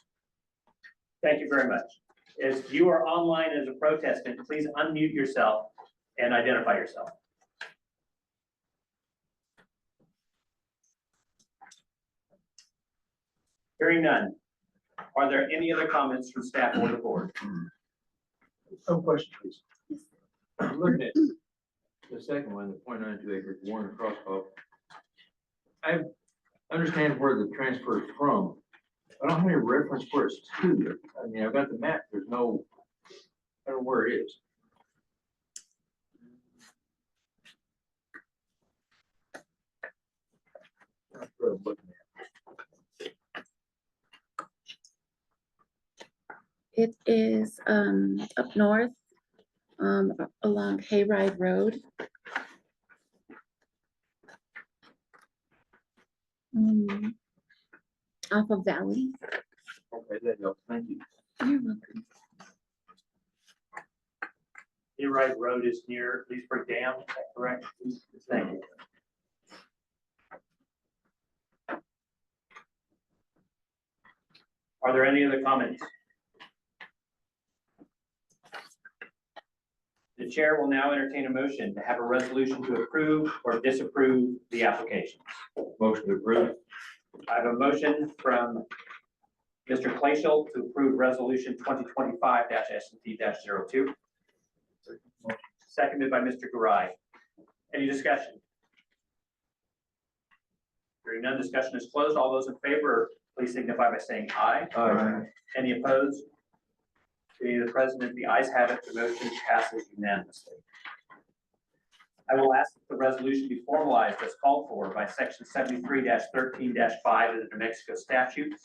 Thank you very much. If you are online as a protestant, please unmute yourself and identify yourself. Hearing none. Are there any other comments from staff or the board? Some question, please. I'm looking at the second one, the 0.92 acres, Warren Crosstalk. I understand where the transfer is from. I don't have any reference where it's to. I mean, I've got the map. There's no, I don't know where it is. That's what I'm looking at. It is up north along Hayride Road. Off of Valley. Okay, that helps. Thank you. You're welcome. Hayride Road is near Leesburg Dam, is that correct? Thank you. Are there any other comments? The chair will now entertain a motion to have a resolution to approve or disapprove the applications. Motion to approve. I have a motion from Mr. Clayshall to approve resolution 2025-S&T-02. Seconded by Mr. Garai. Any discussion? Hearing none, discussion is closed. All those in favor, please signify by saying aye. Aye. Any opposed? Being the president, the ayes have it. The motion passes unanimously. I will ask that the resolution be formalized as called for by section 73-13-5 of the New Mexico statutes,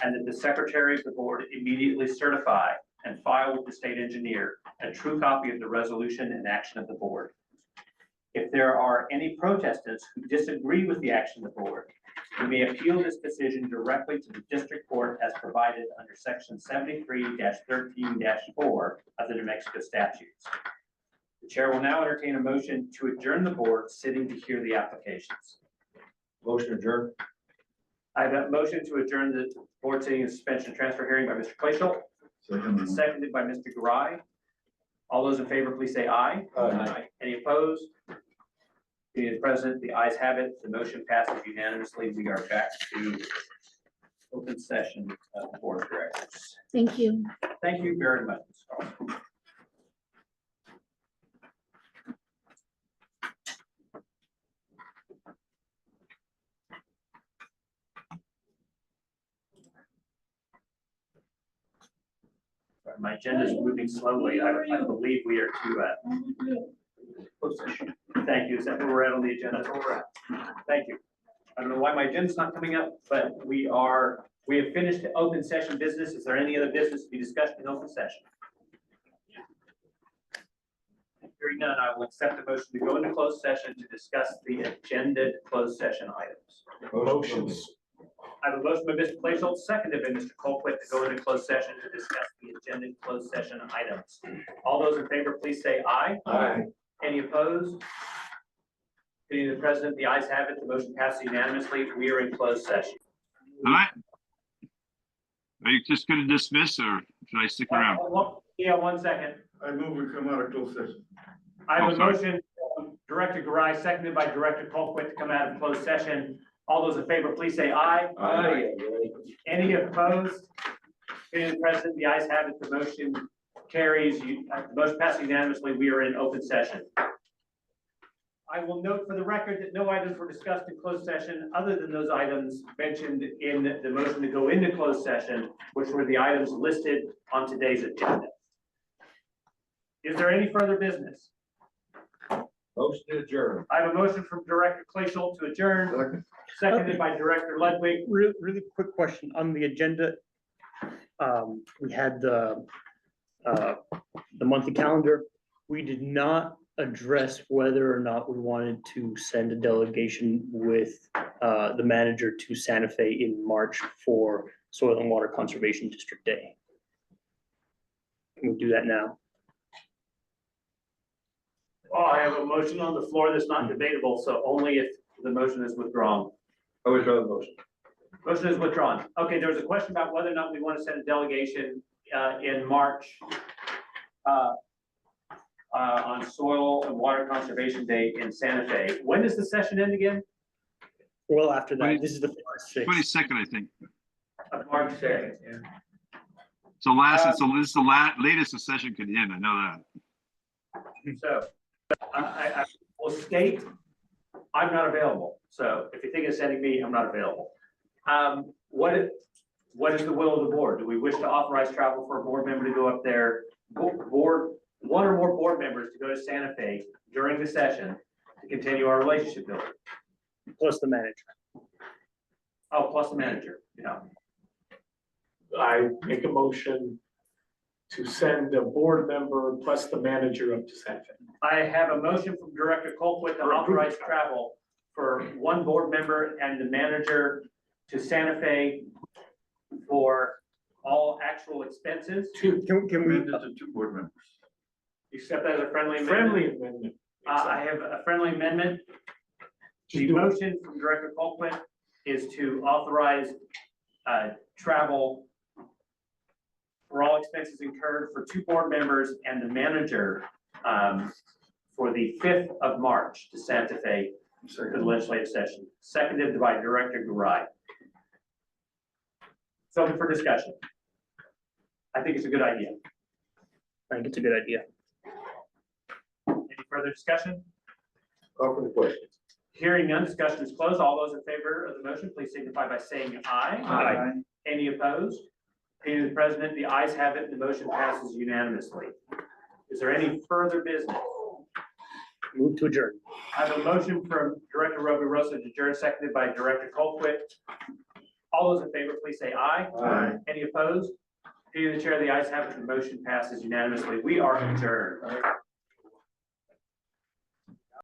and that the secretary of the board immediately certify and file with the state engineer a true copy of the resolution and action of the board. If there are any protestants who disagree with the action of the board, you may appeal this decision directly to the district court as provided under section 73-13-4 of the New Mexico statutes. The chair will now entertain a motion to adjourn the board sitting to hear the applications. Motion adjourned. I have a motion to adjourn the board sitting in suspension and transfer hearing by Mr. Clayshall, seconded by Mr. Garai. All those in favor, please say aye. Aye. Any opposed? Being the president, the ayes have it. The motion passes unanimously. We are back to open session of the board of directors. Thank you. Thank you very much, Ms. Carlson. My agenda is moving slowly. I believe we are to closed session. Thank you. Is that where we're at on the agenda? That's where we're at. Thank you. I don't know why my agenda's not coming up, but we have finished the open session business. Is there any other business to be discussed in open session? Hearing none, I will accept the motion to go into closed session to discuss the agenda closed session items. Motions. I have a motion by Mr. Clayshall, seconded by Mr. Colquitt to go into closed session to discuss the agenda closed session items. All those in favor, please say aye. Aye. Any opposed? Being the president, the ayes have it. The motion passes unanimously. We are in closed session. All right. Are you just going to dismiss or should I stick around? Well, Yeah, 1 second. I move we come out of closed session. I have Oh, a sorry. motion, Director Garai, seconded by Director Colquitt to come out of closed session. All those in favor, please say aye. Aye. Any opposed? Being present, the ayes have it, the motion carries, the motion passes unanimously, we are in open session. I will note for the record that no items were discussed in closed session other than those items mentioned in the motion to go into closed session, which were the items listed on today's agenda. Is there any further business? Motion to adjourn. I have a motion from Director Clay-Schultz to adjourn, seconded by Director Ludwig. Really quick question on the agenda. We had the monthly calendar. We did not address whether or not we wanted to send a delegation with the manager to Santa Fe in March for Soil and Water Conservation District Day. Can we do that now? Oh, I have a motion on the floor that's not debatable, so only if the motion is withdrawn. I withdraw the motion. Motion is withdrawn. Okay, there was a question about whether or not we want to send a delegation in March on Soil and Water Conservation Day in Santa Fe. When does the session end again? Well, after that, this is the 6th. 22nd, I think. Of March 6th. So this is the latest the session could end, I know that. So I will state, I'm not available. So if you think of sending me, I'm not available. What is the will of the board? Do we wish to authorize travel for a board member to go up there? One or more board members to go to Santa Fe during the session to continue our relationship building? Plus the manager. Oh, plus the manager, yeah. I make a motion to send a board member plus the manager up to Santa Fe. I have a motion from Director Colquitt to authorize travel for one board member and the manager to Santa Fe for all actual expenses. Can we? To 2 board members. Accept that as a friendly amendment. Friendly amendment. I have a friendly amendment. The motion from Director Colquitt is to authorize travel for all expenses incurred for 2 board members and the manager for the 5th of March to Santa Fe for the legislative session, seconded by Director Garai. So for discussion. I think it's a good idea. I think it's a good idea. Any further discussion? Call for the question. Hearing none, discussion is closed. All those in favor of the motion, please signify by saying aye. Aye. Any opposed? Opinion of the president, the ayes have it, the motion passes unanimously. Is there any further business? Move to adjourn. I have a motion from Director Rovirosa to adjourn, seconded by Director Colquitt. All those in favor, please say aye. Aye. Any opposed? Opinion of the chair, the ayes have it, the motion passes unanimously. We are adjourned.